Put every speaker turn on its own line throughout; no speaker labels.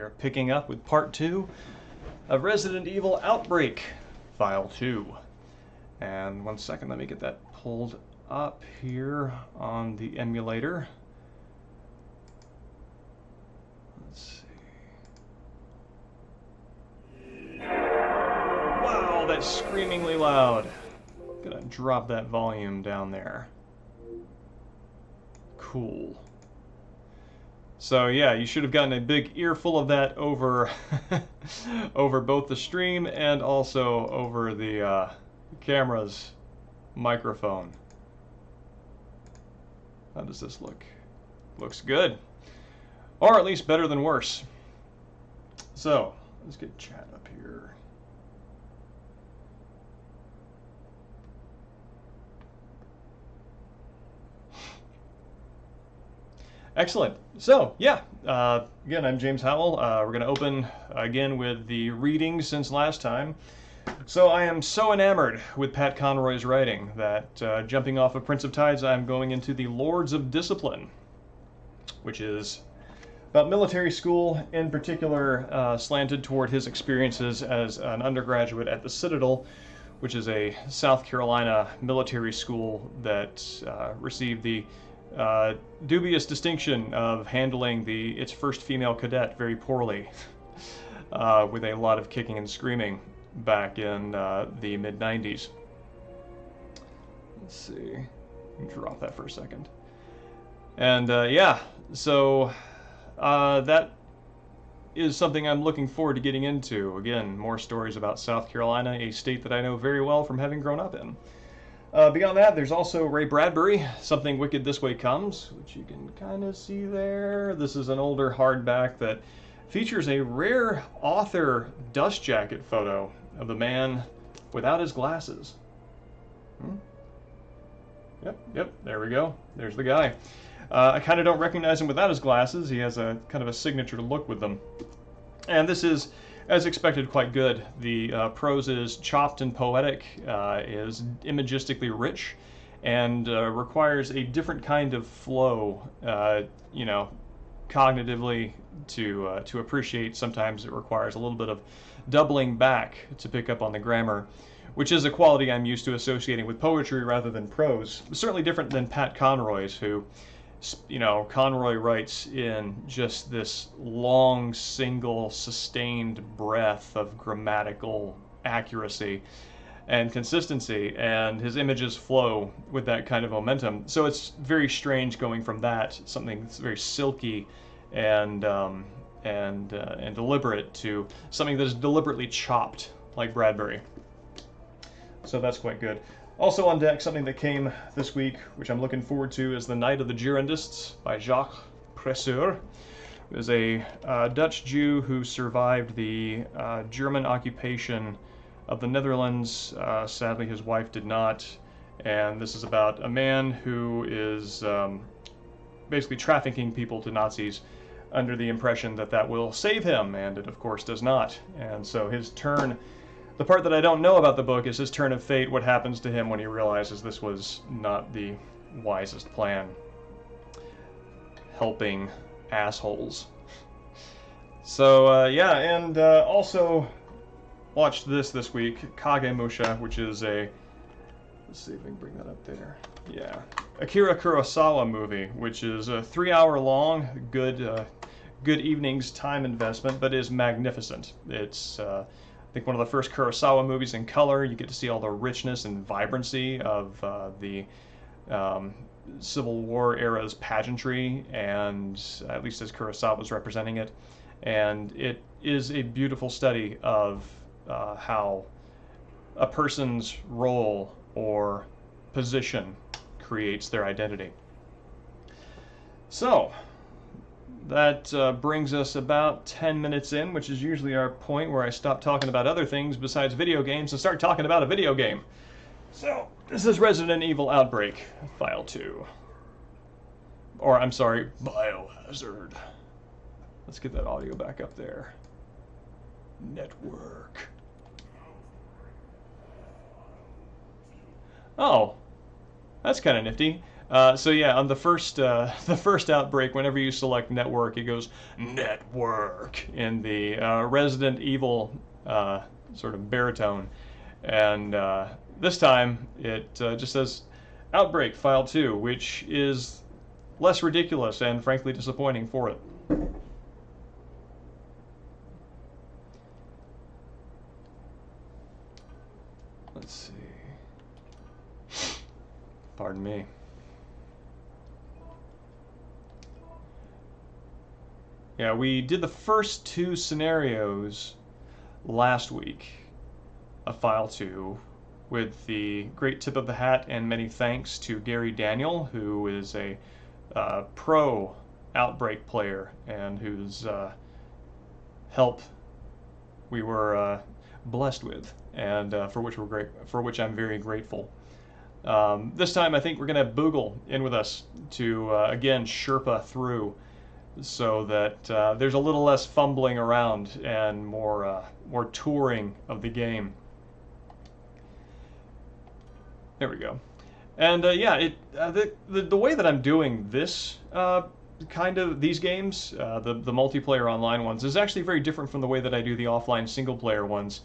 are picking up with part 2 of Resident Evil Outbreak, File 2. And one second, let me get that pulled up here on the emulator. Let's see. Wow, that's screamingly loud. Gonna drop that volume down there. Cool. So yeah, you should have gotten a big earful of that over over both the stream and also over the camera's microphone. How does this look? Looks good. Or at least better than worse. So, let's get chat up here. Excellent. So, yeah, again, I'm James Howell. We're going to open again with the readings since last time. So I am so enamored with Pat Conroy's writing that jumping off of Prince of Tides, I'm going into the Lords of Discipline, which is about military school, in particular slanted toward his experiences as an undergraduate at the Citadel, which is a South Carolina military school that received the dubious distinction of handling its first female cadet very poorly, with a lot of kicking and screaming back in the mid-90s. Let's see, drop that for a second. And yeah, so that is something I'm looking forward to getting into. Again, more stories about South Carolina, a state that I know very well from having grown up in. Beyond that, there's also Ray Bradbury, Something Wicked This Way Comes, which you can kind of see there. This is an older hardback that features a rare author dust jacket photo of the man without his glasses. Yep, there we go. There's the guy. I kind of don't recognize him without his glasses. He has a kind of a signature look with them. And this is, as expected, quite good. The prose is chopped and poetic, is imagistically rich, and requires a different kind of flow, you know, cognitively to appreciate. Sometimes it requires a little bit of doubling back to pick up on the grammar, which is a quality I'm used to associating with poetry rather than prose. Certainly different than Pat Conroy's, who, you know, Conroy writes in just this long, single, sustained breath of grammatical accuracy and consistency, and his images flow with that kind of momentum. So it's very strange going from that, something that's very silky and deliberate, to something that is deliberately chopped like Bradbury. So that's quite good. Also on deck, something that came this week, which I'm looking forward to, is The Night of the Girondists by Jacques Presseur. He was a Dutch Jew who survived the German occupation of the Netherlands. Sadly, his wife did not. And this is about a man who is basically trafficking people to Nazis under the impression that that will save him, and it of course does not. And so his turn, the part that I don't know about the book, is his turn of fate, what happens to him when he realizes this was not the wisest plan. Helping assholes. So yeah, and also watched this week, Kagemusha, which is a, let's see if we can bring that up there. Yeah, Akira Kurosawa movie, which is a 3-hour long, good evening's time investment, but is magnificent. It's I think one of the first Kurosawa movies in color. You get to see all the richness and vibrancy of the Civil War era's pageantry, and at least as Kurosawa was representing it. And it is a beautiful study of how a person's role or position creates their identity. So that brings us about 10 minutes in, which is usually our point where I stop talking about other things besides video games and start talking about a video game. So, this is Resident Evil Outbreak, File 2. Or, I'm sorry, Biohazard. Let's get that audio back up there. Network. Oh, that's kind of nifty. So yeah, on the first the first Outbreak, whenever you select network, it goes network in the Resident Evil sort of baritone, and this time it just says Outbreak File 2, which is less ridiculous and frankly disappointing for it. Let's see. Pardon me. Yeah, we did the first two scenarios last week of File 2 with the great tip of the hat and many thanks to Gary Daniel, who is a pro Outbreak player and whose help we were blessed with, and for which I'm very grateful. This time, I think we're going to have Boogle in with us to again Sherpa through, so that there's a little less fumbling around and more touring of the game. There we go. And yeah, the way that I'm doing this kind of these games, the multiplayer online ones, is actually very different from the way that I do the offline single player ones.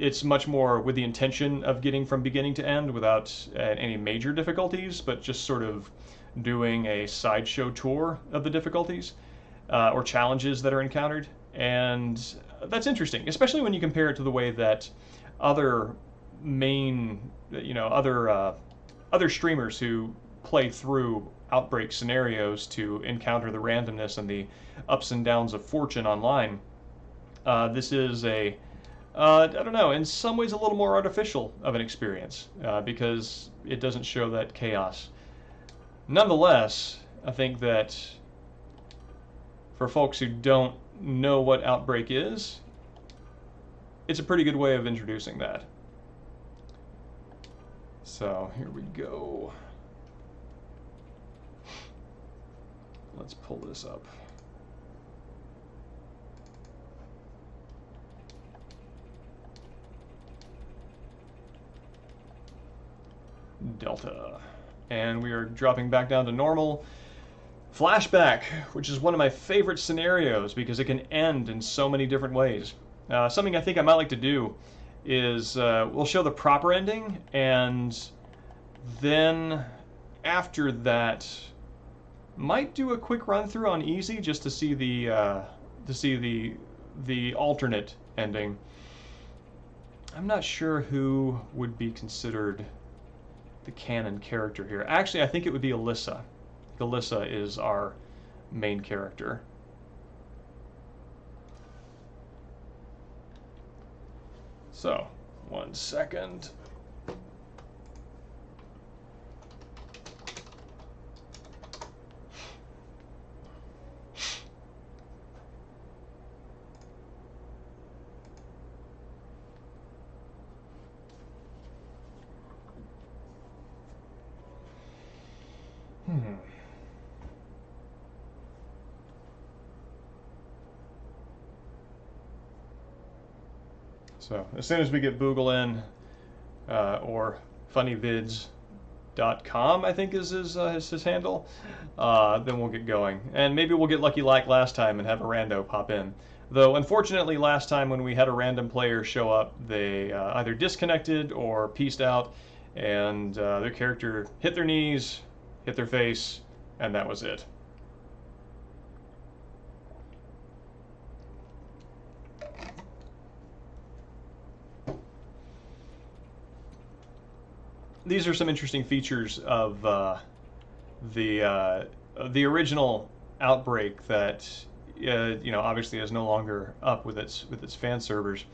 It's much more with the intention of getting from beginning to end without any major difficulties, but just sort of doing a sideshow tour of the difficulties or challenges that are encountered. And that's interesting, especially when you compare it to the way that other other streamers who play through Outbreak scenarios to encounter the randomness and the ups and downs of fortune online. This is I don't know, in some ways a little more artificial of an experience because it doesn't show that chaos. Nonetheless, I think that for folks who don't know what Outbreak is, it's a pretty good way of introducing that. So here we go. Let's pull this up. Delta. And we are dropping back down to normal. Flashback, which is one of my favorite scenarios because it can end in so many different ways. Something I think I might like to do is we'll show the proper ending, and then after that might do a quick run through on easy just to see the alternate ending. I'm not sure who would be considered the canon character here. Actually, I think it would be Alyssa. Alyssa is our main character. So, 1 second. So as soon as we get Boogle in, or funnyvids.com, I think is his handle, then we'll get going. And maybe we'll get lucky like last time and have a rando pop in. Though unfortunately last time when we had a random player show up, they either disconnected or pieced out, and their character hit their knees, hit their face, and that was it. These are some interesting features of the original Outbreak that obviously is no longer up with its fan servers,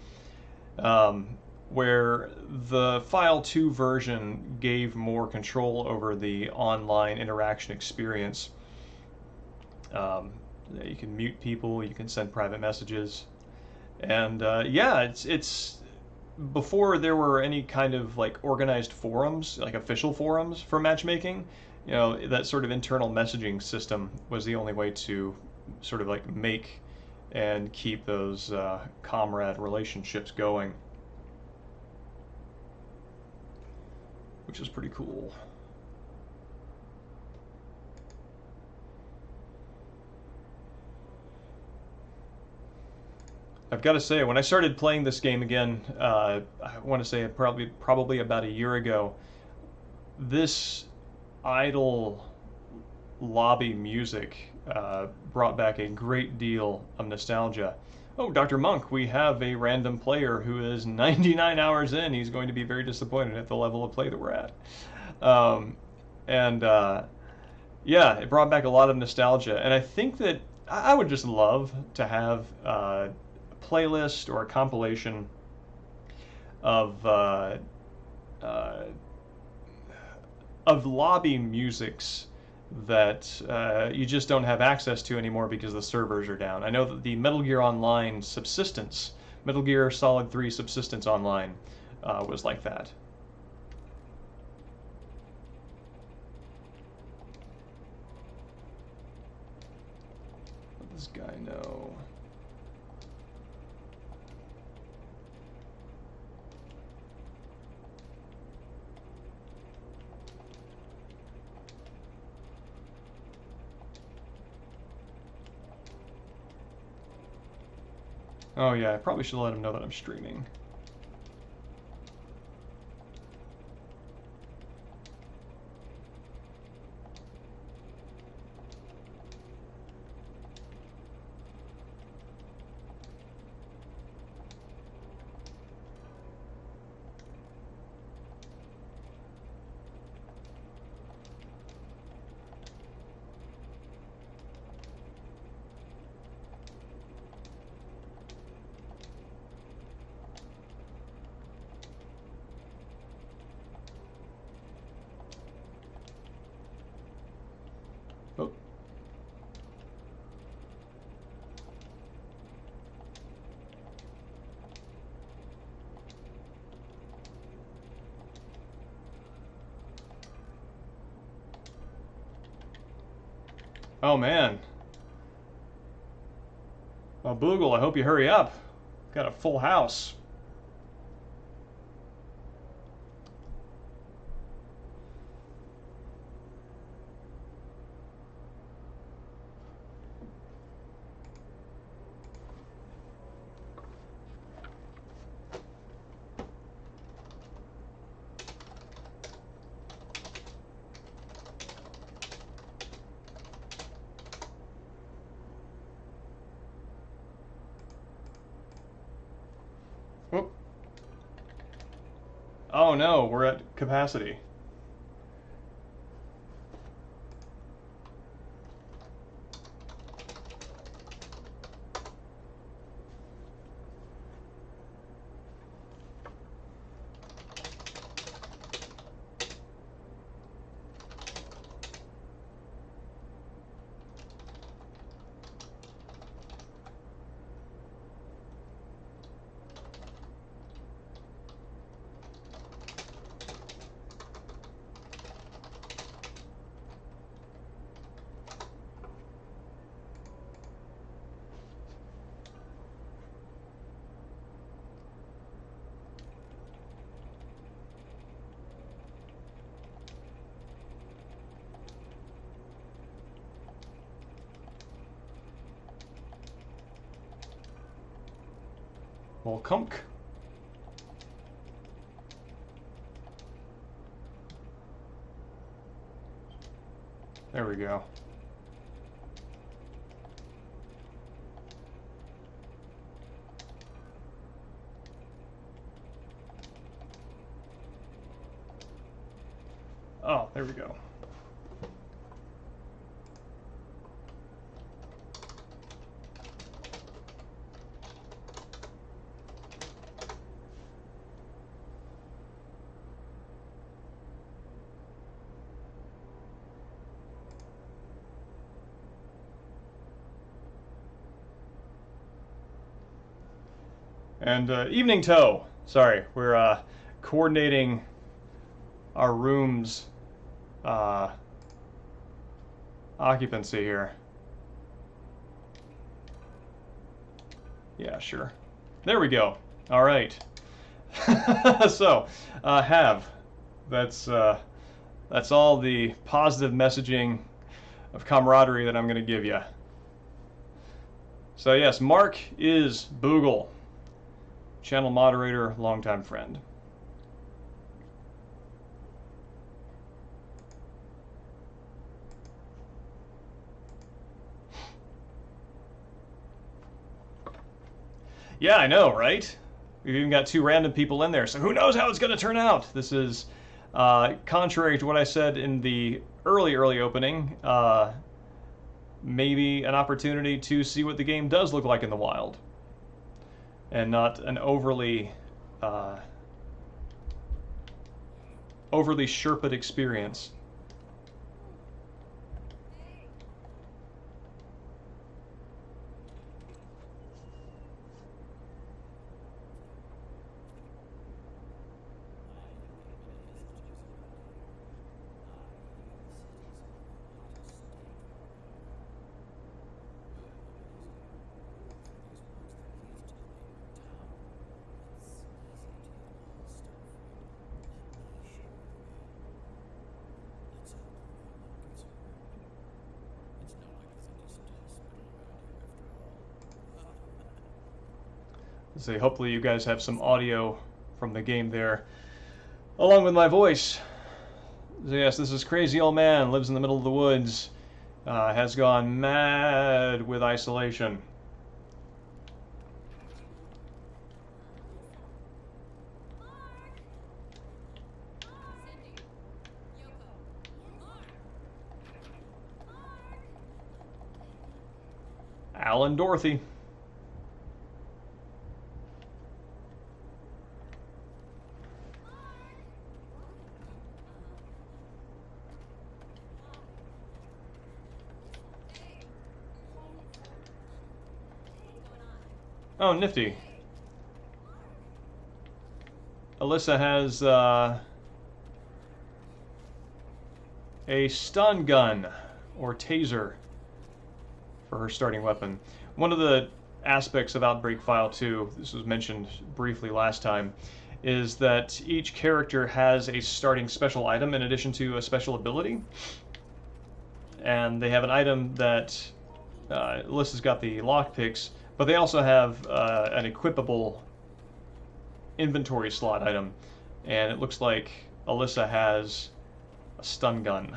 where the File 2 version gave more control over the online interaction experience. You can mute people, you can send private messages, and yeah, it's before there were any kind of like organized forums, like official forums for matchmaking, that sort of internal messaging system was the only way to sort of like make and keep those comrade relationships going, which is pretty cool. I've got to say, when I started playing this game again, I want to say probably about a year ago, this idle lobby music brought back a great deal of nostalgia. Oh, Dr. Monk, we have a random player who is 99 hours in. He's going to be very disappointed at the level of play that we're at. Um, and yeah, it brought back a lot of nostalgia. And I think that I would just love to have a playlist or a compilation of uh, lobby musics that you just don't have access to anymore because the servers are down. I know that the Metal Gear Online subsistence, Metal Gear Solid 3 Subsistence Online, was like that. Let this guy know. Oh yeah, I probably should let him know that I'm streaming. Oh. Oh man. Well, Boogle, I hope you hurry up. Got a full house. Whoop. Oh no, we're at capacity. Welcome. There we go. Oh, there we go. And evening toe. Sorry, we're coordinating our room's occupancy here. Yeah, sure. There we go. All right. So, have. That's all the positive messaging of camaraderie that I'm going to give you. So yes, Mark is Boogle, channel moderator, longtime friend. Yeah, I know, right? We've even got 2 random people in there, so who knows how it's going to turn out? This is contrary to what I said in the early opening. Maybe an opportunity to see what the game does look like in the wild, and not an overly Sherped experience. So hopefully you guys have some audio from the game there, along with my voice. So yes, this is crazy old man, lives in the middle of the woods, has gone mad with isolation. Alan Dorothy. Oh, nifty. Alyssa has a stun gun, or taser, for her starting weapon. One of the aspects of Outbreak File 2, this was mentioned briefly last time, is that each character has a starting special item in addition to a special ability. And they have an item that, Alyssa's got the lockpicks, but they also have an equipable inventory slot item. And it looks like Alyssa has a stun gun.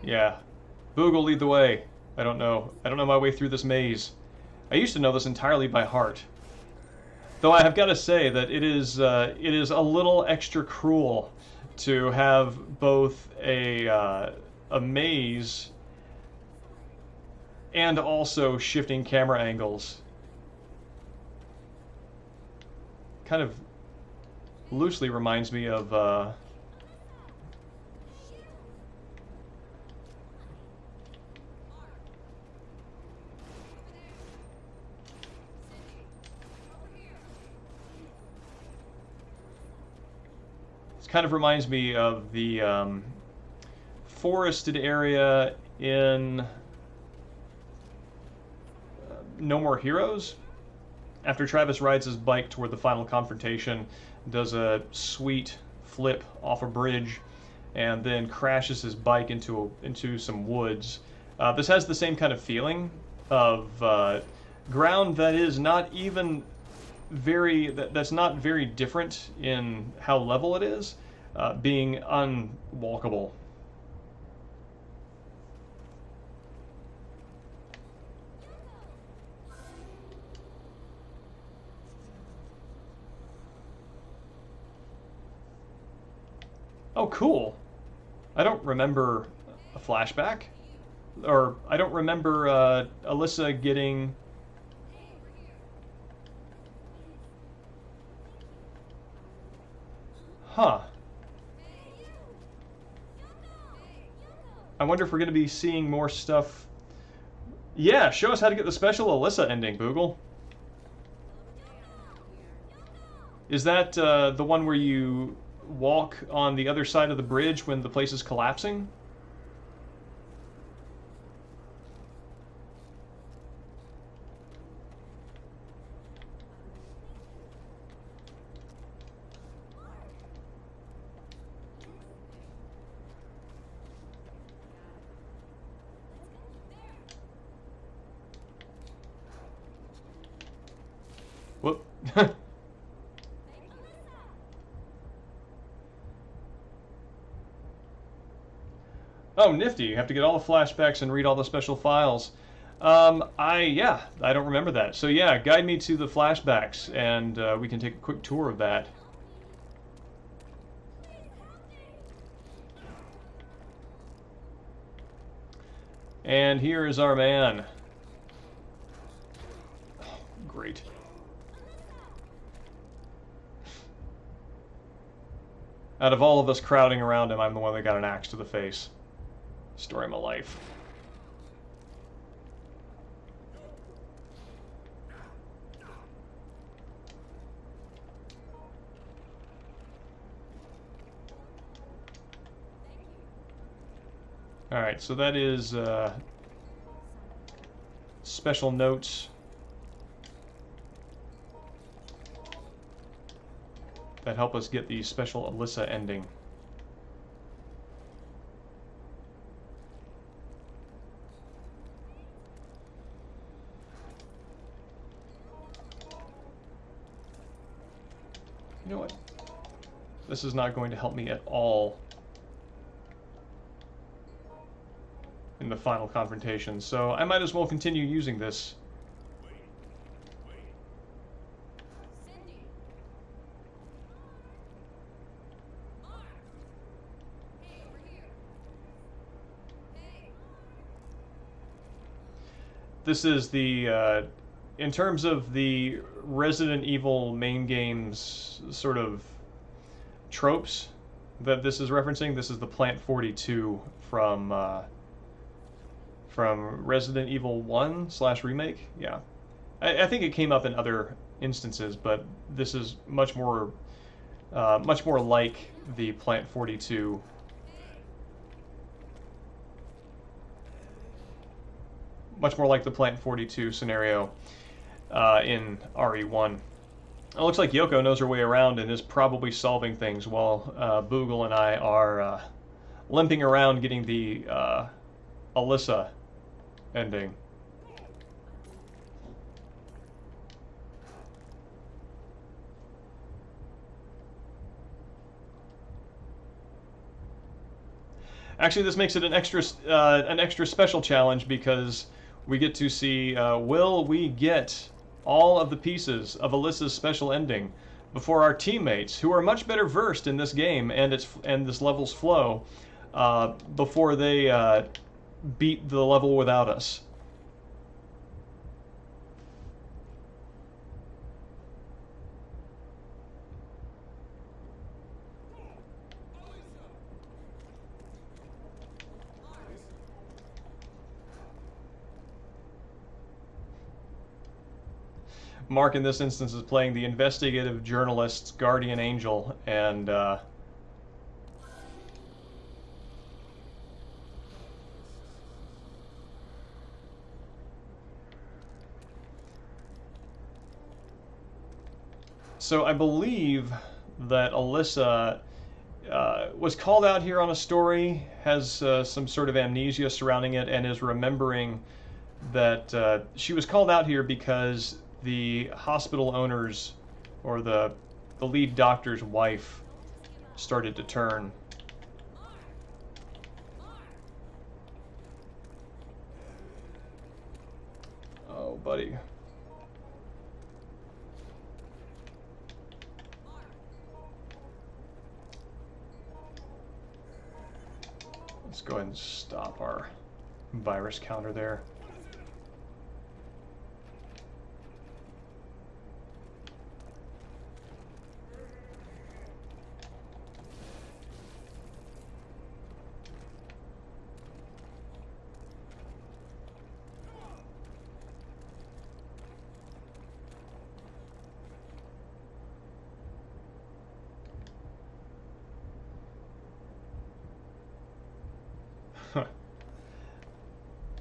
Yeah. Boogle, lead the way. I don't know my way through this maze. I used to know this entirely by heart. Though I have got to say that it is a little extra cruel to have both a maze and also shifting camera angles. Kind of loosely reminds me of the forested area in No More Heroes. After Travis rides his bike toward the final confrontation, does a sweet flip off a bridge, and then crashes his bike into some woods. This has the same kind of feeling of ground that is not even that's not very different in how level it is, being unwalkable. Oh, cool. I don't remember a flashback. Or, I don't remember Alyssa getting... Huh. I wonder if we're going to be seeing more stuff. Yeah, show us how to get the special Alyssa ending, Boogle. Is that the one where you walk on the other side of the bridge when the place is collapsing? Oh, nifty. You have to get all the flashbacks and read all the special files. Yeah, I don't remember that. So yeah, guide me to the flashbacks, and we can take a quick tour of that. And here is our man. Oh, great. Out of all of us crowding around him, I'm the one that got an axe to the face. Story of my life. Alright, so that is special notes that help us get the special Alyssa ending. You know what? This is not going to help me at all in the final confrontation, so I might as well continue using this. This is the, in terms of the Resident Evil main game's sort of tropes that this is referencing, this is the Plant 42 from Resident Evil 1/remake. Yeah, I think it came up in other instances, but this is much more like the Plant 42. Much more like the Plant 42 scenario in RE1. It looks like Yoko knows her way around and is probably solving things while Boogle and I are limping around getting the Alyssa ending. Actually, this makes it an extra special challenge because we get to see, will we get all of the pieces of Alyssa's special ending before our teammates, who are much better versed in this game and this level's flow, before they beat the level without us. Mark, in this instance, is playing the investigative journalist's guardian angel, and so I believe that Alyssa was called out here on a story, has some sort of amnesia surrounding it, and is remembering that she was called out here because the hospital owner's, or the lead doctor's wife, started to turn. Oh, buddy. Let's go ahead and stop our virus counter there.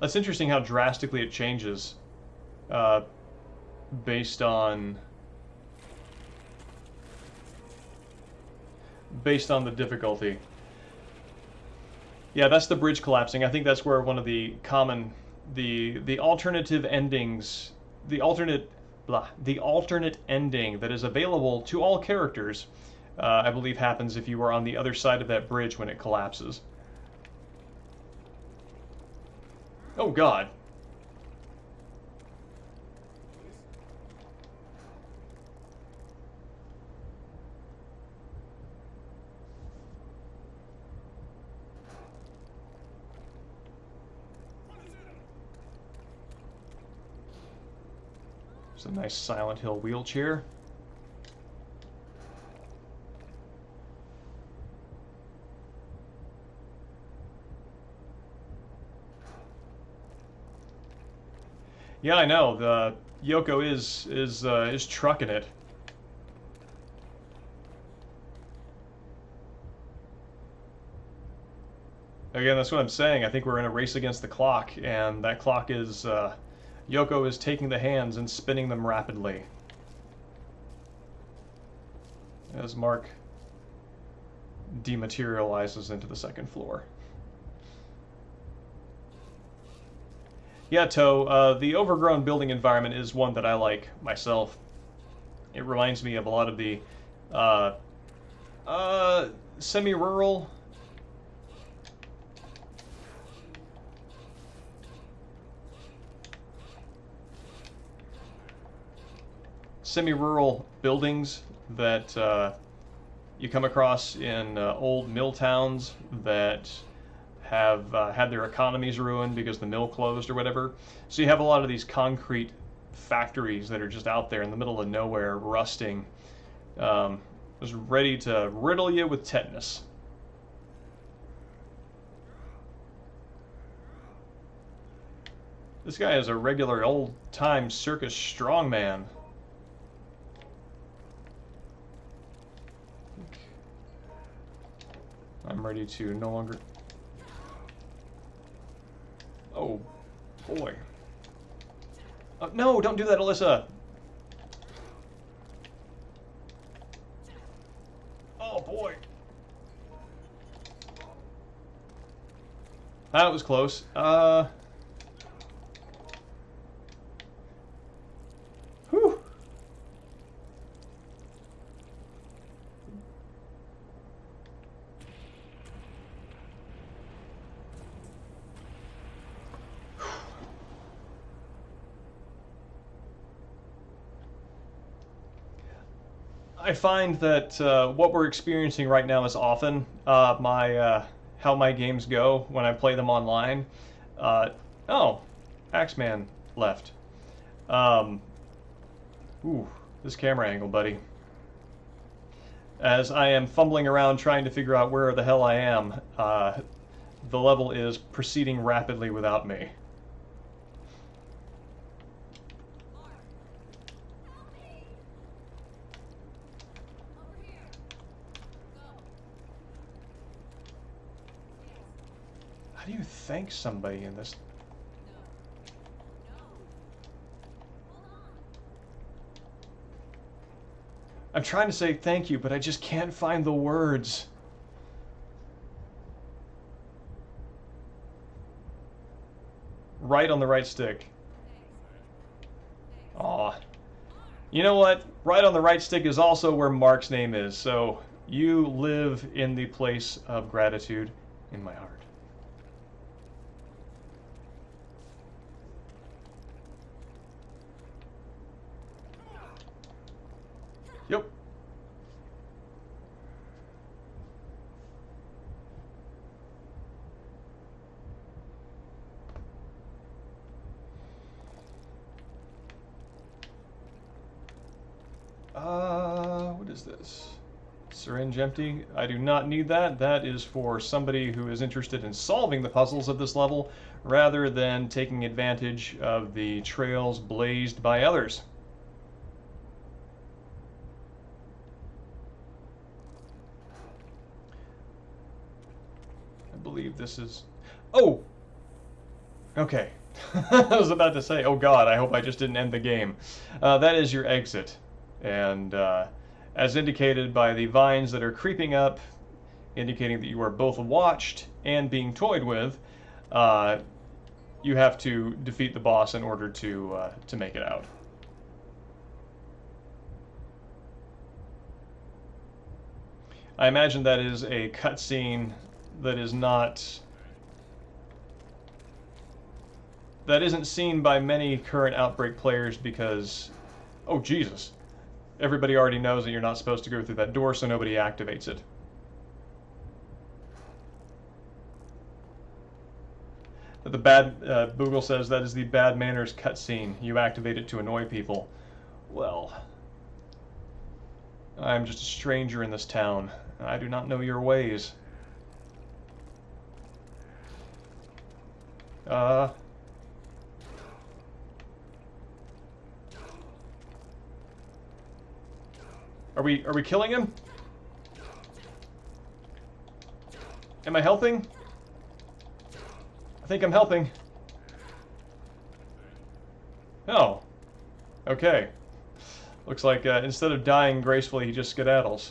That's interesting how drastically it changes based on the difficulty. Yeah, that's the bridge collapsing. I think that's where one of the common the alternative endings, the alternate ending that is available to all characters, I believe happens if you are on the other side of that bridge when it collapses. Oh god. It's a nice Silent Hill wheelchair. Yeah, I know. The Yoko is trucking it. Again, that's what I'm saying. I think we're in a race against the clock, and that clock is Yoko is taking the hands and spinning them rapidly. As Mark dematerializes into the second floor. Yeah, Toe, the overgrown building environment is one that I like myself. It reminds me of a lot of the uh, semi-rural. Semi-rural buildings that you come across in old mill towns that have had their economies ruined because the mill closed or whatever. So you have a lot of these concrete factories that are just out there in the middle of nowhere, rusting, just ready to riddle you with tetanus. This guy is a regular old-time circus strongman. I'm ready to no longer... Oh, boy. No, don't do that, Alyssa! Oh, boy. That was close. Whew. I find that what we're experiencing right now is often how my games go when I play them online. Oh, Axeman left. Um, ooh, this camera angle, buddy. As I am fumbling around trying to figure out where the hell I am, the level is proceeding rapidly without me. How do you thank somebody in this? I'm trying to say thank you, but I just can't find the words. Right on the right stick. Aw. You know what? Right on the right stick is also where Mark's name is, so you live in the place of gratitude in my heart. Yep. What is this? Syringe empty. I do not need that. That is for somebody who is interested in solving the puzzles of this level rather than taking advantage of the trails blazed by others. I believe this is... Oh! Okay. I was about to say, oh god, I hope I just didn't end the game. That is your exit. And as indicated by the vines that are creeping up, indicating that you are both watched and being toyed with, you have to defeat the boss in order to make it out. I imagine that is a cutscene that is not... that isn't seen by many current Outbreak players because, oh Jesus, everybody already knows that you're not supposed to go through that door, so nobody activates it. The bad Boogle says that is the bad manners cutscene. You activate it to annoy people. Well, I'm just a stranger in this town. I do not know your ways. Are we killing him? Am I helping? I think I'm helping. Oh. Okay. Looks like instead of dying gracefully, he just skedaddles.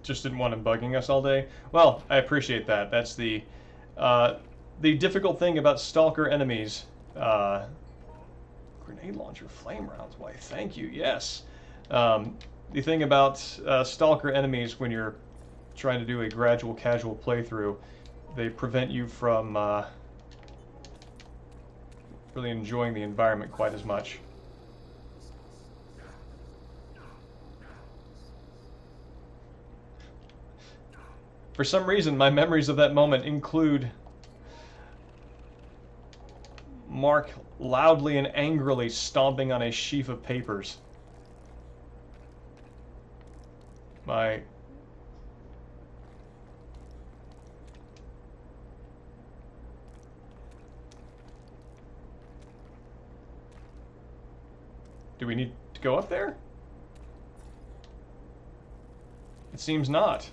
Just didn't want him bugging us all day. Well, I appreciate that. That's the difficult thing about stalker enemies. Grenade launcher, flame rounds. Why, thank you. Yes. The thing about stalker enemies when you're trying to do a gradual, casual playthrough, they prevent you from really enjoying the environment quite as much. For some reason, my memories of that moment include Mark loudly and angrily stomping on a sheaf of papers. My... Do we need to go up there? It seems not.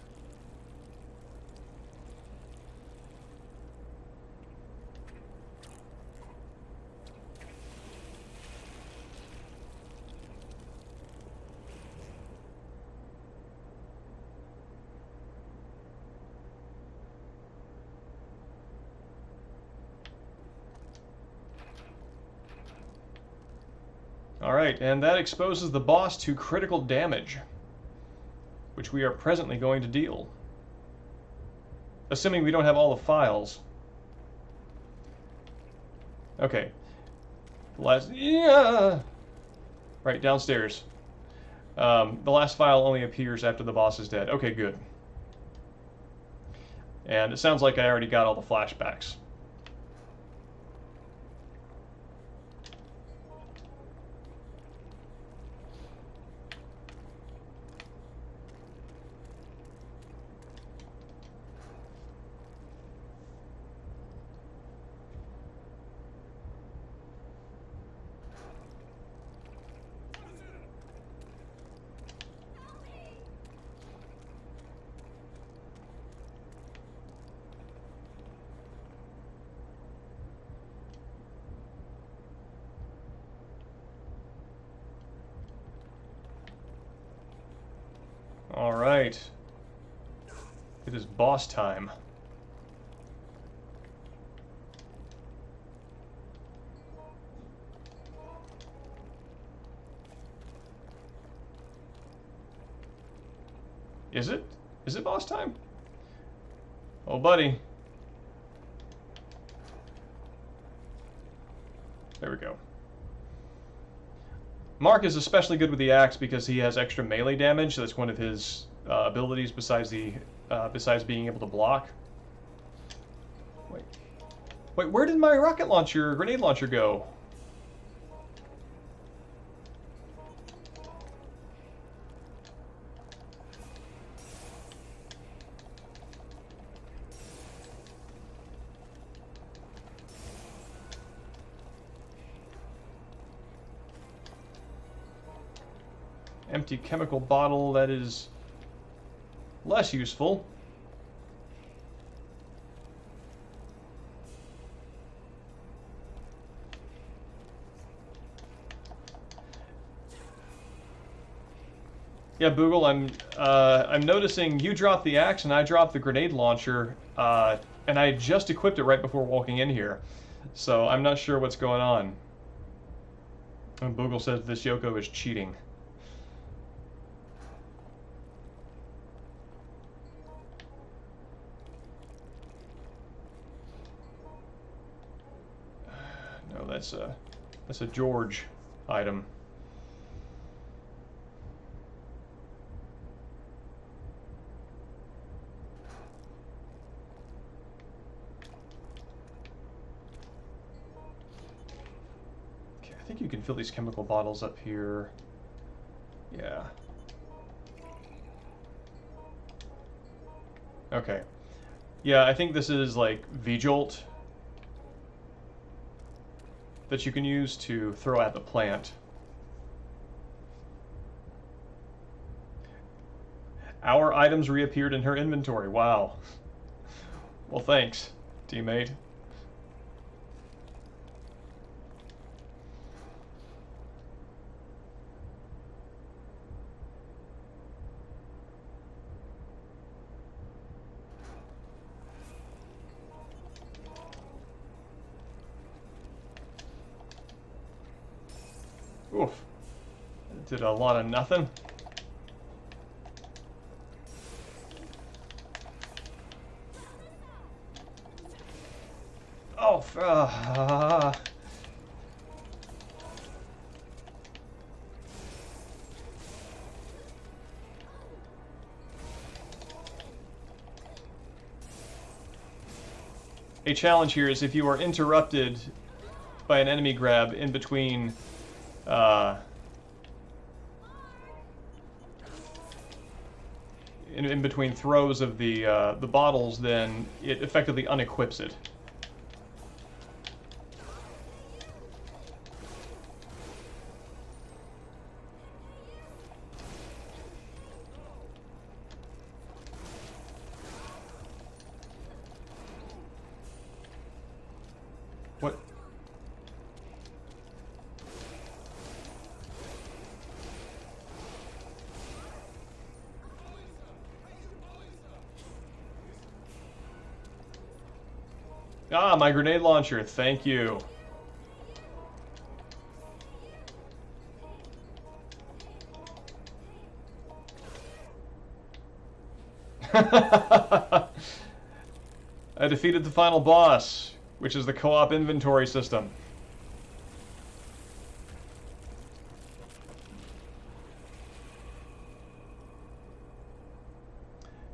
Alright, and that exposes the boss to critical damage, which we are presently going to deal. Assuming we don't have all the files. Okay. Yeah! Right, downstairs. The last file only appears after the boss is dead. Okay, good. And it sounds like I already got all the flashbacks. Alright. It is boss time. Is it? Is it boss time? Oh, buddy. There we go. Mark is especially good with the axe because he has extra melee damage. That's one of his abilities besides being able to block. Wait, where did my rocket launcher, grenade launcher go? empty chemical bottle that is less useful. Yeah, Boogle, I'm noticing you dropped the axe and I dropped the grenade launcher, and I just equipped it right before walking in here, so I'm not sure what's going on. And Boogle says this Yoko is cheating. No, that's a George item. I think you can fill these chemical bottles up here. Yeah. Okay. Yeah, I think this is like V-Jolt that you can use to throw at the plant. Our items reappeared in her inventory. Wow. Well, thanks, teammate. Oof. Did a lot of nothing. Oh, A challenge here is if you are interrupted by an enemy grab in between in between throws of the bottles, then it effectively unequips it. What? Ah, my grenade launcher, thank you. I defeated the final boss, which is the co-op inventory system.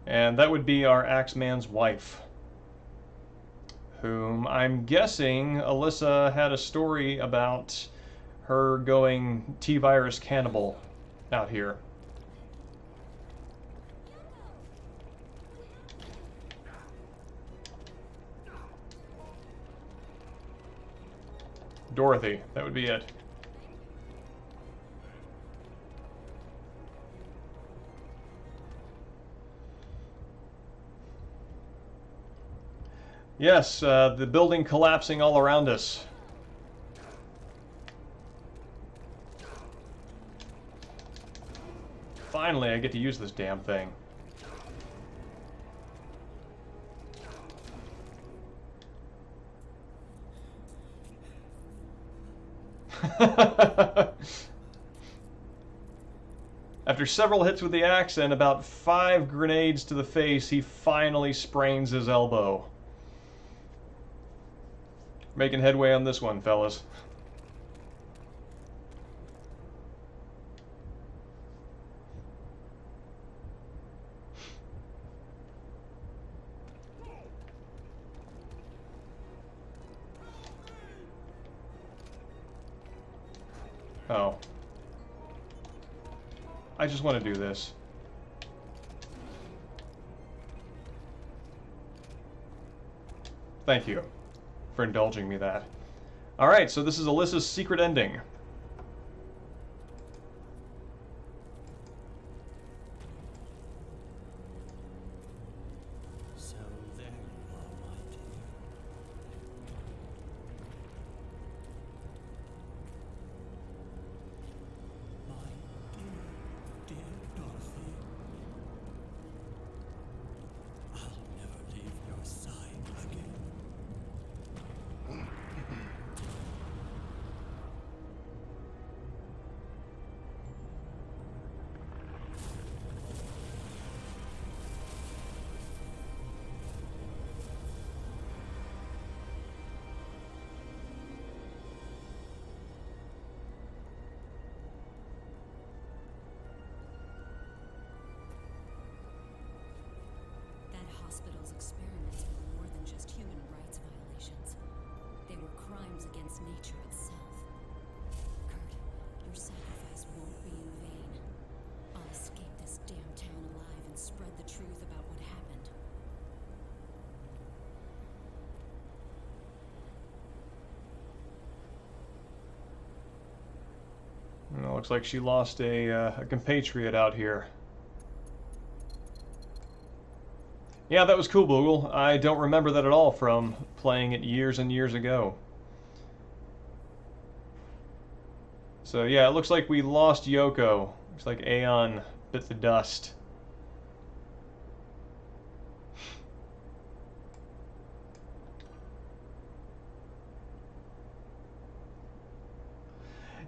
And that would be our Axeman's wife, whom I'm guessing Alyssa had a story about her going T-Virus cannibal out here. Dorothy, that would be it. Yes, the building collapsing all around us. Finally, I get to use this damn thing. After several hits with the axe and about 5 grenades to the face, he finally sprains his elbow. Making headway on this one, fellas. Oh. I just want to do this. Thank you for indulging me that. Alright, so this is Alyssa's secret ending. Well, looks like she lost a compatriot out here. Yeah, that was cool, Boogle. I don't remember that at all from playing it years and years ago. So yeah, it looks like we lost Yoko. Looks like Aeon bit the dust.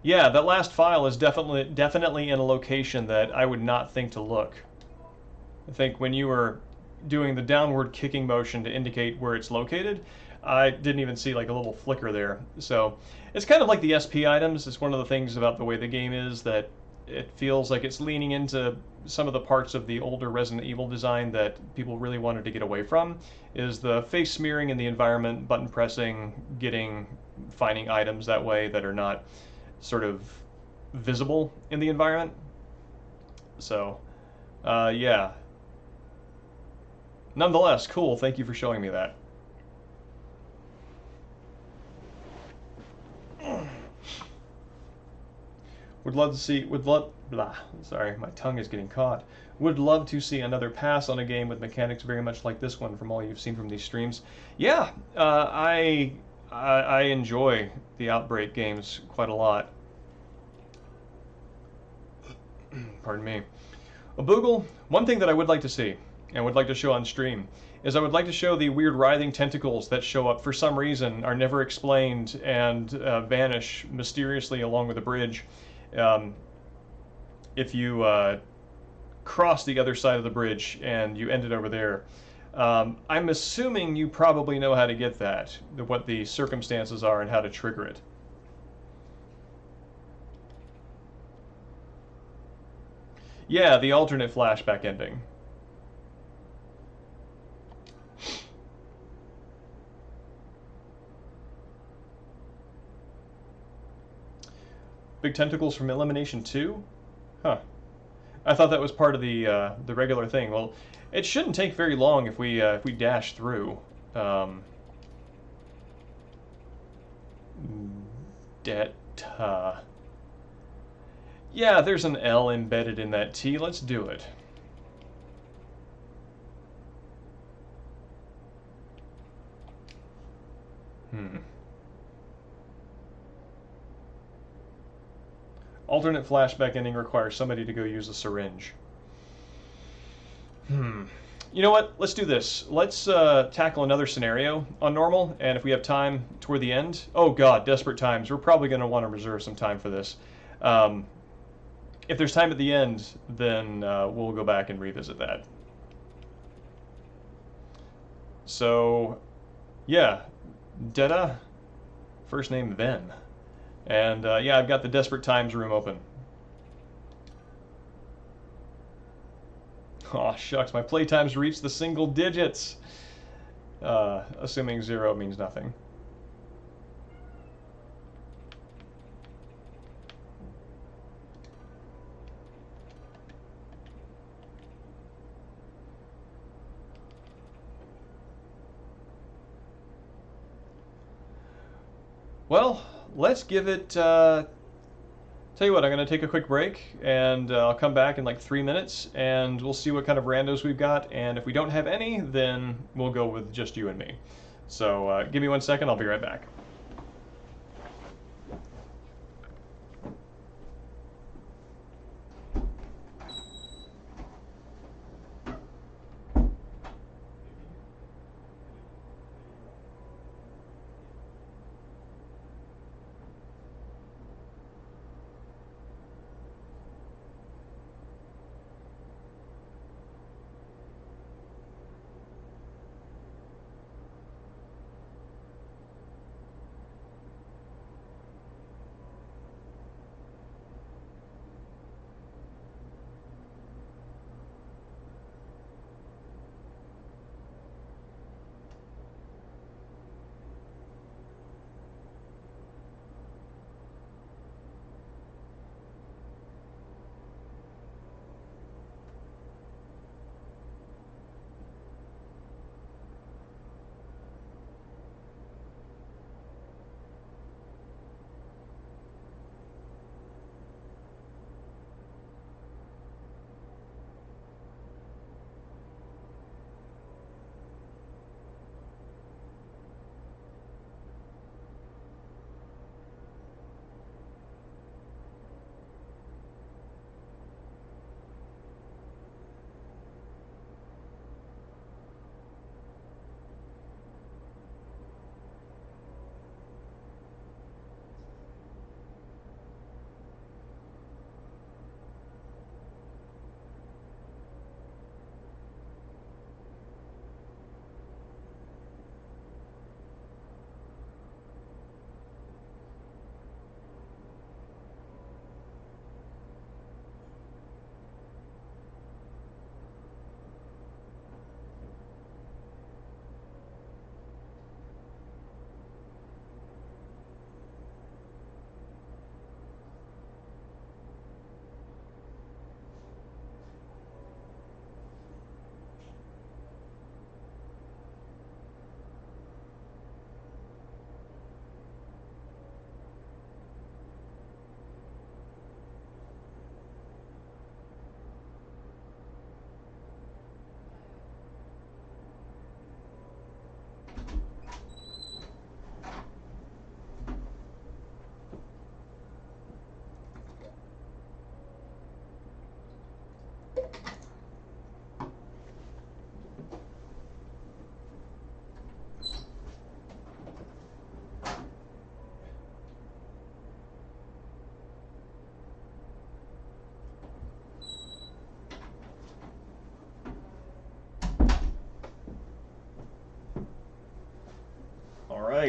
Yeah, that last file is definitely in a location that I would not think to look. I think when you were doing the downward kicking motion to indicate where it's located, I didn't even see like a little flicker there. So it's kind of like the SP items. It's one of the things about the way the game is that it feels like it's leaning into some of the parts of the older Resident Evil design that people really wanted to get away from, is the face smearing in the environment, button pressing, finding items that way that are not sort of visible in the environment. So, yeah. Nonetheless, cool. Thank you for showing me that. Would love to see. Would love. Blah. Sorry, my tongue is getting caught. Would love to see another pass on a game with mechanics very much like this one from all you've seen from these streams. Yeah, I enjoy the Outbreak games quite a lot. Pardon me. Well, Boogle, one thing that I would like to see and would like to show on stream is I would like to show the weird writhing tentacles that show up for some reason, are never explained, and vanish mysteriously along with the bridge. If you cross the other side of the bridge and you end it over there. I'm assuming you probably know how to get that, what the circumstances are and how to trigger it. Yeah, the alternate flashback ending. Big tentacles from Elimination 2? Huh. I thought that was part of the regular thing. Well, it shouldn't take very long if we dash through. Deta. Yeah, there's an L embedded in that T. Let's do it. Alternate flashback ending requires somebody to go use a syringe. You know what? Let's do this. Let's tackle another scenario on normal, and if we have time toward the end... Oh god, desperate times. We're probably going to want to reserve some time for this. If there's time at the end, then we'll go back and revisit that. So, yeah. Deta, first name Ven. And yeah, I've got the Desperate Times room open. Aw, shucks, my playtime's reached the single digits. Assuming 0 means nothing. Well, let's give it... Tell you what, I'm going to take a quick break, and I'll come back in like 3 minutes, and we'll see what kind of randos we've got, and if we don't have any, then we'll go with just you and me. So give me 1 second, I'll be right back.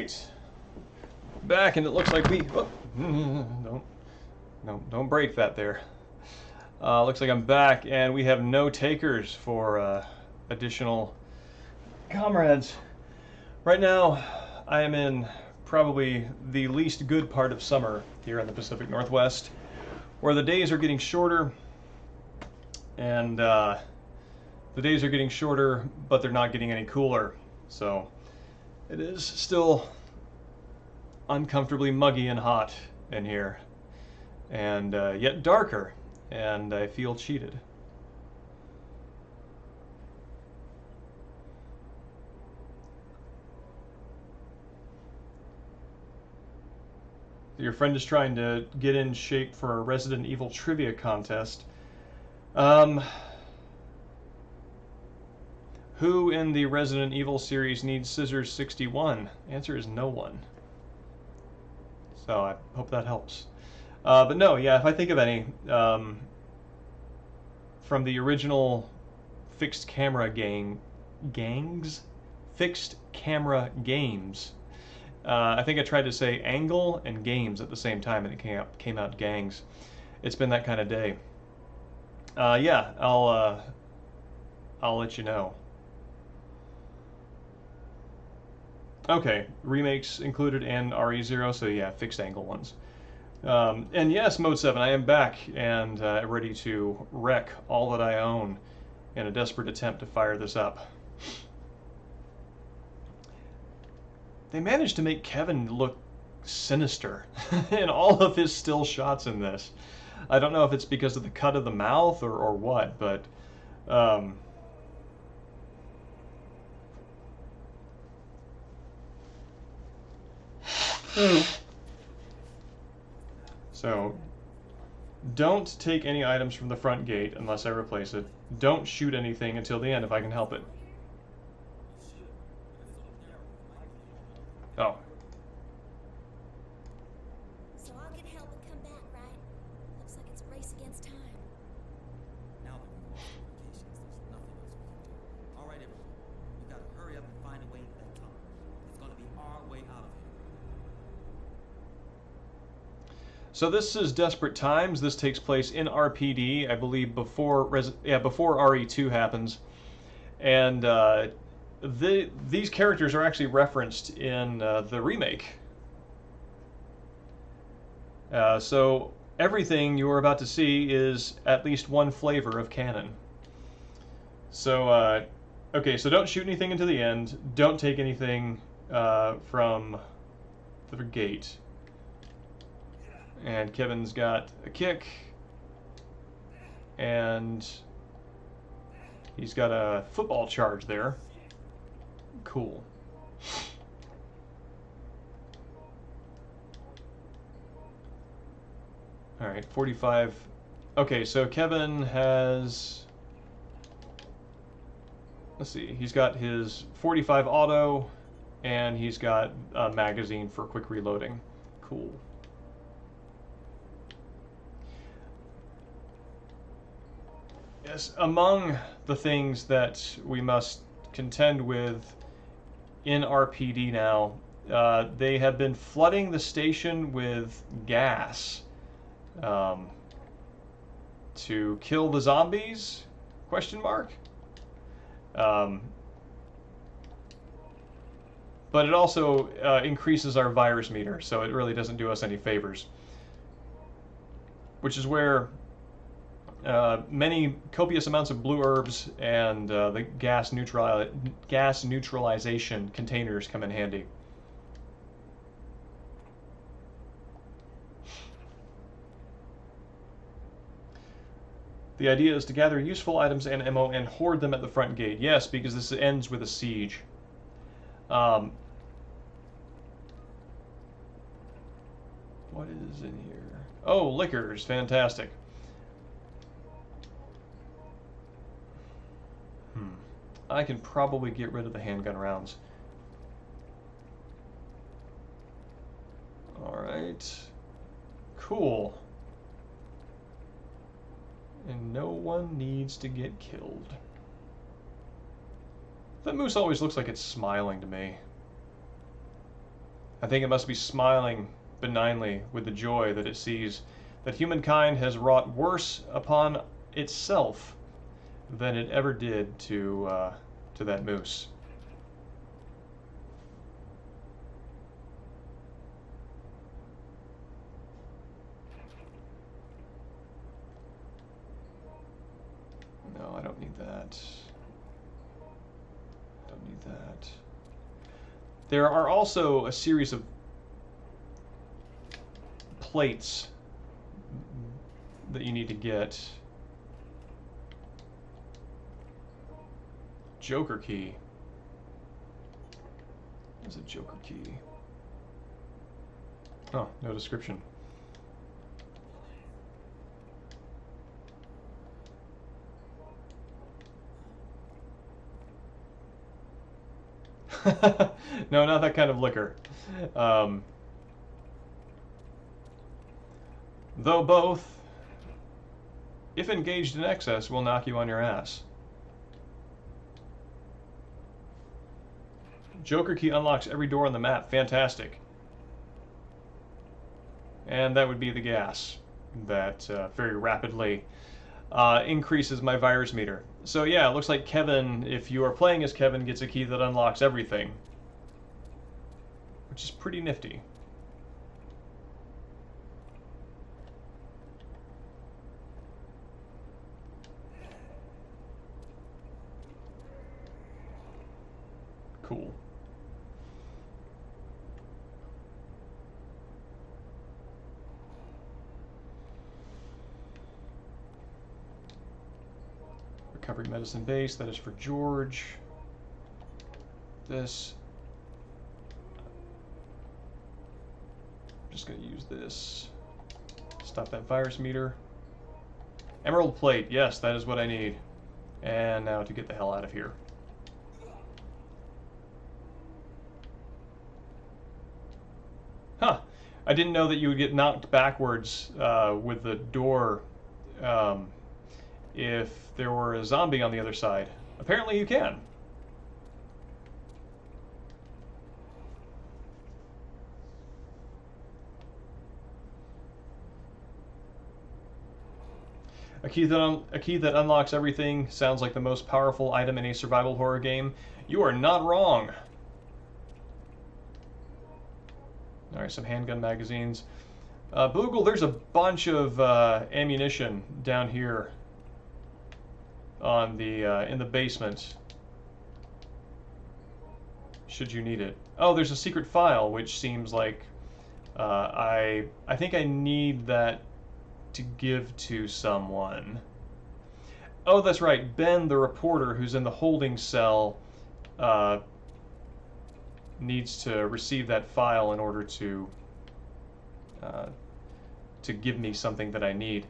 right, back, and it looks like we don't break that there. Looks like I'm back, and we have no takers for additional comrades. Right now, I am in probably the least good part of summer here in the Pacific Northwest, where the days are getting shorter, and the days are getting shorter, but they're not getting any cooler. So it is still uncomfortably muggy and hot in here, and yet darker, and I feel cheated. Your friend is trying to get in shape for a Resident Evil trivia contest. Who in the Resident Evil series needs Scissors 61? Answer is no one. So I hope that helps. But no, yeah, if I think of any, from the original fixed camera fixed camera games, I think I tried to say angle and games at the same time, and it came out gangs. It's been that kind of day. Yeah, I'll let you know. Okay, remakes included and RE0, so yeah, fixed angle ones. And yes, Mode 7, I am back and ready to wreck all that I own in a desperate attempt to fire this up. They managed to make Kevin look sinister in all of his still shots in this. I don't know if it's because of the cut of the mouth or what, but so don't take any items from the front gate unless I replace it. Don't shoot anything until the end if I can help it. Oh.
So I'll get help and come back, right? Looks like it's a race against time.
Now that we've lost locations, there's nothing else we can do. All right, everyone. We gotta hurry up and find a way to that tunnel. It's gonna be our way out of here.
So this is Desperate Times. This takes place in RPD, I believe, before RE2 happens, and these characters are actually referenced in the remake. So everything you are about to see is at least one flavor of canon. So, okay, so don't shoot anything into the end. Don't take anything from the gate. And Kevin's got a kick, and he's got a football charge there. Cool. All right, 45. Okay, so Kevin has, let's see, he's got his 45 auto, and he's got a magazine for quick reloading. Cool. Yes, among the things that we must contend with in RPD now, they have been flooding the station with gas to kill the zombies? Question mark. But it also increases our virus meter, so it really doesn't do us any favors. Which is where many copious amounts of blue herbs and the gas neutralization containers come in handy. The idea is to gather useful items and ammo and hoard them at the front gate. Yes, because this ends with a siege. What is in here? Oh, liquors. Fantastic. I can probably get rid of the handgun rounds. Alright. Cool. And no one needs to get killed. That moose always looks like it's smiling to me. I think it must be smiling benignly with the joy that it sees that humankind has wrought worse upon itself than it ever did to that moose. No, I don't need that. Don't need that. There are also a series of plates that you need to get. Joker key. What's a Joker key? Oh, no description. No, not that kind of liquor. Though both, if engaged in excess, will knock you on your ass. Joker key unlocks every door on the map. Fantastic. And that would be the gas that very rapidly increases my virus meter. So yeah, it looks like Kevin, if you are playing as Kevin, gets a key that unlocks everything, which is pretty nifty. Cool. Recovery medicine base, that is for George. This. I'm just going to use this. Stop that virus meter. Emerald plate, yes, that is what I need. And now to get the hell out of here. Huh. I didn't know that you would get knocked backwards with the door if there were a zombie on the other side. Apparently you can. A key that unlocks everything sounds like the most powerful item in a survival horror game. You are not wrong. Alright, some handgun magazines. Boogle, there's a bunch of ammunition down here on the in the basement. Should you need it. Oh, there's a secret file, which seems like I think I need that to give to someone. Oh, that's right. Ben, the reporter who's in the holding cell, needs to receive that file in order to give me something that I need.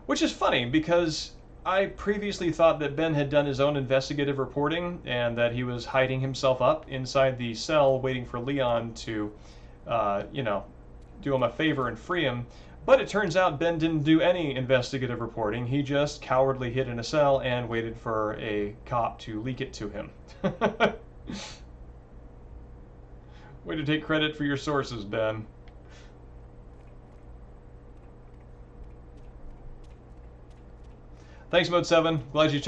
Which is funny, because I previously thought that Ben had done his own investigative reporting and that he was hiding himself up inside the cell waiting for Leon to, you know, do him a favor and free him. But it turns out Ben didn't do any investigative reporting. He just cowardly hid in a cell and waited for a cop to leak it to him. Way to take credit for your sources, Ben. Thanks, Mode 7. Glad you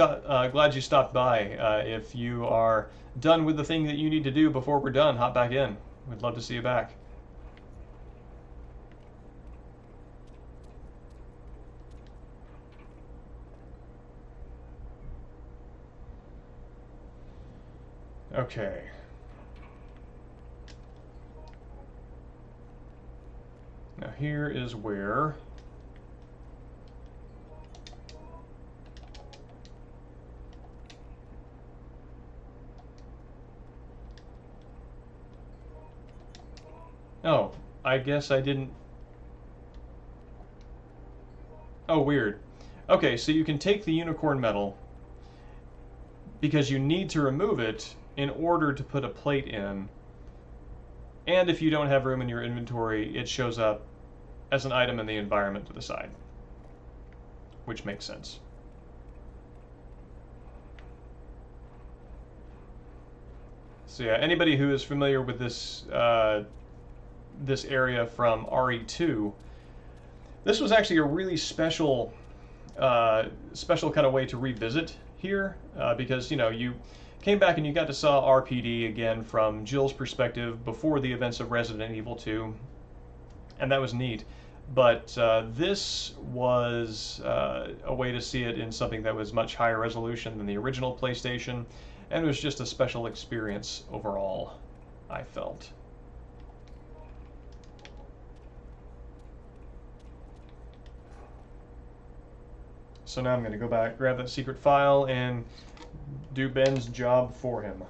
stopped by. If you are done with the thing that you need to do before we're done, hop back in. We'd love to see you back. Okay. Now here is where oh, I guess I didn't. Oh, weird. Okay, so you can take the unicorn medal because you need to remove it in order to put a plate in. And if you don't have room in your inventory, it shows up as an item in the environment to the side, which makes sense. So yeah, anybody who is familiar with this this area from RE2, this was actually a really special special kind of way to revisit here, because you came back and you got to saw RPD again from Jill's perspective before the events of Resident Evil 2, and that was neat. But this was a way to see it in something that was much higher resolution than the original PlayStation, and it was just a special experience overall, I felt. So now I'm going to go back, grab that secret file, and do Ben's job for him.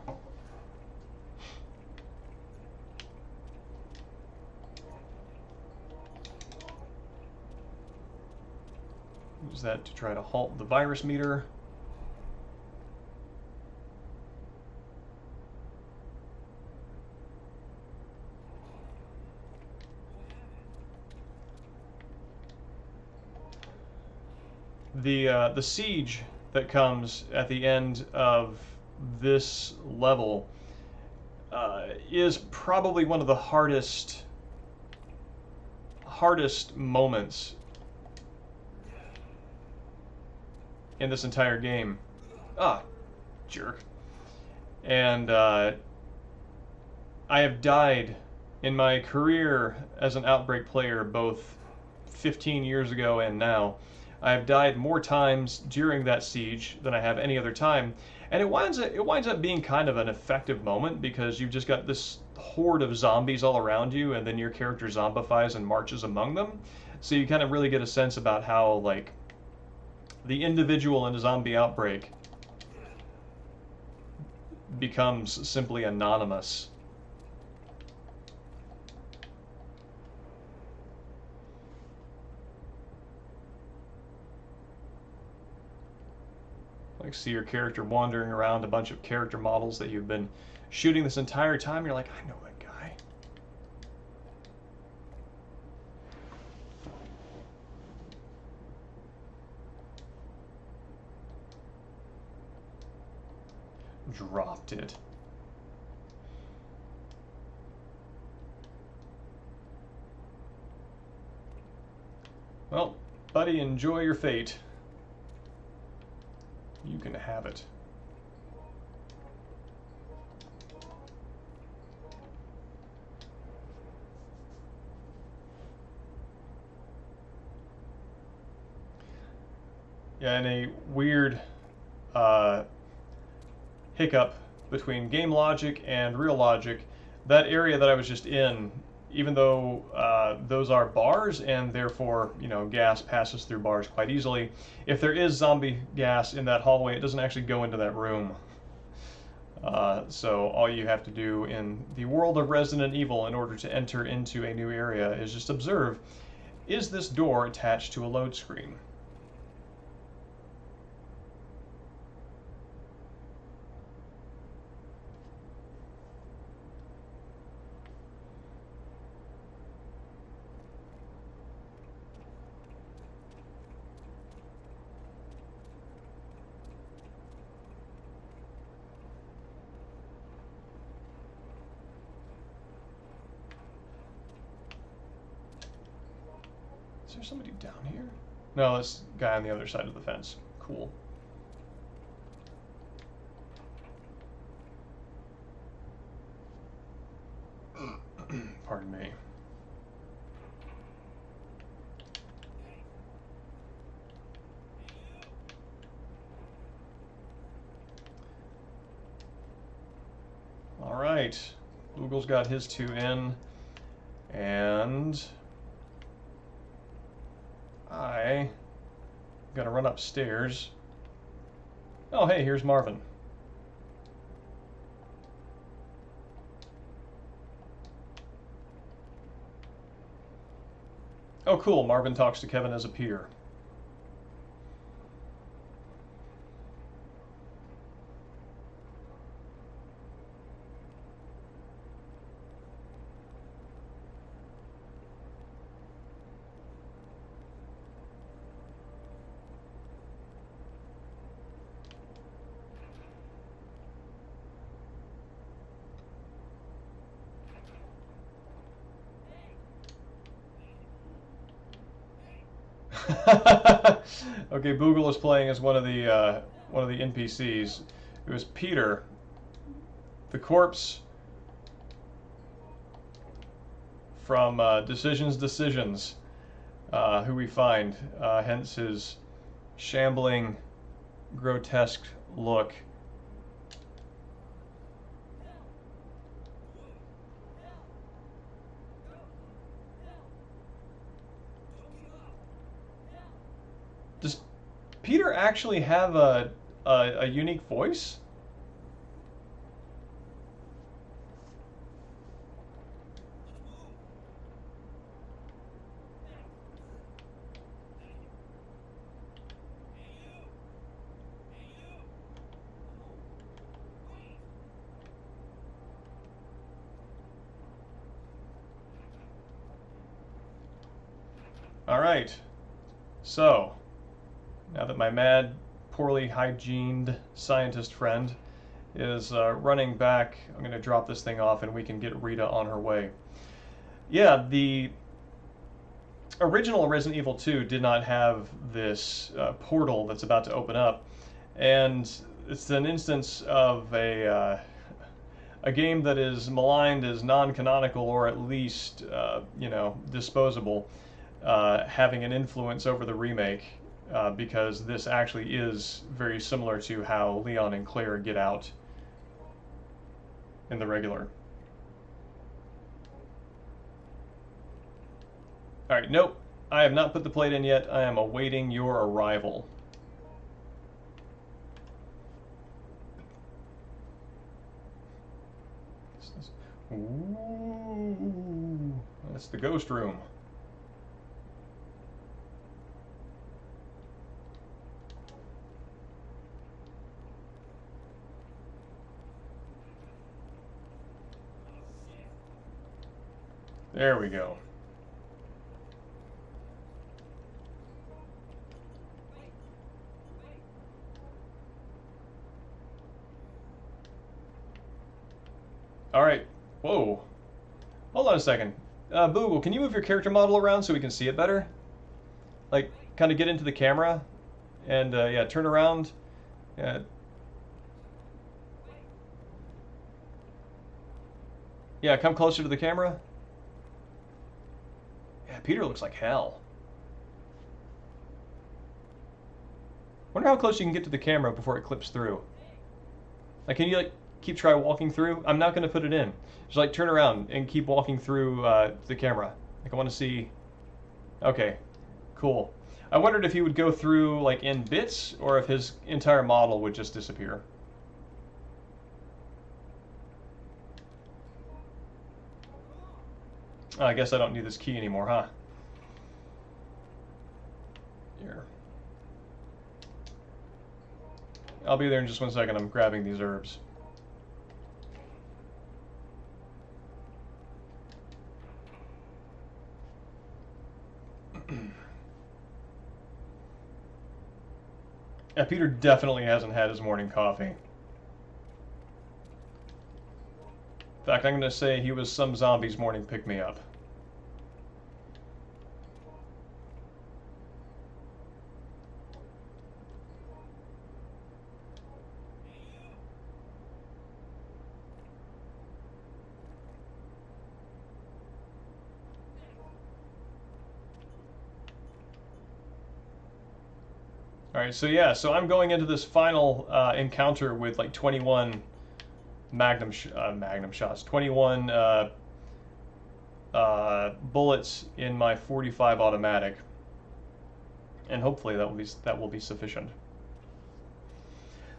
Use that to try to halt the virus meter. The siege that comes at the end of this level is probably one of the hardest moments in this entire game. Ah, jerk. And I have died in my career as an Outbreak player, both 15 years ago and now. I have died more times during that siege than I have any other time, and it winds up being kind of an effective moment because you've just got this horde of zombies all around you, and then your character zombifies and marches among them. So you kind of really get a sense about how, like, the individual in a zombie outbreak becomes simply anonymous. Like, see your character wandering around a bunch of character models that you've been shooting this entire time. You're like, I know that guy. Dropped it. Well, buddy, enjoy your fate. You can have it. Yeah, and a weird hiccup between game logic and real logic, that area that I was just in, even though those are bars and therefore, gas passes through bars quite easily, if there is zombie gas in that hallway, it doesn't actually go into that room. So all you have to do in the world of Resident Evil in order to enter into a new area is just observe, is this door attached to a load screen? Is there somebody down here? No, this guy on the other side of the fence. Cool. Pardon me. All right. Google's got his 2 in, and I gotta run upstairs. Oh, hey, here's Marvin. Oh, cool. Marvin talks to Kevin as a peer. Okay, Boogle is playing as one of the NPCs. It was Peter, the corpse from Decisions, who we find, hence his shambling, grotesque look. Does Peter actually have a unique voice? All right. So, now that my mad, poorly hygiened scientist friend is running back, I'm going to drop this thing off and we can get Rita on her way. Yeah, the original Resident Evil 2 did not have this portal that's about to open up, and it's an instance of a game that is maligned as non-canonical or at least, disposable, having an influence over the remake, because this actually is very similar to how Leon and Claire get out in the regular. Alright, nope. I have not put the plate in yet. I am awaiting your arrival. Ooh, that's the ghost room. There we go. All right. Whoa. Hold on a second. Boogle, can you move your character model around so we can see it better? Like, kind of get into the camera and, yeah, turn around. Yeah, come closer to the camera. Yeah, Peter looks like hell. Wonder how close you can get to the camera before it clips through. Like, can you, like, try walking through? I'm not going to put it in. Just, like, turn around and keep walking through the camera. Like, I want to see... Okay, cool. I wondered if he would go through, like, in bits, or if his entire model would just disappear. Oh, I guess I don't need this key anymore, huh? Here. I'll be there in just 1 second. I'm grabbing these herbs. Yeah, Peter definitely hasn't had his morning coffee. In fact, I'm going to say he was some zombie's morning pick-me-up. All right, so yeah, so I'm going into this final encounter with like 21 magnum shots, 21 bullets in my 45 automatic, and hopefully that will be sufficient.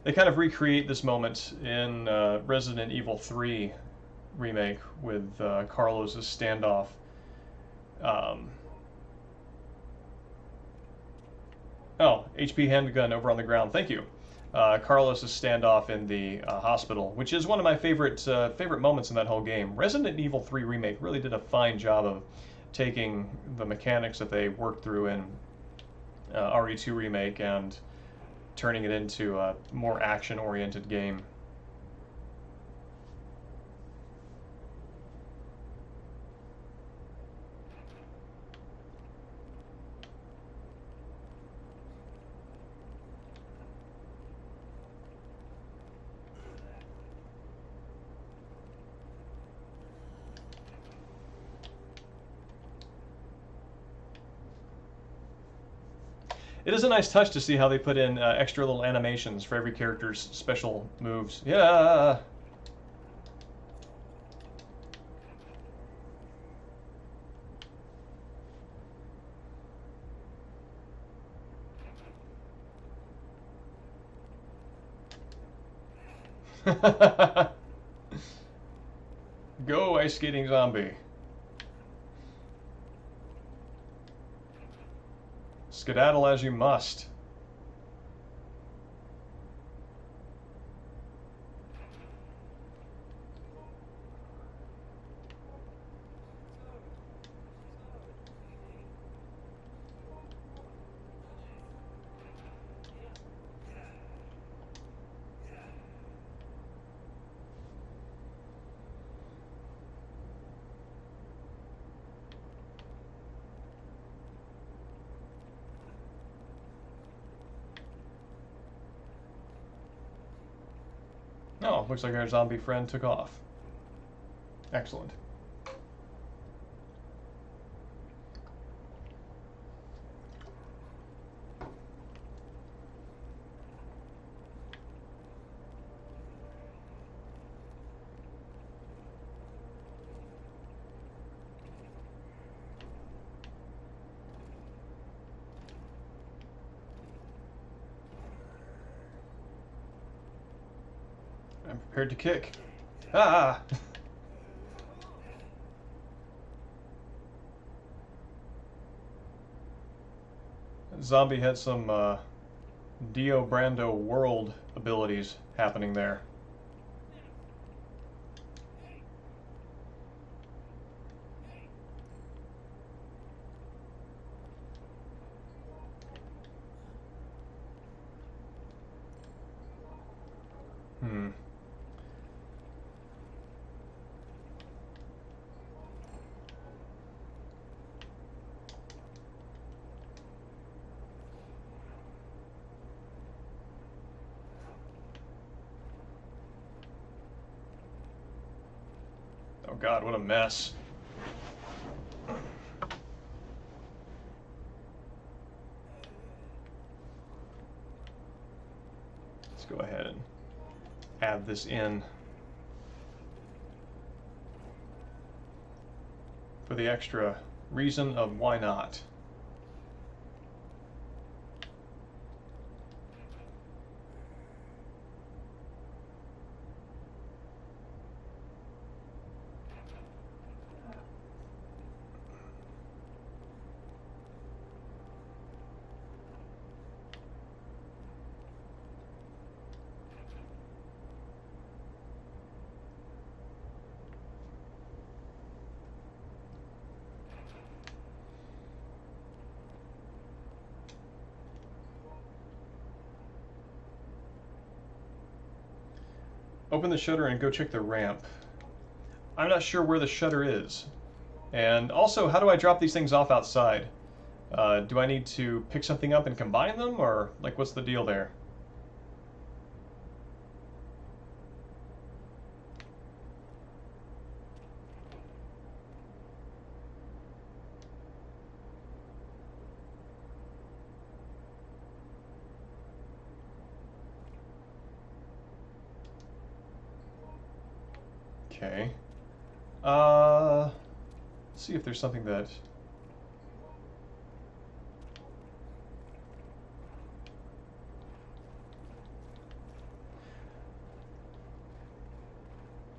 They kind of recreate this moment in Resident Evil 3 remake with Carlos's standoff. Oh, HP handgun over on the ground. Thank you. Carlos' standoff in the hospital, which is one of my favorite moments in that whole game. Resident Evil 3 Remake really did a fine job of taking the mechanics that they worked through in RE2 Remake and turning it into a more action-oriented game. It is a nice touch to see how they put in extra little animations for every character's special moves. Yeah. Go, ice skating zombie. Skedaddle as you must. Oh, looks like our zombie friend took off. Excellent. I'm prepared to kick. Ah! Zombie had some Dio Brando world abilities happening there. Hmm. Oh God, what a mess. Let's go ahead and add this in for the extra reason of why not. Open the shutter and go check the ramp. I'm not sure where the shutter is. And also, how do I drop these things off outside? Do I need to pick something up and combine them, or like what's the deal there? Okay. Let's see if there's something that...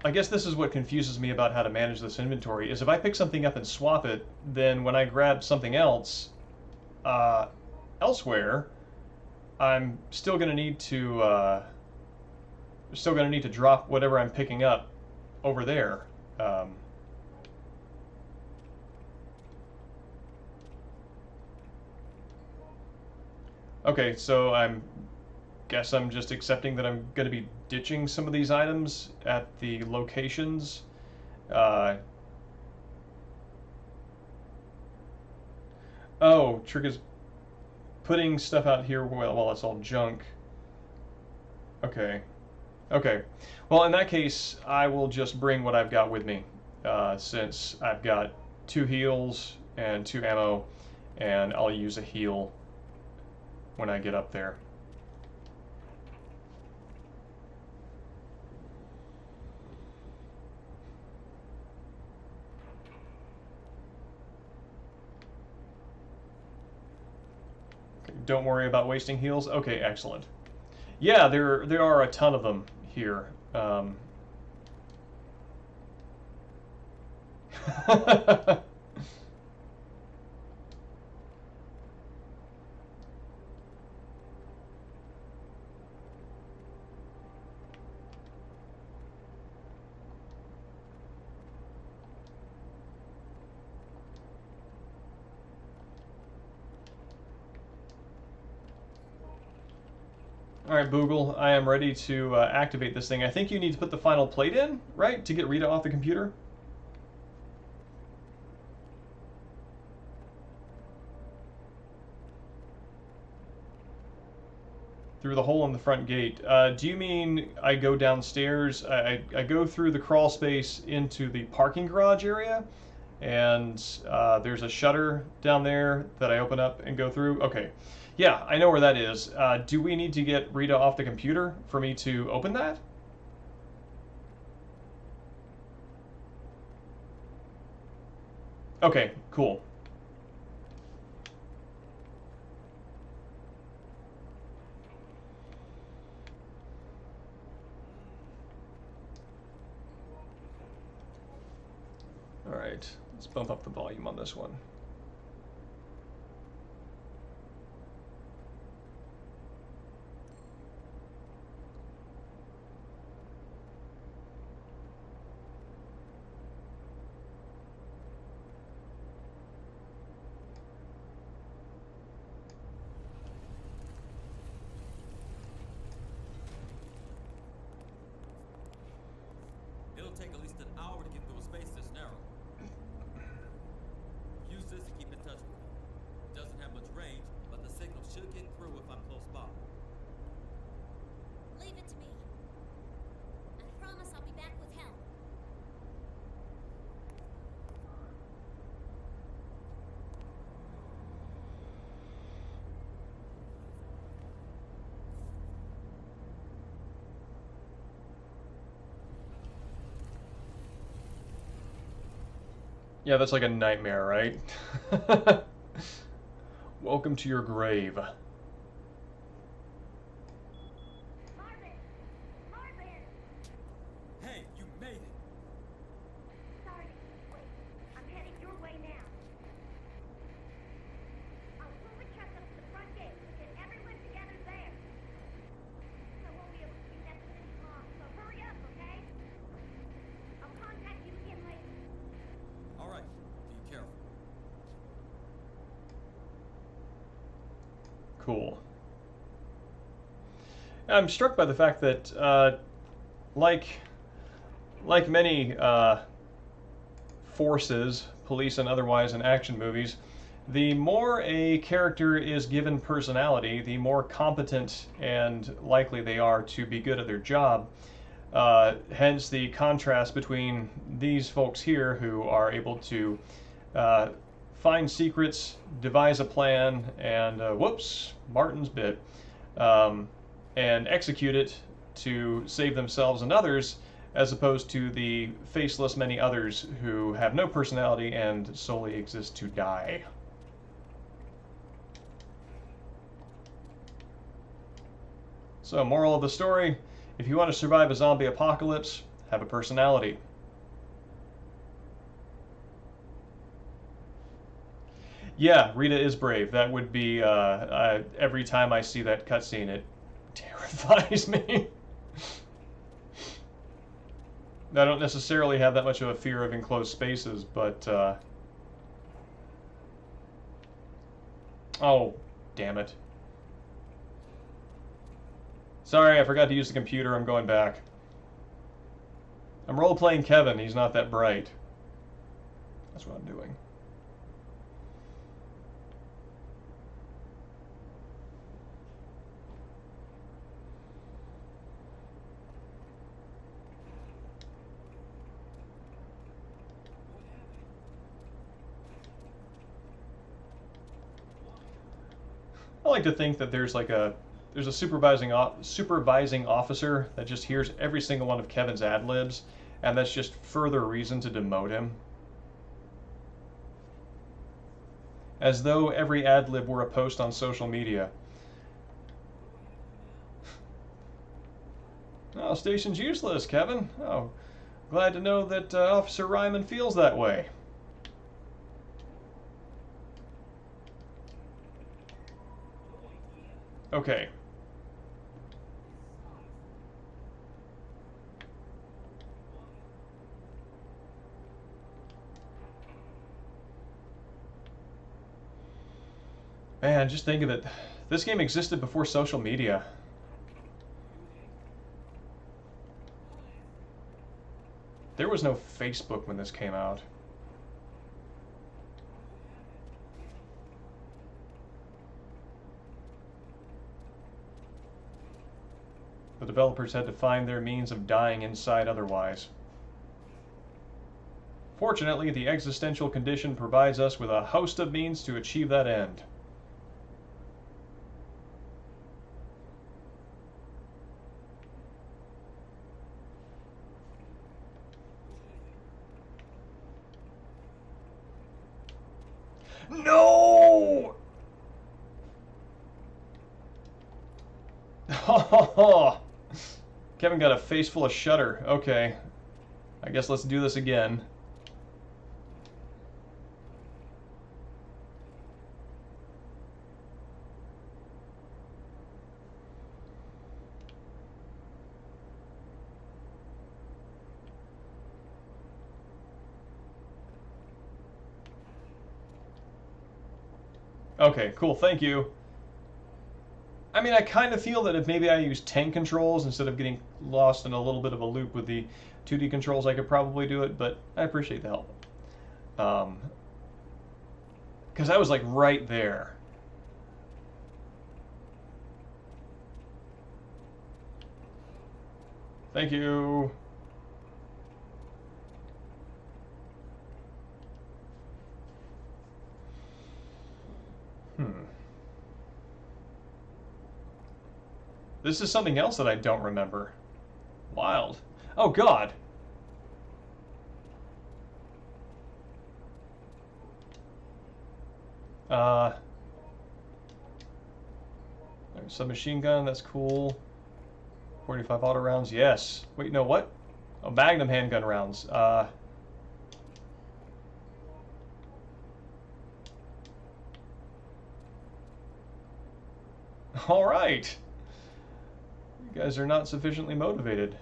I guess this is what confuses me about how to manage this inventory, is if I pick something up and swap it, then when I grab something else elsewhere, I'm still going to need to drop whatever I'm picking up over there. Okay, so guess I'm just accepting that I'm going to be ditching some of these items at the locations. Oh, trick is putting stuff out here while it's all junk. Okay. Okay. Well, in that case, I will just bring what I've got with me, since I've got 2 heals and 2 ammo, and I'll use a heal when I get up there. Okay, don't worry about wasting heals. Okay, excellent. Yeah, there are a ton of them here. All right, Boogle, I am ready to activate this thing. I think you need to put the final plate in, right, to get Rita off the computer? Through the hole in the front gate. Do you mean I go downstairs, I go through the crawl space into the parking garage area, and there's a shutter down there that I open up and go through? Okay. Yeah, I know where that is. Do we need to get Rita off the computer for me to open that? Okay, cool. All right, let's bump up the volume on this one.
It'll take at least an hour to get through a space this narrow. Use this to keep in touch with me. It doesn't have much range, but the signal should get through if I'm close by.
Leave it to me. I promise I'll be back with help.
Yeah, that's like a nightmare, right? Welcome to your grave.
Marvin! Marvin!
Hey, you made it!
Sorry. Wait. I'm heading your way now. I'll pull the truck up to the front gate and get everyone together there. I won't be able to do that for this long, so hurry up, okay? I'll contact you again later.
All right, be careful.
Cool. I'm struck by the fact that, like many forces, police and otherwise, in action movies, the more a character is given personality, the more competent and likely they are to be good at their job. Hence the contrast between these folks here who are able to find secrets, devise a plan, and whoops, Martin's bit, and execute it to save themselves and others, as opposed to the faceless many others who have no personality and solely exist to die. So, moral of the story, if you want to survive a zombie apocalypse, have a personality. Yeah, Rita is brave. That would be, every time I see that cutscene, it terrifies me. I don't necessarily have that much of a fear of enclosed spaces, but, oh, damn it. Sorry, I forgot to use the computer. I'm going back. I'm role-playing Kevin. He's not that bright. That's what I'm doing. I like to think that there's like a supervising officer that just hears every single one of Kevin's ad libs, and that's just further reason to demote him. As though every ad lib were a post on social media. Oh, station's useless, Kevin. Oh, glad to know that Officer Ryman feels that way. Okay. Man, just think of it. This game existed before social media. There was no Facebook when this came out. The developers had to find their means of dying inside otherwise. Fortunately, the existential condition provides us with a host of means to achieve that end. No! Kevin got a face full of shutter. Okay. I guess let's do this again. Okay, cool, thank you. I mean, I kind of feel that if maybe I use tank controls instead of getting lost in a little bit of a loop with the 2D controls, I could probably do it, but I appreciate the help. Because I was like right there. Thank you. This is something else that I don't remember. Wild. Oh, God. Submachine gun, that's cool. 45 auto rounds, yes. Wait, no, what? Oh, Magnum handgun rounds. All right. You guys are not sufficiently motivated.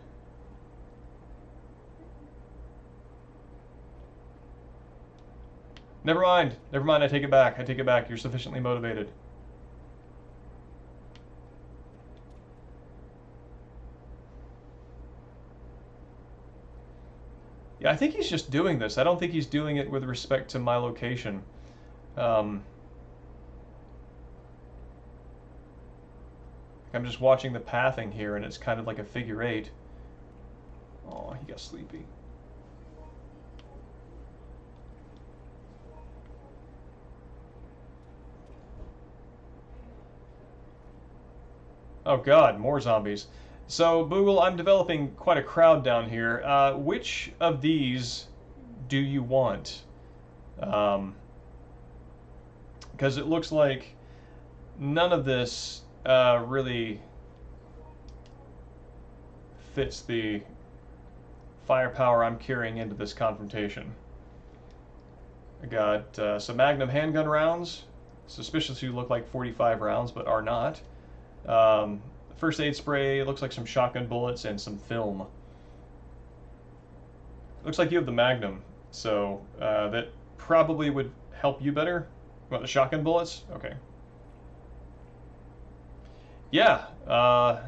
Never mind. Never mind, I take it back. I take it back. You're sufficiently motivated. Yeah, I think he's just doing this. I don't think he's doing it with respect to my location. I'm just watching the pathing here, and it's kind of like a figure eight. Oh, he got sleepy. Oh God, more zombies. So, Boogle, I'm developing quite a crowd down here. Which of these do you want? Because it looks like none of this really fits the firepower I'm carrying into this confrontation. I got some Magnum handgun rounds. Suspiciously look like 45 rounds, but are not. First aid spray, looks like some shotgun bullets and some film. Looks like you have the Magnum, so that probably would help you better. You want the shotgun bullets? Okay. Yeah. Gonna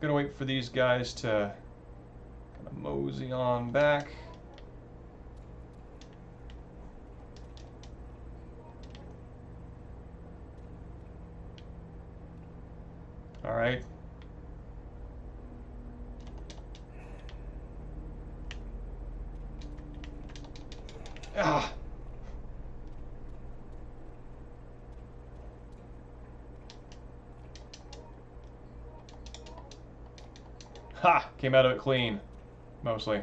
wait for these guys to kind of mosey on back. All right. Ah. Ha! Came out of it clean. Mostly.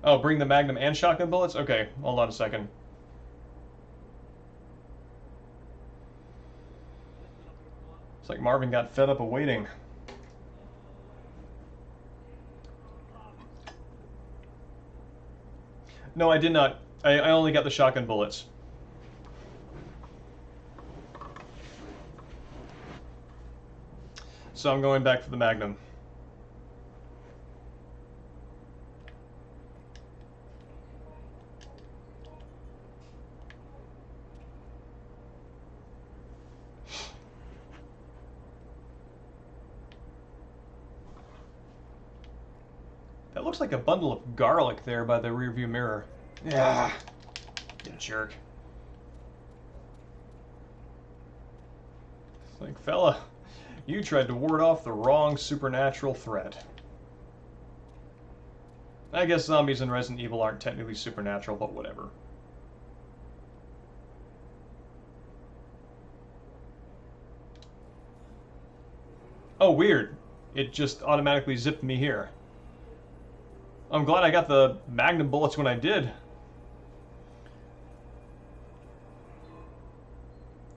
Oh, bring the Magnum and shotgun bullets? Okay, hold on a second. It's like Marvin got fed up of waiting. No, I did not. I only got the shotgun bullets. So I'm going back for the Magnum. That looks like a bundle of garlic there by the rearview mirror. Yeah, you jerk. It's like, fella, you tried to ward off the wrong supernatural threat. I guess zombies in Resident Evil aren't technically supernatural, but whatever. Oh, weird. It just automatically zipped me here. I'm glad I got the Magnum bullets when I did.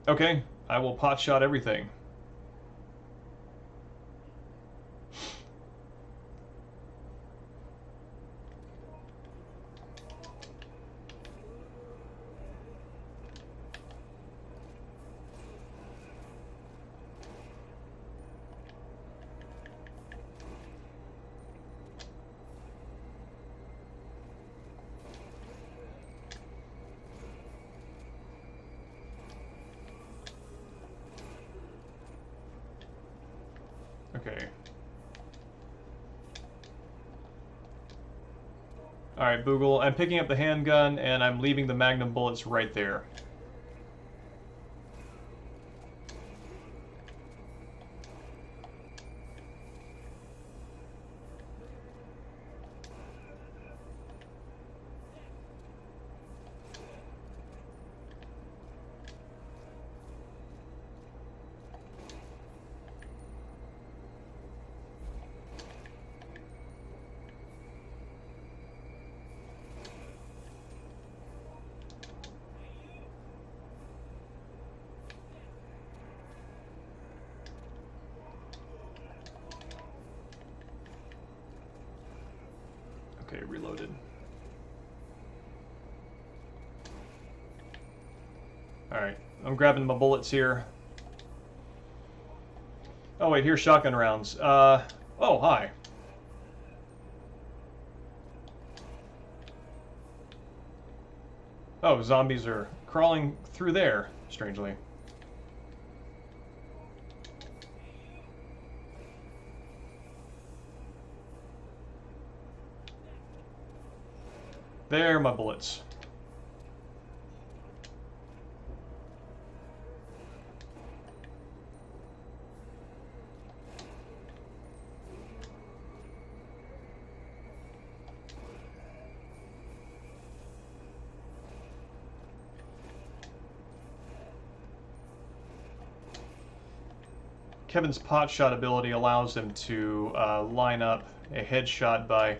Okay, I will potshot everything. Okay. Alright, Boogle, I'm picking up the handgun and I'm leaving the Magnum bullets right there. Okay, reloaded. Alright, I'm grabbing my bullets here. Oh wait, here's shotgun rounds. Oh, hi. Oh, zombies are crawling through there, strangely. There, my bullets. Kevin's pot shot ability allows him to line up a headshot by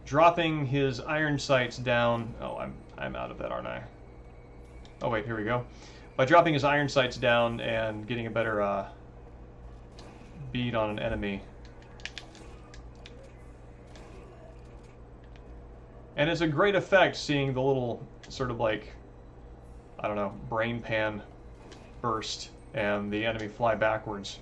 dropping his iron sights down. Oh, I'm out of that, aren't I? Oh wait, here we go. By dropping his iron sights down and getting a better bead on an enemy. And it's a great effect seeing the little sort of like, I don't know, brain pan burst and the enemy fly backwards.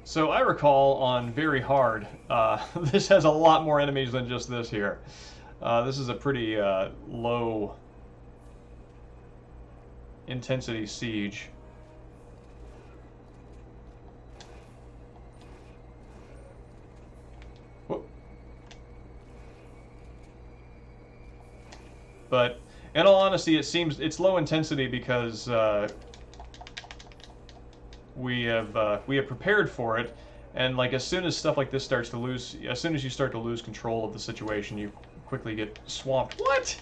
So I recall on Very Hard, this has a lot more enemies than just this here. This is a pretty low intensity siege. Whoop. But In all honesty, it seems it's low intensity because we have prepared for it, and like as soon as stuff like this starts to lose, as soon as you start to lose control of the situation, you quickly get swamped. What?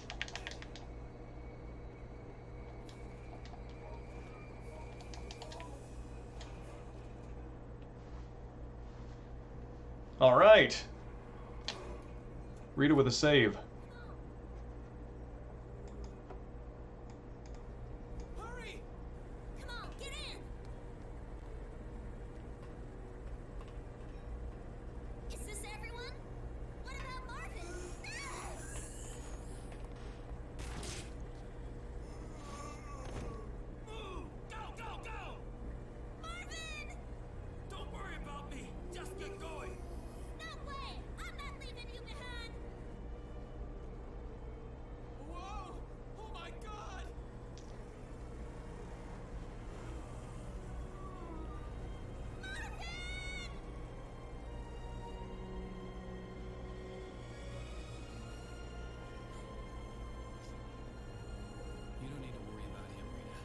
All right. Rita with a save.
Hurry!
Come on, get in! Is this everyone? What about Marvin?
Move! Go, go, go!
Marvin!
Don't worry about me. Just get going.
No way! I'm not leaving you behind!
Whoa! Oh my God! You don't need to worry about him, Rita.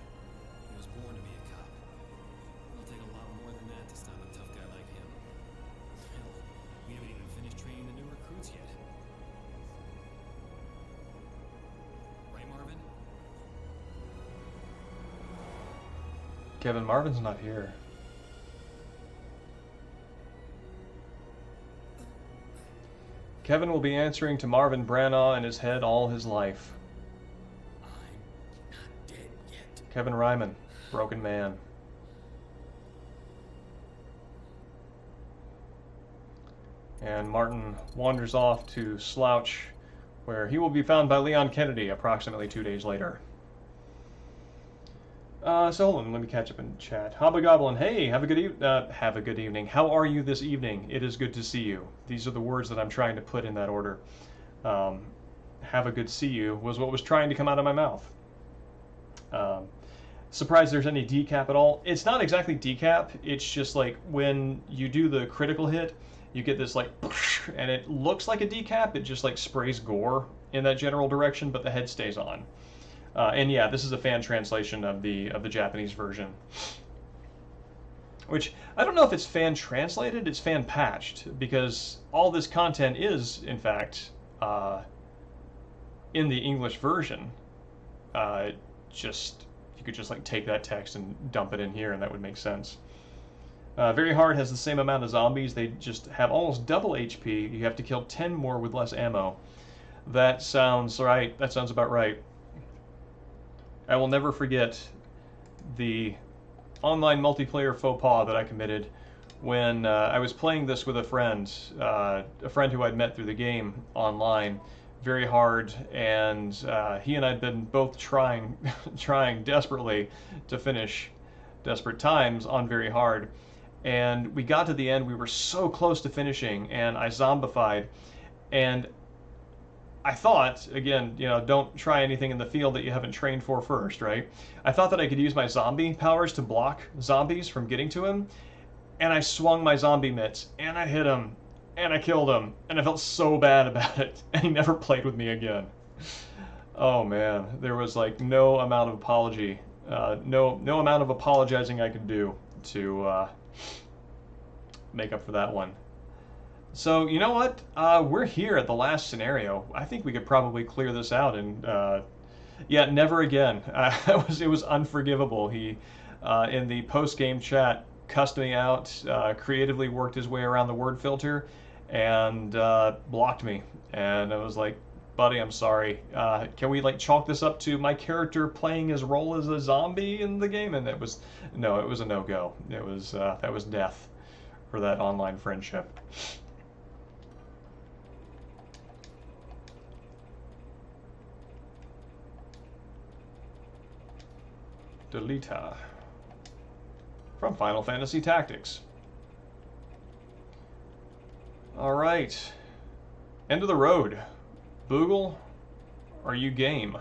He was born to be a cop. It'll take a lot more than that to stop a tough guy like him. Hell, we haven't even finished training the new recruits yet. Right, Marvin?
Kevin, Marvin's not here. Kevin will be answering to Marvin Branagh in his head all his life.
I'm not dead yet.
Kevin Ryman, broken man. And Martin wanders off to Slouch, where he will be found by Leon Kennedy approximately 2 days later. So hold on, let me catch up in chat. Hobgoblin, hey, have a good evening. How are you this evening? It is good to see you. These are the words that I'm trying to put in that order. Have a good see you was what was trying to come out of my mouth. Surprised there's any decap at all. It's not exactly decap. It's just like when you do the critical hit, you get this like, and it looks like a decap. It just like sprays gore in that general direction, but the head stays on. And yeah, this is a fan translation of the Japanese version, which I don't know if it's fan translated, it's fan patched, because all this content is in fact in the English version. Just you could just like take that text and dump it in here, and that would make sense. Very Hard has the same amount of zombies. They just have almost double HP. You have to kill 10 more with less ammo. That sounds right. That sounds about right. I will never forget the online multiplayer faux pas that I committed when I was playing this with a friend who I'd met through the game online, Very Hard, and he and I'd been both trying desperately to finish Desperate Times on Very Hard, and we got to the end. We were so close to finishing, and I zombified, and I thought, again, you know, don't try anything in the field that you haven't trained for first, right? I thought that I could use my zombie powers to block zombies from getting to him, and I swung my zombie mitts, and I hit him, and I killed him, and I felt so bad about it, and he never played with me again. Oh man, there was like no amount of apology, no amount of apologizing I could do to make up for that one. So, you know what? We're here at the last scenario. I think we could probably clear this out, and yeah, never again. It was unforgivable. He, in the post-game chat, cussed me out, creatively worked his way around the word filter, and blocked me. And I was like, buddy, I'm sorry. Can we like chalk this up to my character playing his role as a zombie in the game? And it was a no-go. It was that was death for that online friendship. Delita from Final Fantasy Tactics. All right, end of the road. Boogle, are you game?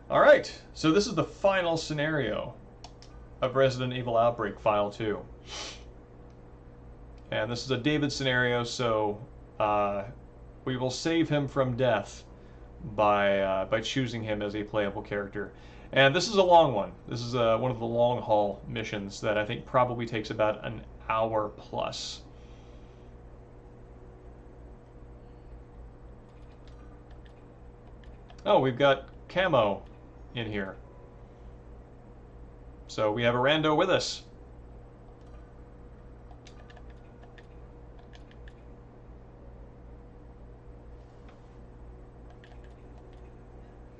All right, so this is the final scenario of Resident Evil Outbreak File 2. And this is a David scenario, so we will save him from death by choosing him as a playable character. And this is a long one. This is one of the long haul missions that I think probably takes about an hour plus. Oh, we've got camo in here. So we have a rando with us.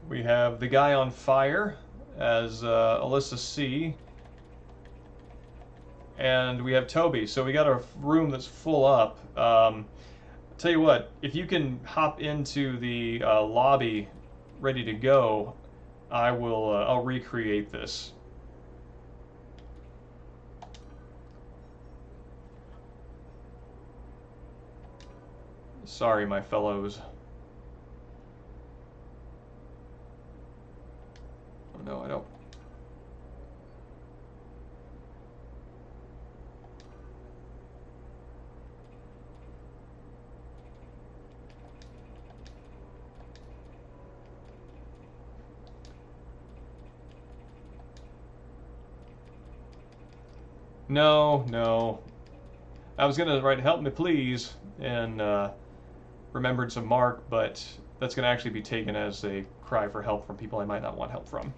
We have the guy on fire as Alyssa C. And we have Toby. So we got a room that's full up. Tell you what, if you can hop into the lobby ready to go, I'll recreate this. Sorry, my fellows. Oh no, I don't. No, no. I was gonna write "help me please" in Remembrance of Mark, but that's gonna actually be taken as a cry for help from people I might not want help from.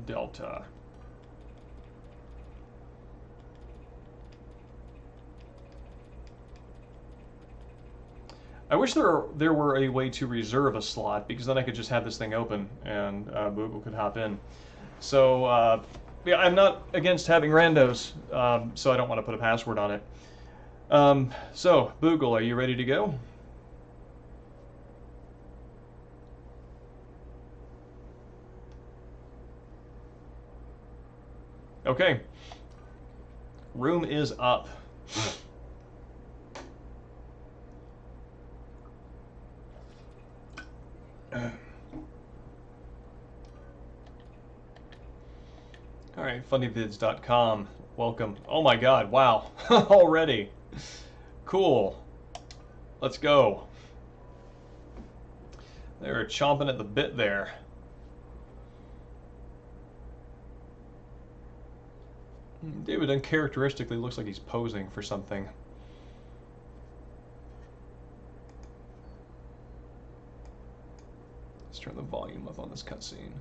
Delta. I wish there were a way to reserve a slot, because then I could just have this thing open and Google could hop in. So yeah, I'm not against having randos, so I don't want to put a password on it. So, Boogle, are you ready to go? Okay. Room is up. All right, funnyvids.com. Welcome. Oh my God! Wow, already. Cool. Let's go. They're chomping at the bit there. David uncharacteristically looks like he's posing for something. Let's turn the volume up on this cutscene.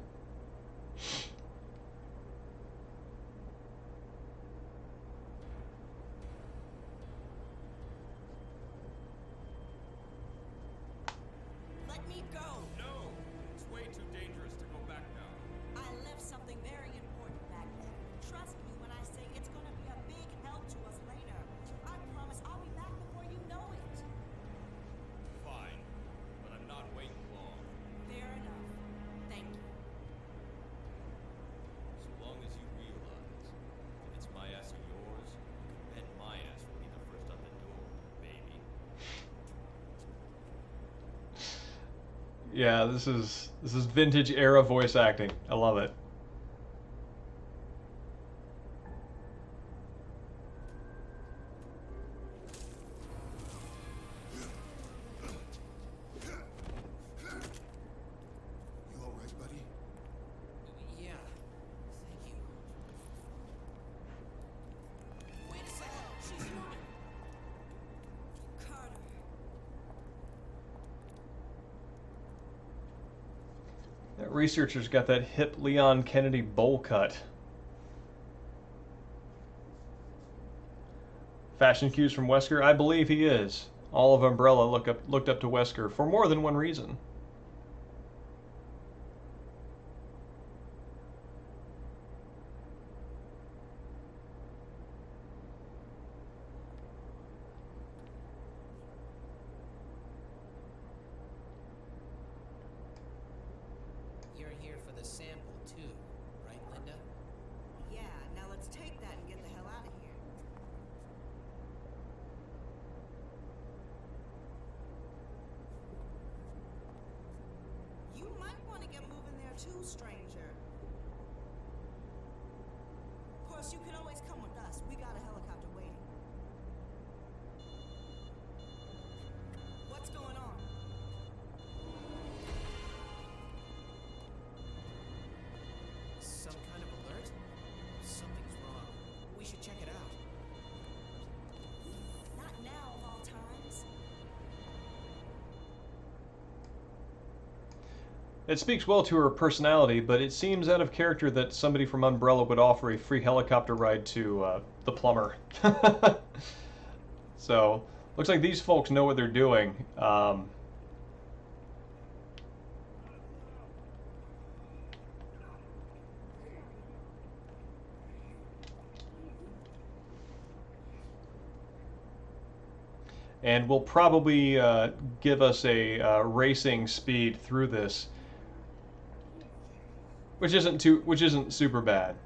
Let me go.
No! It's way too dangerous to go back now.
I left something very important back there. Trust me when I say it's gonna be a big help to us later. I promise I'll be back before you know it.
Fine, but I'm not waiting long.
Fair enough. Thank you.
So long as you realize, if it's my ass or yours, you can bet my ass will be the first out the door, baby.
Yeah, this is vintage era voice acting. I love it.
You all right, buddy?
Yeah. Thank you. Wait a second. She's human. Carter.
That researcher's got that hip Leon Kennedy bowl cut. Fashion cues from Wesker? I believe he is. All of Umbrella looked up to Wesker for more than one reason.
You're here for the sample, too, right, Linda?
Yeah, now let's take that and get the hell out of here. You might want to get moving there too, stranger. course, you can always come with us. We got a helicopter waiting. What's going on?
Some kind of alert? Something's wrong. We should check it out.
Not now of all times.
It speaks well to her personality, but it seems out of character that somebody from Umbrella would offer a free helicopter ride to the plumber. So, looks like these folks know what they're doing. And will probably give us a racing speed through this, which isn't super bad.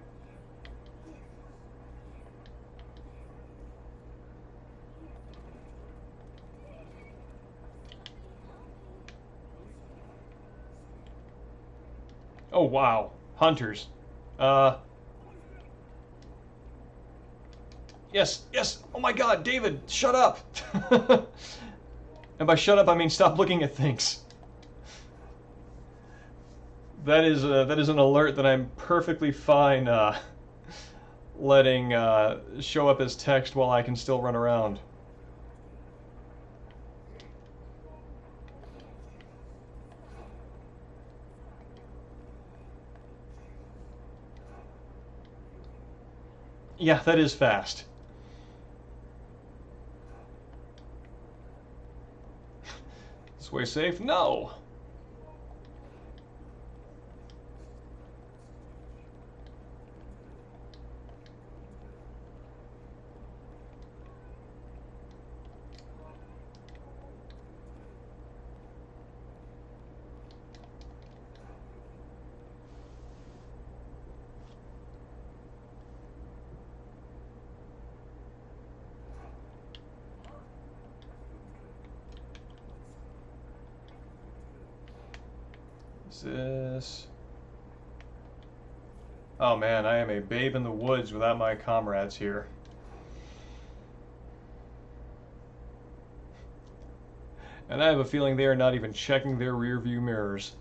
Oh wow, hunters. Yes, yes. Oh my God, David, shut up. And by shut up, I mean stop looking at things. That is an alert that I'm perfectly fine letting show up as text while I can still run around. Yeah, that is fast. This way safe? No. This. Oh man, I am a babe in the woods without my comrades here. And I have a feeling they are not even checking their rear view mirrors.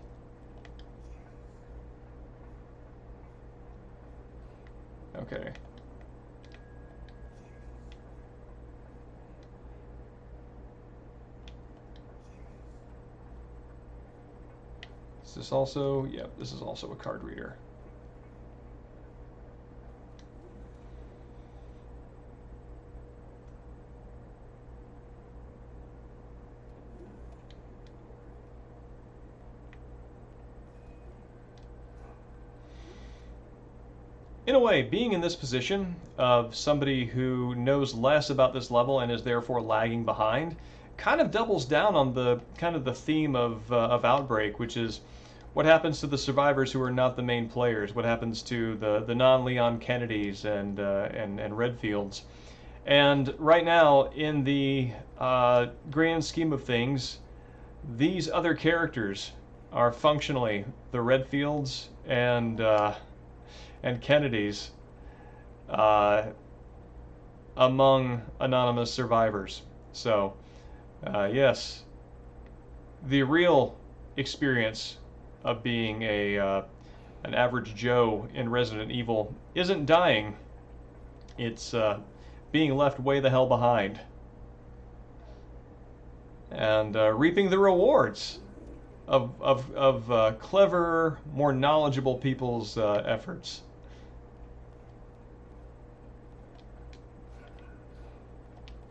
Okay. Is this also? Yep, this is also a card reader. In a way, being in this position of somebody who knows less about this level and is therefore lagging behind kind of doubles down on the kind of the theme of Outbreak, which is what happens to the survivors who are not the main players, what happens to the non-Leon Kennedys and Redfields. And right now, in the grand scheme of things, these other characters are functionally the Redfields and Kennedys among anonymous survivors. So, yes, the real experience of being an average Joe in Resident Evil isn't dying. It's being left way the hell behind and reaping the rewards of clever, more knowledgeable people's efforts.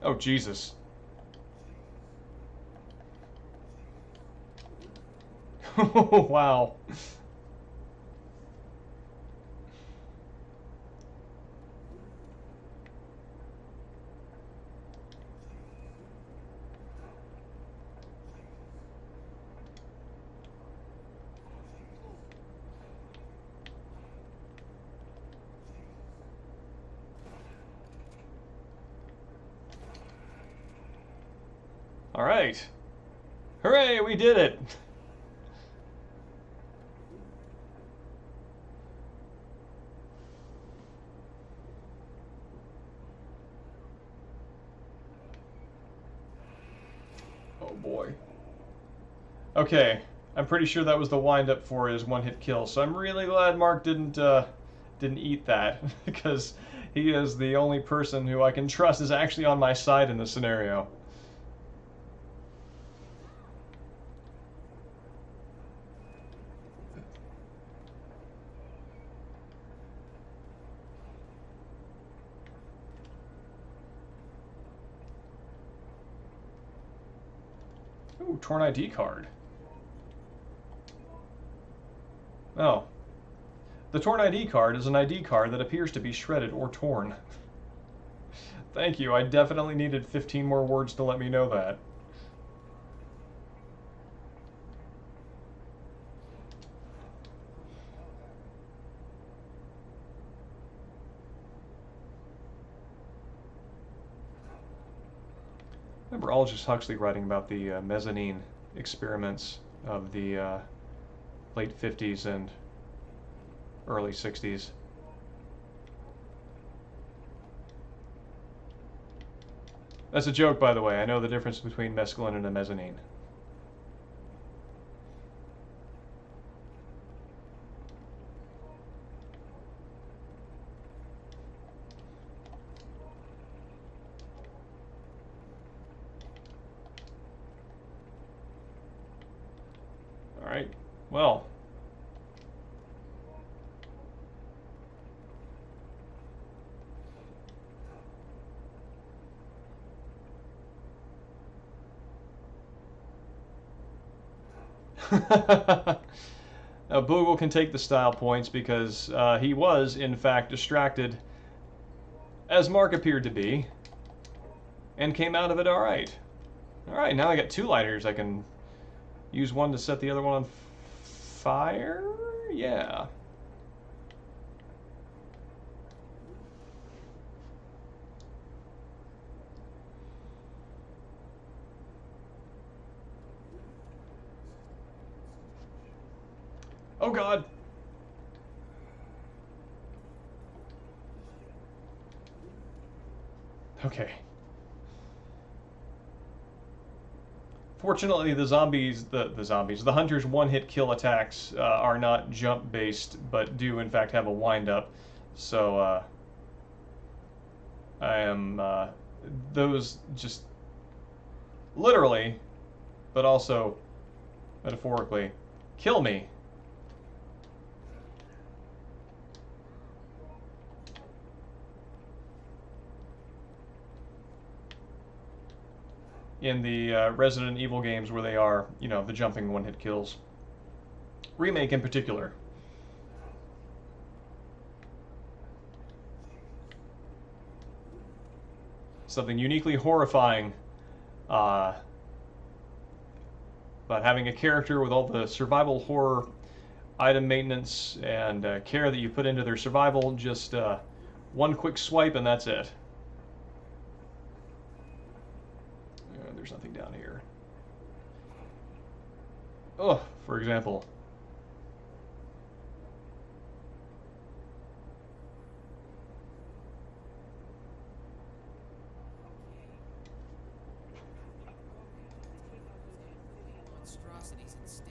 Oh, Jesus. Wow. All right. Hooray, we did it. boy. Okay, I'm pretty sure that was the wind-up for his one-hit kill, so I'm really glad Mark didn't eat that, because he is the only person who I can trust is actually on my side in this scenario. Ooh, torn ID card. Oh. The torn ID card is an ID card that appears to be shredded or torn. Thank you, I definitely needed 15 more words to let me know that. Remember Aldous Huxley writing about the mezzanine experiments of the late 50s and early 60s. That's a joke, by the way. I know the difference between mescaline and a mezzanine. All right. Well. Now, Boogle can take the style points because he was, in fact, distracted, as Mark appeared to be, and came out of it all right. All right, now I got 2 lighters. I can use one to set the other one on fire? Yeah. Oh God. Okay. Fortunately, the hunters' one-hit kill attacks are not jump-based, but do in fact have a wind-up. So I am those just literally, but also metaphorically, kill me. In the Resident Evil games where they are, you know, the jumping one-hit kills. Remake in particular. Something uniquely horrifying about having a character with all the survival horror item maintenance and care that you put into their survival, just one quick swipe and that's it. There's nothing down here. Oh, for example.
Monstrosities instead.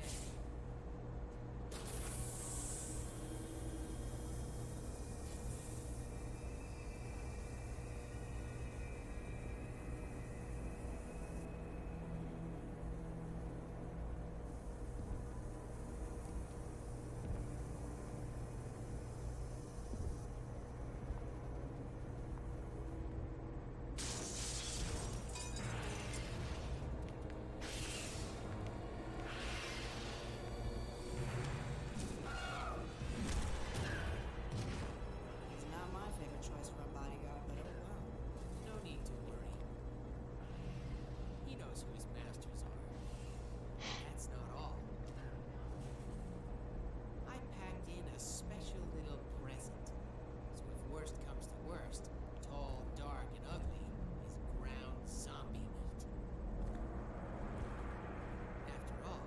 He's not my favorite choice for a bodyguard, but oh well.
No need to worry. He knows who his masters are. That's not all. I packed in a special little present. So if worst comes to worst, tall, dark, and ugly is ground zombie meat. After all,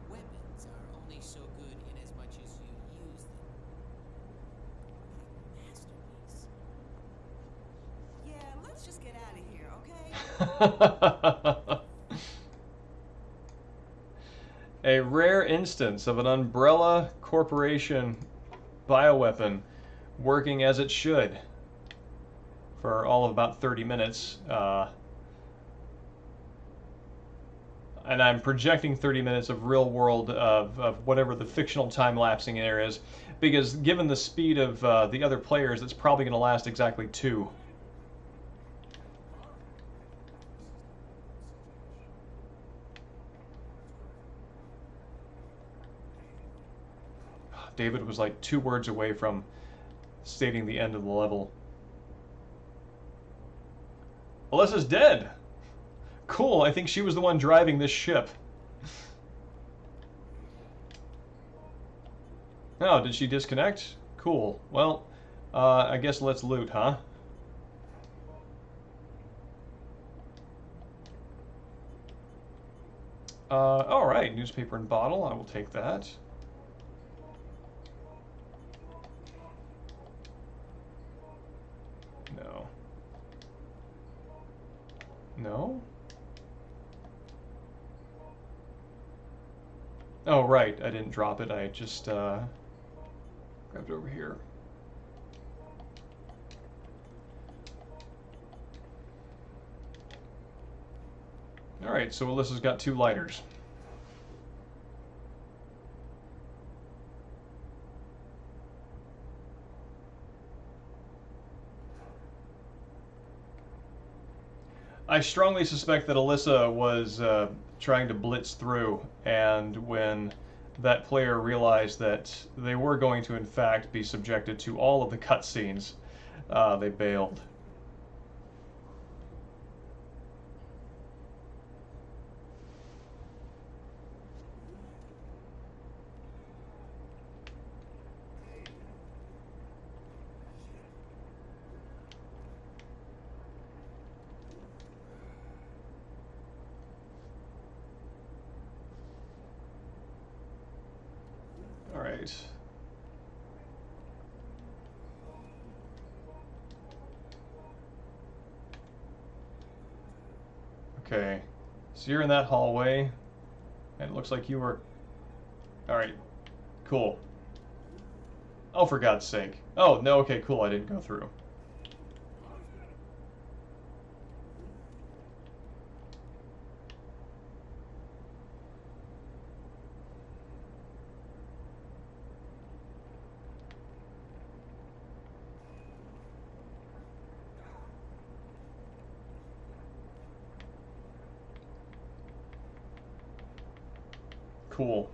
weapons are only so good in as much as you use them. Masterpiece.
Yeah, let's just get out of here, okay?
A rare instance of an Umbrella Corporation bioweapon working as it should for all of about 30 minutes. And I'm projecting 30 minutes of real world of whatever the fictional time-lapsing there is, because given the speed of the other players, it's probably going to last exactly 2. David was like 2 words away from stating the end of the level. Alyssa's dead! Cool, I think she was the one driving this ship. Oh, did she disconnect? Cool. Well, I guess let's loot, huh? Alright, newspaper and bottle, I will take that. No. No? Oh, right, I didn't drop it, I just grabbed it over here. Alright, so Alyssa's got 2 lighters. I strongly suspect that Alyssa was trying to blitz through, and when that player realized that they were going to in fact be subjected to all of the cutscenes, they bailed. Alright. Okay. So you're in that hallway, and it looks like you were... Alright. Cool. Oh, for God's sake. Oh, no, okay, cool, I didn't go through. Cool.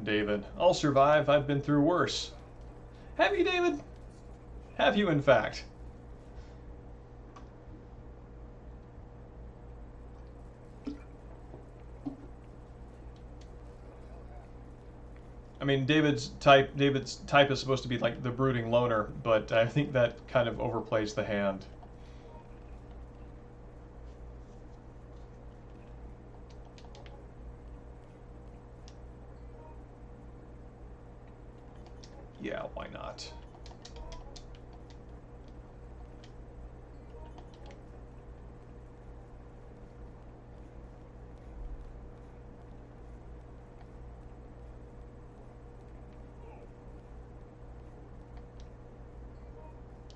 David, I'll survive. I've been through worse. Have you, David? Have you, in fact? I mean, David's type is supposed to be like the brooding loner, but I think that kind of overplays the hand. Yeah, why not?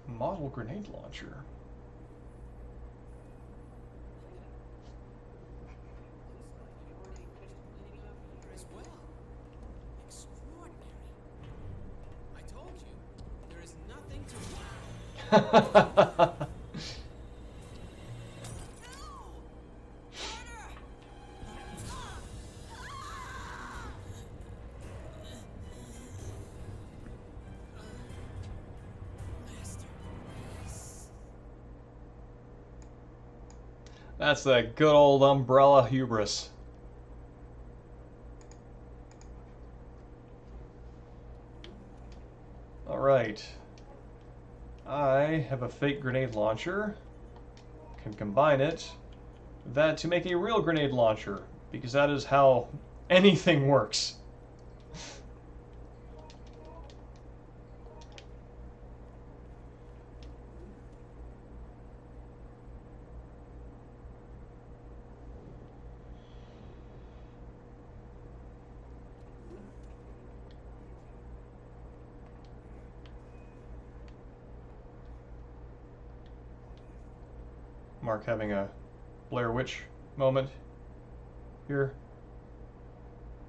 Model grenade launcher.
As well. Extraordinary. I told you, there is nothing to...
That's the good old umbrella hubris. Alright. I have a fake grenade launcher. Can combine it with that to make a real grenade launcher, because that is how anything works. Mark having a Blair Witch moment here.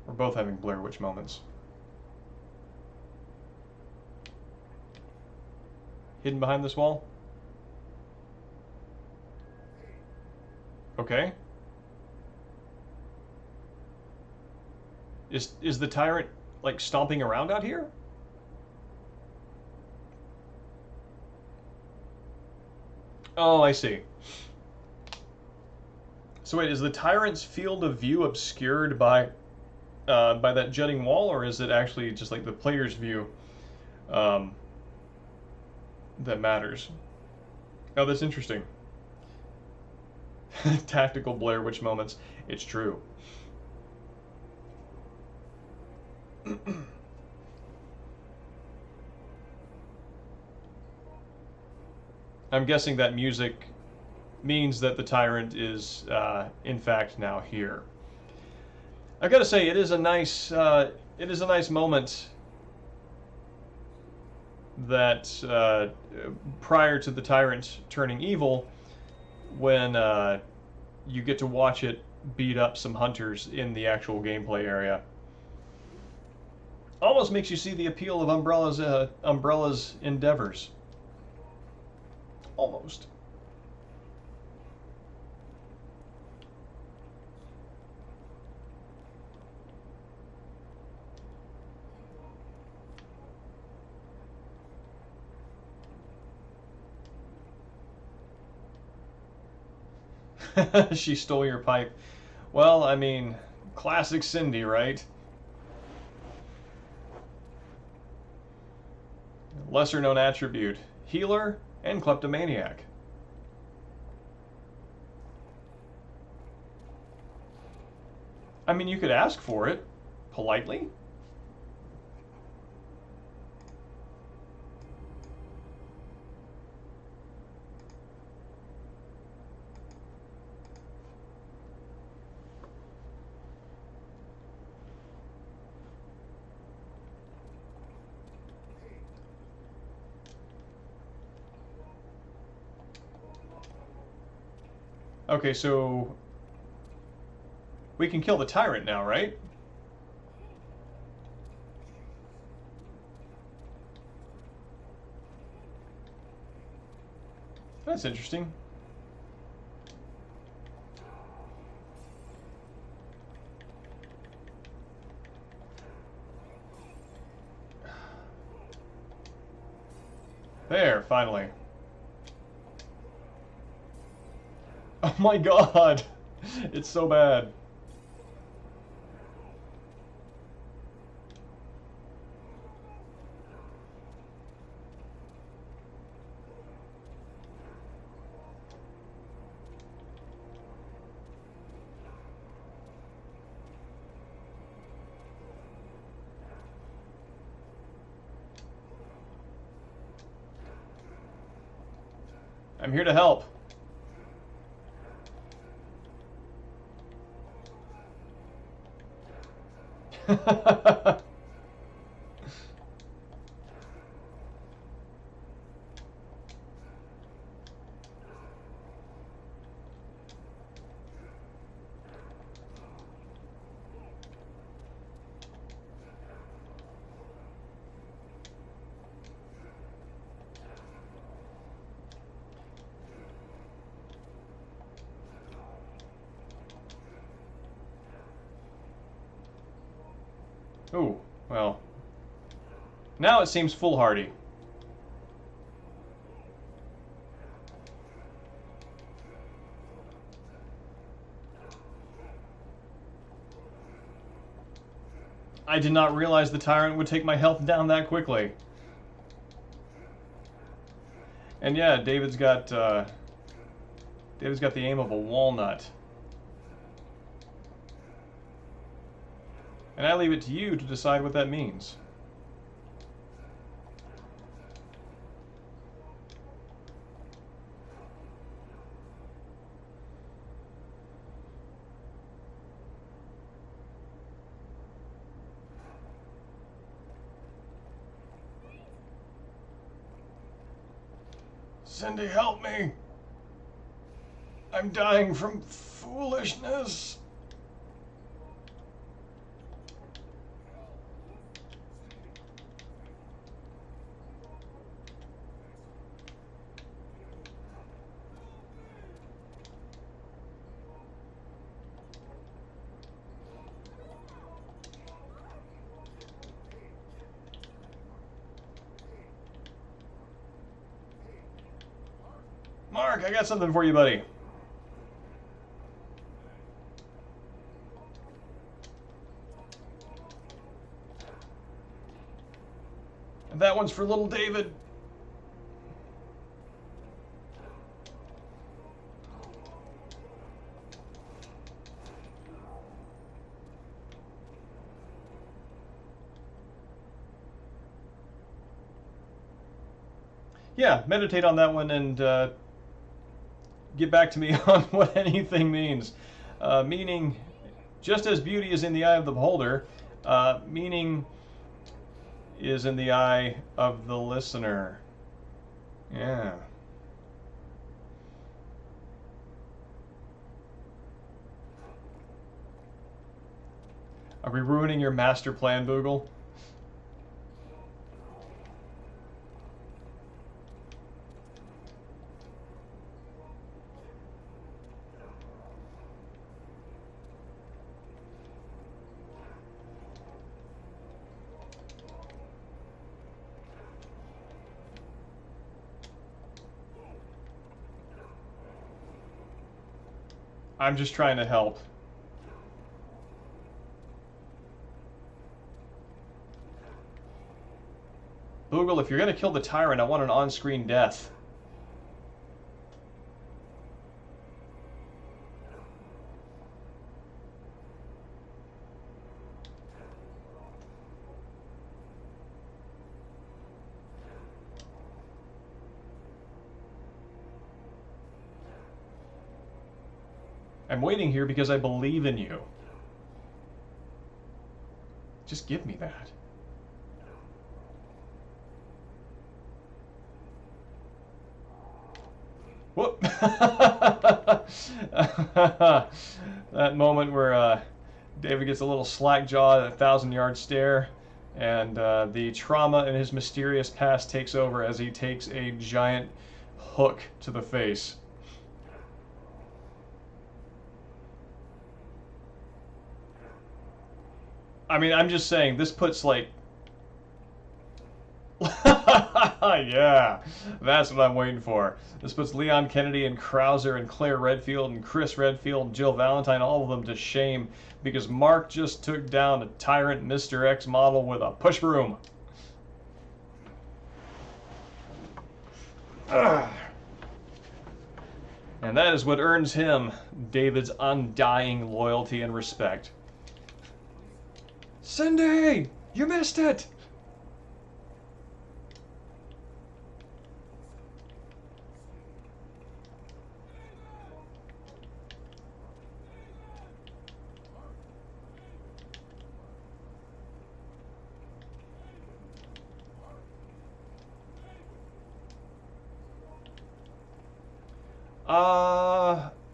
We're both having Blair Witch moments. Hidden behind this wall? Okay. Is the tyrant like stomping around out here? Oh, I see. So wait, is the tyrant's field of view obscured by that jutting wall, or is it actually just like the player's view that matters? Oh, that's interesting. Tactical Blair Witch moments. It's true. I'm guessing that music means that the tyrant is, in fact, now here. I've got to say, it is a nice moment that prior to the tyrant turning evil, when you get to watch it beat up some hunters in the actual gameplay area. Almost makes you see the appeal of Umbrella's endeavors. Almost. She stole your pipe. Well, I mean, classic Cindy, right? Lesser known attribute. Healer and kleptomaniac. I mean, you could ask for it politely. Okay, so we can kill the tyrant now, right? That's interesting. There, finally. Oh my god! It's so bad. I'm here to help. Ooh, well. Now it seems foolhardy. I did not realize the tyrant would take my health down that quickly. And yeah, David's got the aim of a walnut. And I leave it to you to decide what that means. Cindy, help me! I'm dying from foolishness. Mark, I got something for you, buddy. And that one's for little David. Yeah, meditate on that one and get back to me on what anything means. Meaning, just as beauty is in the eye of the beholder, meaning is in the eye of the listener. Yeah. Are we ruining your master plan, Boogle? I'm just trying to help. Boogle, if you're going to kill the tyrant, I want an on-screen death. I'm waiting here because I believe in you. Just give me that. Whoop! That moment where David gets a little slack-jawed at a 1,000-yard stare, and the trauma in his mysterious past takes over as he takes a giant hook to the face. I mean, I'm just saying, this puts, like... Yeah, that's what I'm waiting for. This puts Leon Kennedy and Krauser and Claire Redfield and Chris Redfield and Jill Valentine, all of them, to shame because Mark just took down a tyrant Mr. X model with a push broom. Ugh. And that is what earns him David's undying loyalty and respect. Cindy! You missed it!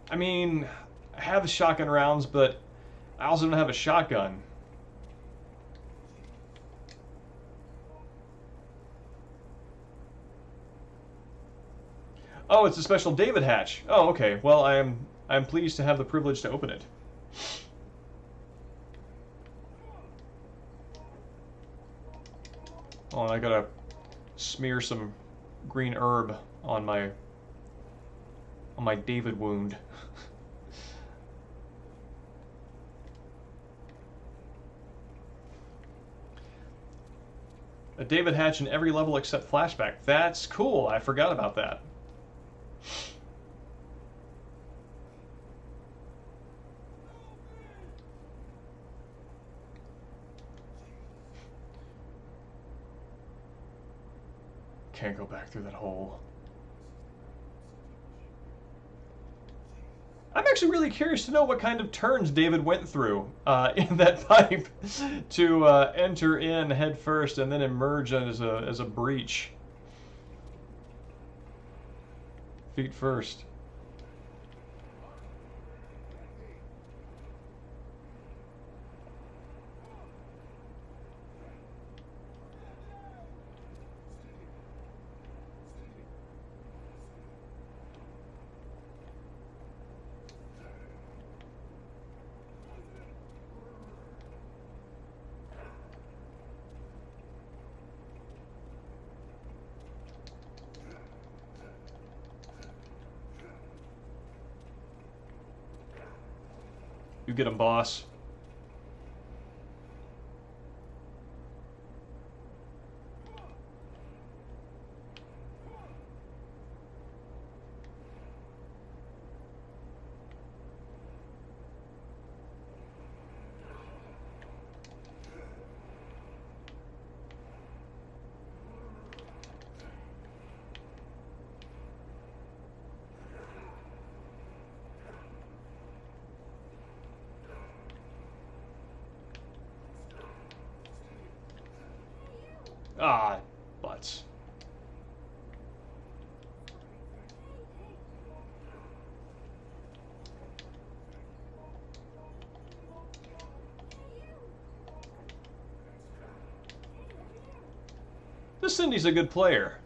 I mean, I have the shotgun rounds, but I also don't have a shotgun. Oh, it's a special David hatch. Oh, okay. Well, I'm pleased to have the privilege to open it. Oh, and I gotta smear some green herb on my David wound. A David hatch in every level except flashback. That's cool. I forgot about that. Can't go back through that hole. I'm actually really curious to know what kind of turns David went through in that pipe to enter in head first and then emerge as a breach. Feet first. You get him, boss. Ah, butts. This Cindy's a good player.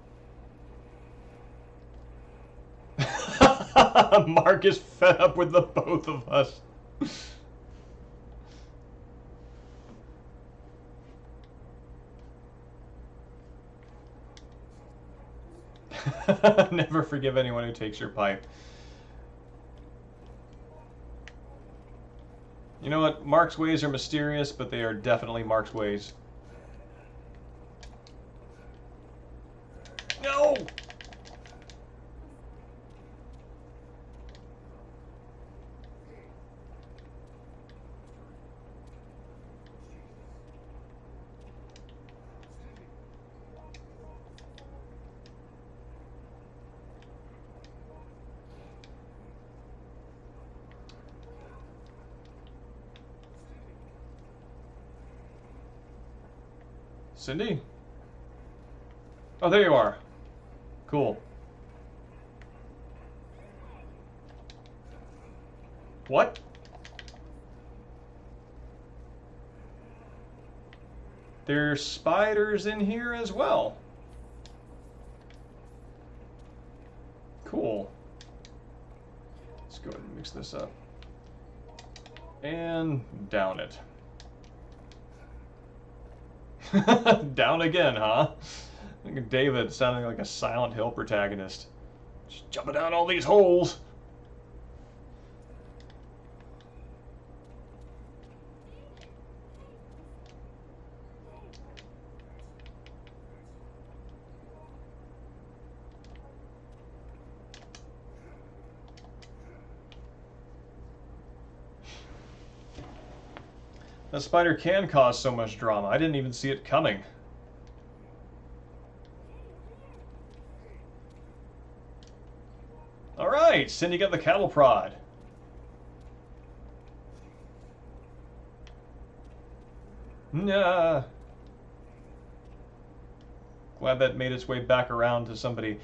Mark is fed up with the both of us. Never forgive anyone who takes your pipe. You know what? Mark's ways are mysterious, but they are definitely Mark's ways. No! Cindy? Oh, there you are. Cool. What? There's spiders in here as well. Cool. Let's go ahead and mix this up. And down it. Down again, huh? Look at David sounding like a Silent Hill protagonist. Just jumping down all these holes. That spider can cause so much drama. I didn't even see it coming. Alright, Cindy got the cattle prod. Nah. Glad that made its way back around to somebody.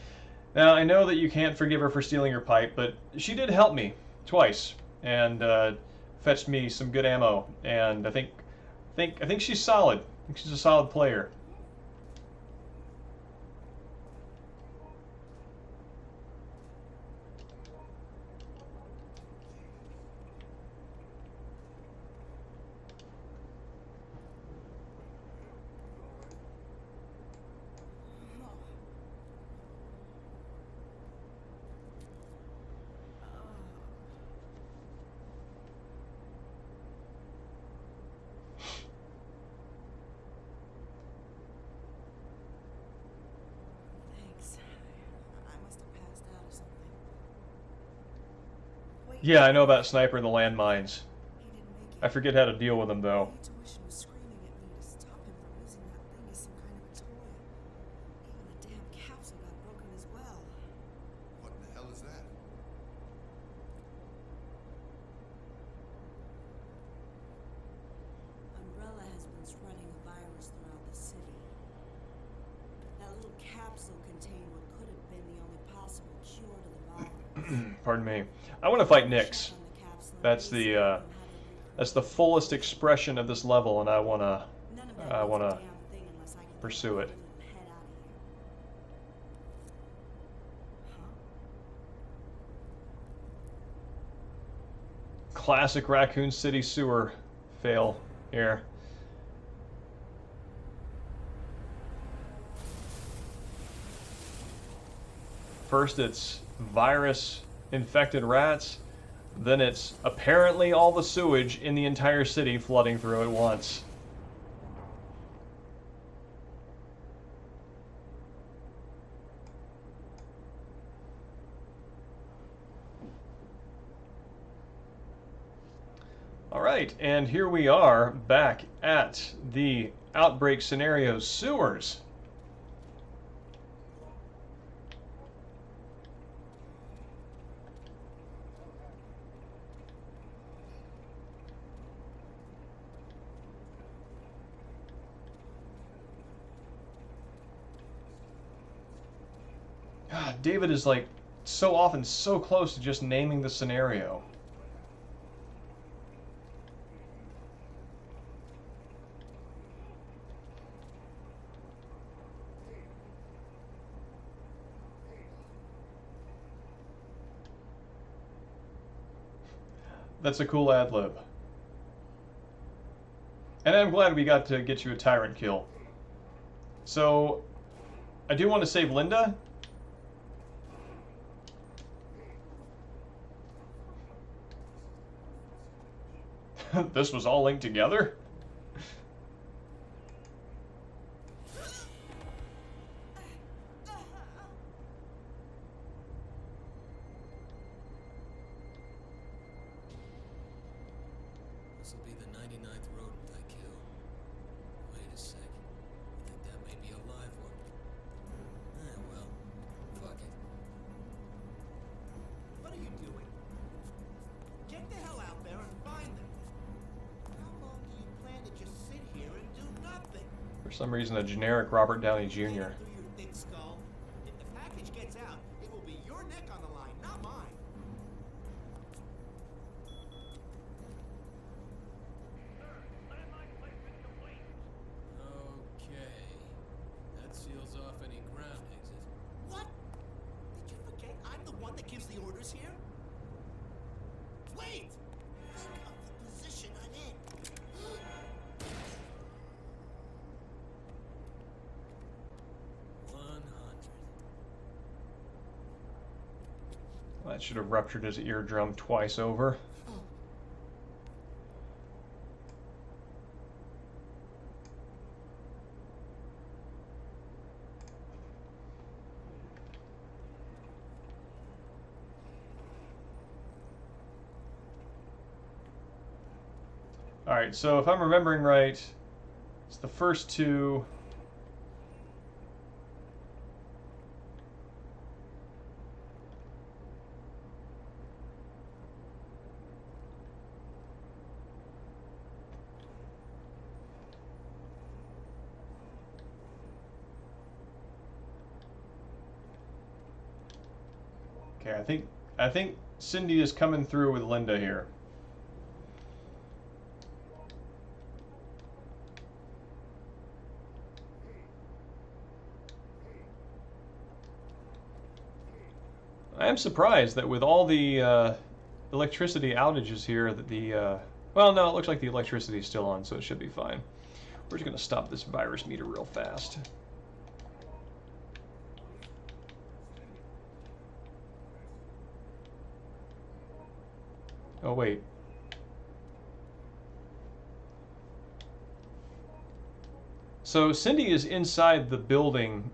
Now, I know that you can't forgive her for stealing your pipe, but she did help me twice and fetched me some good ammo. And I think she's solid. I think she's a solid player. Yeah, I know about Sniper and the landmines.
He didn't make it.
I forget how to deal with them, though.
Intuition was screaming at me to stop him from using that thing as some kind of a toy. Even the damn capsule got broken as well.
What in the hell is that?
Umbrella has been spreading a virus throughout the city. That little capsule contained what could have been the only possible cure to the virus.
Pardon me. I want to fight Nyx.
Check on the capsule and
That's
basically
the
learn how to recruit.
that's the fullest expression of this level, and I wanna
None of that
I
means a
wanna
damn thing unless I can
pursue it.
get the head out of here. Huh?
classic Raccoon City sewer fail here. First it's virus infected rats, then it's apparently all the sewage in the entire city flooding through at once. Alright, and here we are back at the Outbreak scenario sewers. God, David is like so often so close to just naming the scenario. That's a cool ad lib. And I'm glad we got to get you a tyrant kill. So, I do want to save Linda. This was all linked together?
This will be the 99th rodent I kill. Wait a sec. I think that may be a live one. Eh, well, fuck it.
What are you doing? Get the hell out there and find them. How long do you plan to just sit here and do nothing?
For some reason, a generic Robert Downey Jr.
Through your thick skull. If the package gets out, it will be your neck on the line, not mine.
Okay. That seals off any ground exit.
What? Did you forget I'm the one that gives the orders here? Wait! Think of the position I'm in.
100.
That should have ruptured his eardrum twice over. Alright, so if I'm remembering right, it's the first two. Okay, I think Cindy is coming through with Linda here. I am surprised that with all the electricity outages here that the well, no, it looks like the electricity is still on, so it should be fine. We're just going to stop this virus meter real fast. Oh, wait. So Cindy is inside the building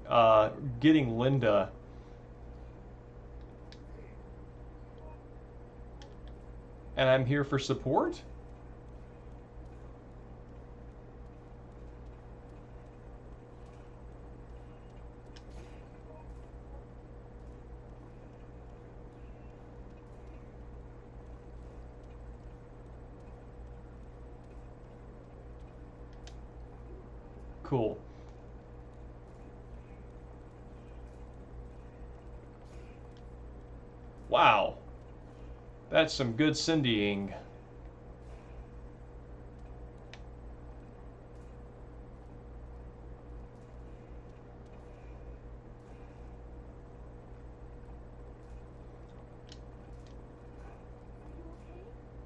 getting Linda. and I'm here for support? Cool. Wow. That's some good Cindying.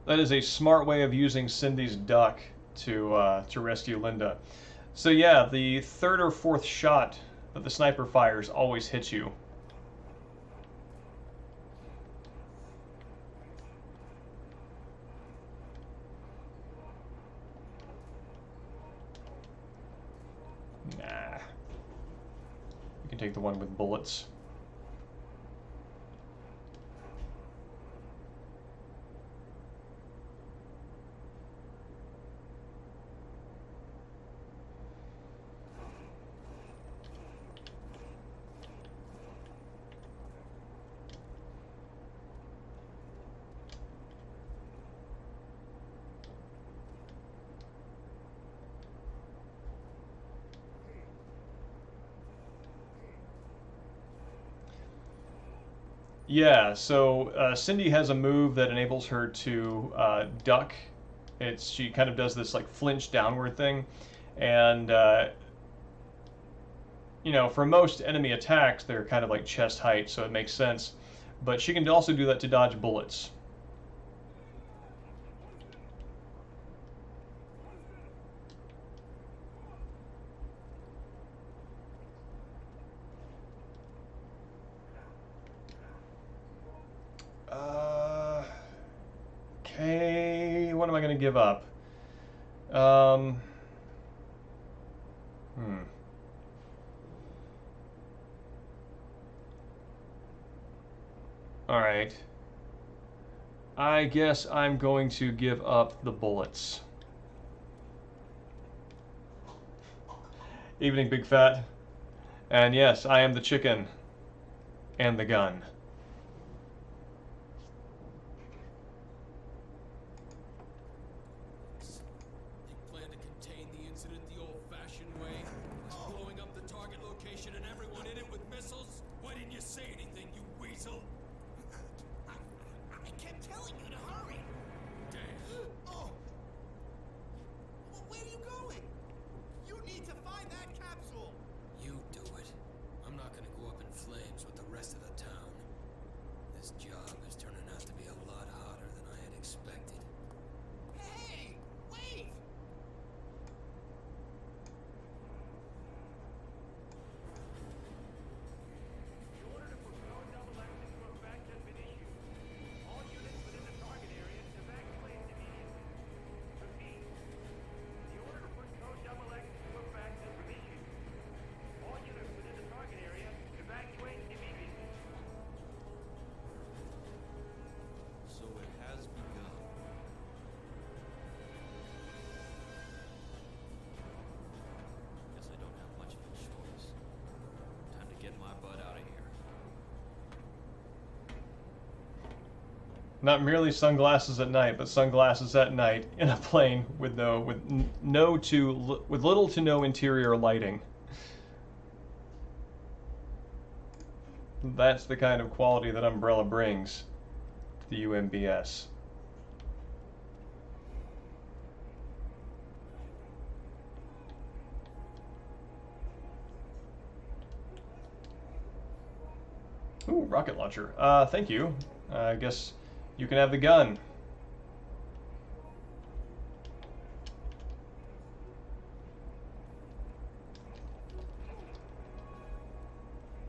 That is a smart way of using Cindy's duck to rescue Linda. So yeah, the third or fourth shot that the sniper fires always hits you. Nah. You can take the one with bullets. Yeah, so Cindy has a move that enables her to duck. She kind of does this like flinch downward thing, and you know, for most enemy attacks, they're kind of like chest height, so it makes sense. But she can also do that to dodge bullets. Okay, what am I going to give up? Hmm. All right. I guess I'm going to give up the bullets. Evening, Big Fat. And yes, I am the chicken and the gun.
They plan to contain the incident the old-fashioned way, blowing up the target location and everyone in it with missiles? Why didn't you say anything, you weasel?
I kept telling you to hurry.
Damn.
Oh. Well, where are you going? You need to find that capsule.
You do it. I'm not gonna go up in flames with the rest of the town. This job is turning out to be a lot hotter than I had expected.
Hey, wait.
The order to postpone double action to effect has been issued. All units within the target area evacuate immediately. Repeat. The order to postpone double action to effect has been issued. All units within the target area evacuate immediately.
So it has begun. Guess I don't have much of a choice. Time to get my butt out of here.
Not merely sunglasses at night, but sunglasses at night in a plane with little to no interior lighting. That's the kind of quality that Umbrella brings to the UMBS. Ooh, rocket launcher. Thank you. I guess you can have the gun.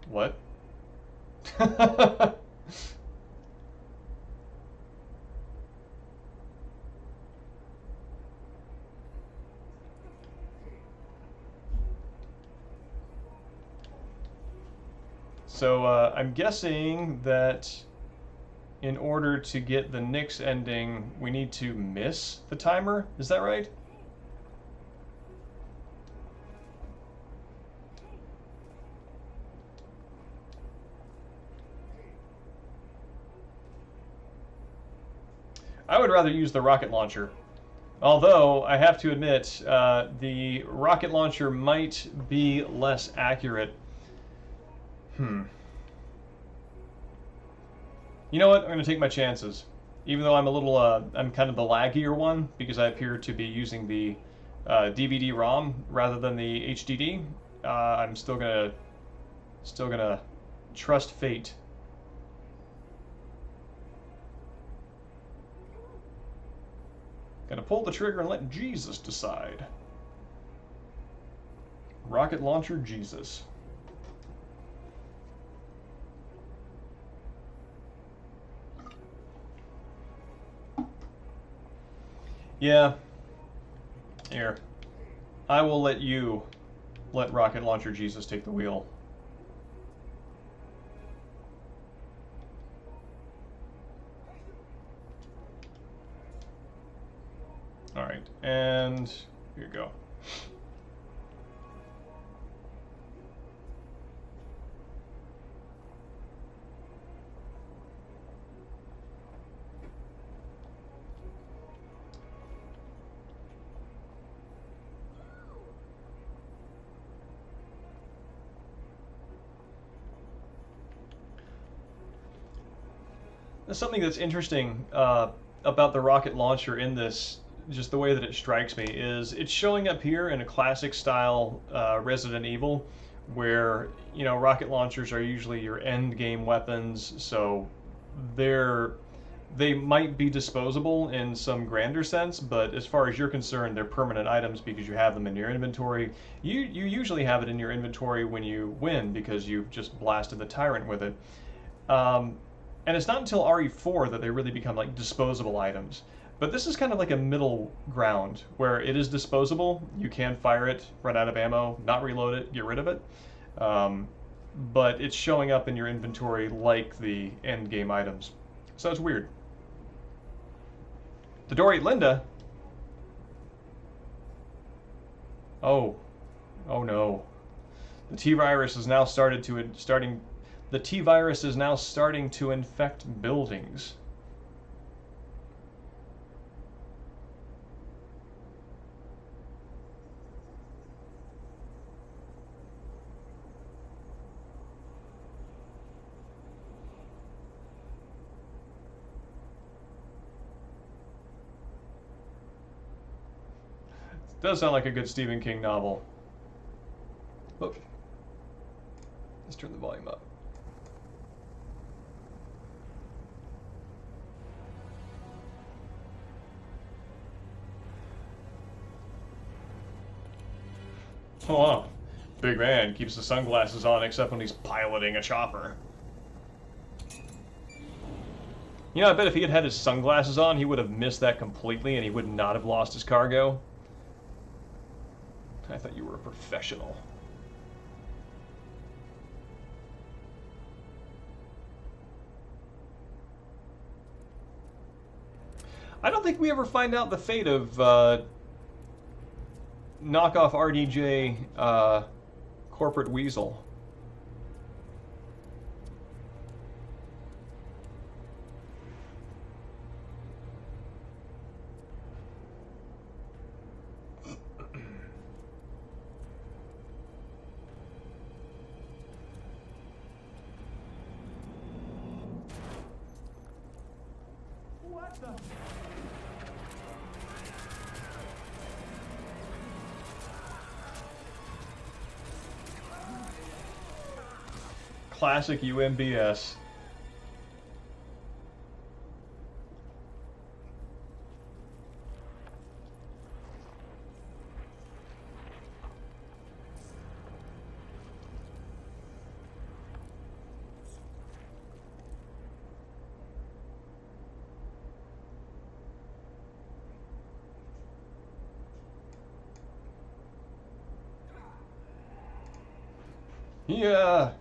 What? So I'm guessing that in order to get the Nix ending, we need to miss the timer. Is that right? I would rather use the rocket launcher. Although, I have to admit, the rocket launcher might be less accurate. You know what? I'm going to take my chances. Even though I'm a little, I'm kind of the laggier one, because I appear to be using the DVD-ROM rather than the HDD, I'm still gonna trust fate. Gonna pull the trigger and let Jesus decide. Rocket launcher Jesus. Yeah. Here. I will let you let rocket launcher Jesus take the wheel. Alright, and here you go. Something that's interesting about the rocket launcher in this, just the way that it strikes me, is it's showing up here in a classic style Resident Evil, where, you know, rocket launchers are usually your end game weapons, so they might be disposable in some grander sense, but as far as you're concerned, they're permanent items because you have them in your inventory. You usually have it in your inventory when you win because you've just blasted the tyrant with it. And it's not until RE4 that they really become like disposable items. But this is kind of like a middle ground where it is disposable. You can fire it, run out of ammo, not reload it, get rid of it. But it's showing up in your inventory like the end game items. So it's weird. The Dory Linda. Oh no. The T-virus is now the T-virus is now starting to infect buildings. It does sound like a good Stephen King novel. Oh. Let's turn the volume up. Oh, wow. Big man keeps the sunglasses on except when he's piloting a chopper. You know, I bet if he had had his sunglasses on, he would have missed that completely and he would not have lost his cargo. I thought you were a professional. I don't think we ever find out the fate of knockoff RDJ corporate weasel.
What the?
Classic UMBS. Yeah.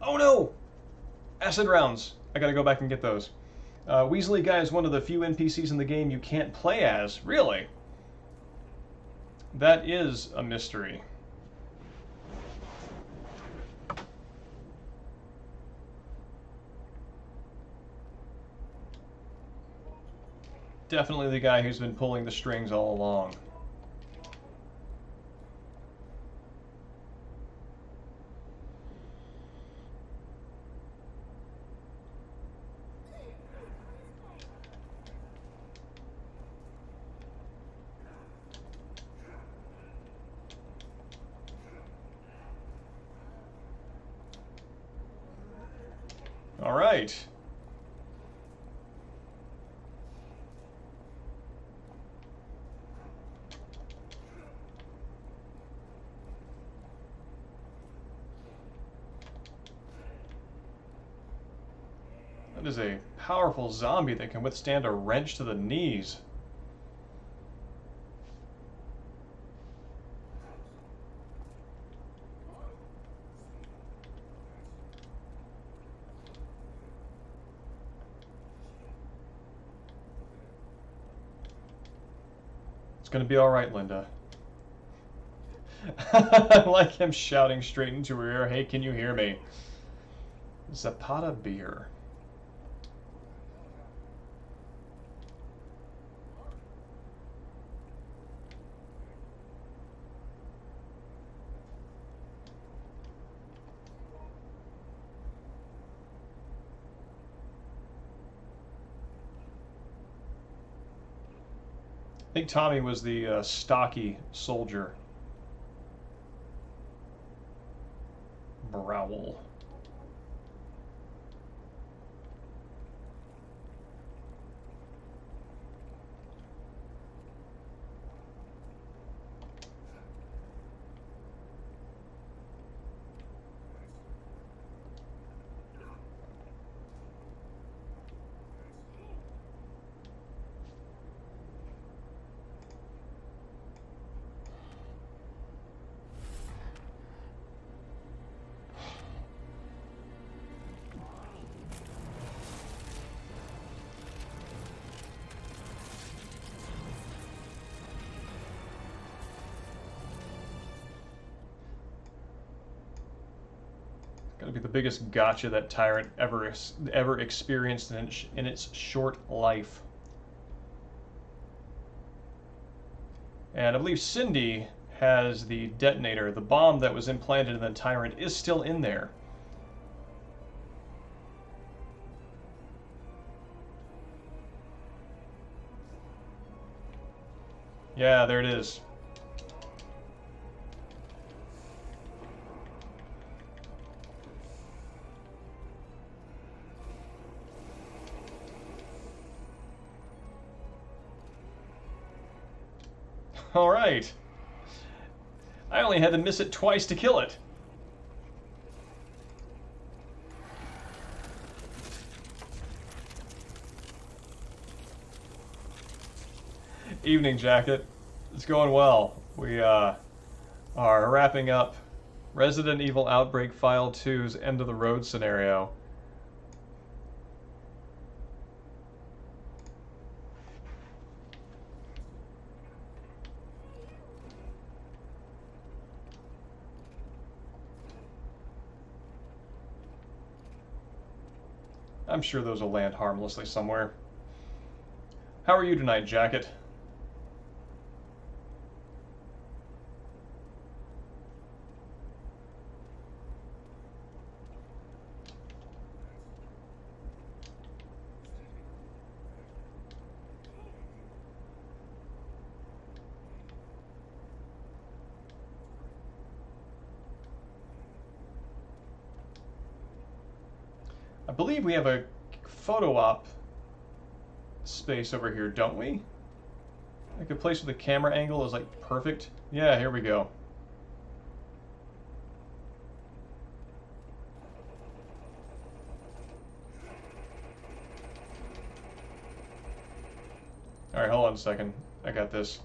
Oh no! Acid rounds. I gotta go back and get those. Weasley Guy is one of the few NPCs in the game you can't play as. Really? That is a mystery. Definitely the guy who's been pulling the strings all along. All right. That is a powerful zombie that can withstand a wrench to the knees. It's gonna be all right, Linda. I like him shouting straight into her ear, "Hey, can you hear me?" Zapata beer. I think Tommy was the stocky soldier. Browl. Gonna be the biggest gotcha that Tyrant ever experienced in its short life. And I believe Cindy has the detonator. The bomb that was implanted in the Tyrant is still in there. Yeah, there it is. All right. I only had to miss it twice to kill it. Evening, Jacket. It's going well. We are wrapping up Resident Evil Outbreak File 2's End of the Road scenario. I'm sure those will land harmlessly somewhere. How are you tonight, Jacket? I believe we have a photo op space over here, don't we? Like a place where the camera angle is like perfect. Yeah, here we go. All right, hold on a second. I got this.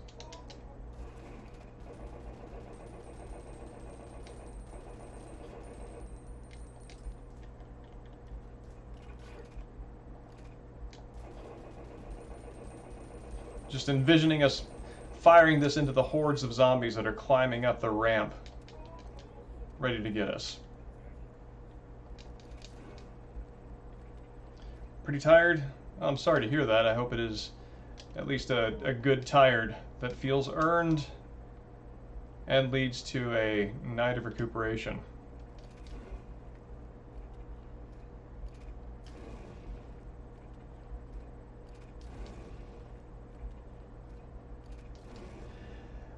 Just envisioning us firing this into the hordes of zombies that are climbing up the ramp, ready to get us. Pretty tired? Oh, I'm sorry to hear that. I hope it is at least a good tired that feels earned and leads to a night of recuperation.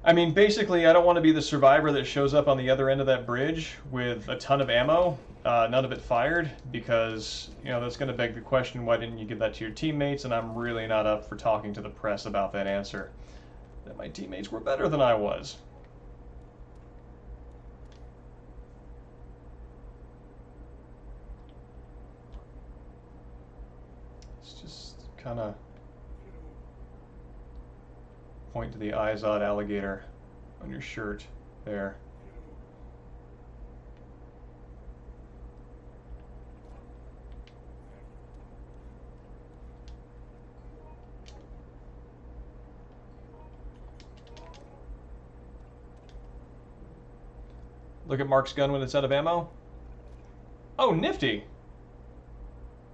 I mean, basically, I don't want to be the survivor that shows up on the other end of that bridge with a ton of ammo, none of it fired, because, you know, that's going to beg the question, why didn't you give that to your teammates? And I'm really not up for talking to the press about that answer. That my teammates were better than I was. It's just kind of point to the eyes-odd alligator on your shirt there. Look at Mark's gun when it's out of ammo. Oh, nifty!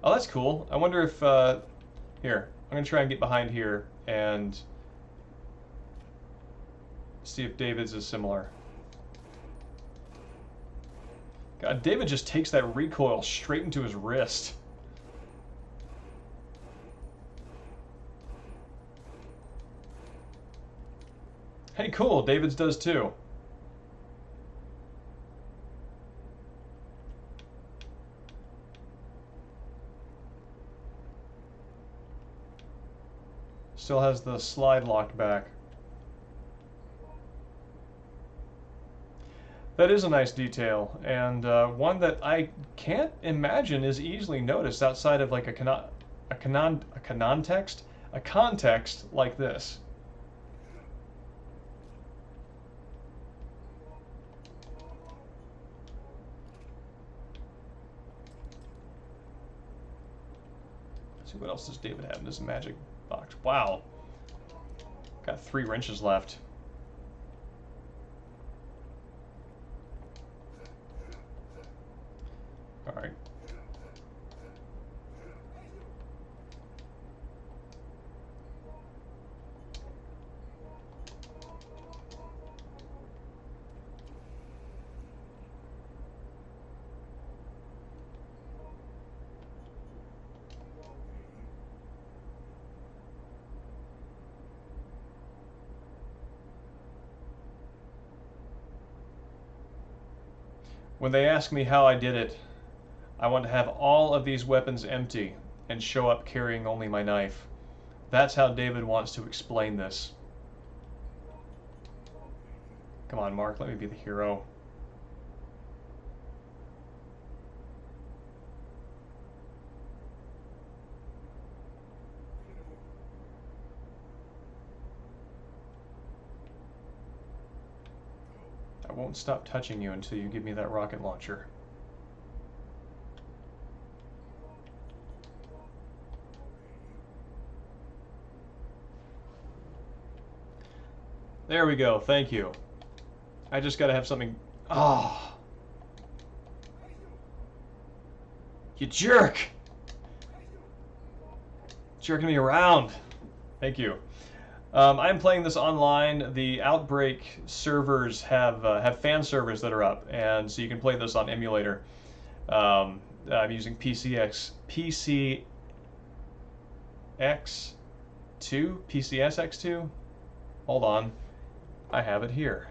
Oh, that's cool. I wonder if, here, I'm going to try and get behind here and see if David's is similar. God, David just takes that recoil straight into his wrist. Hey, cool, David's does too. Still has the slide locked back. That is a nice detail, and one that I can't imagine is easily noticed outside of like a context like this. Let's see, what else does David have in his magic box? Wow, got 3 wrenches left. All right. When they ask me how I did it, I want to have all of these weapons empty and show up carrying only my knife. That's how David wants to explain this. Come on, Mark, let me be the hero. I won't stop touching you until you give me that rocket launcher. There we go, thank you. I just gotta have something... Oh! You jerk! Jerking me around. Thank you. I'm playing this online. The Outbreak servers have fan servers that are up, and so you can play this on emulator. I'm using PCSX2? PCSX2? Hold on. I have it here.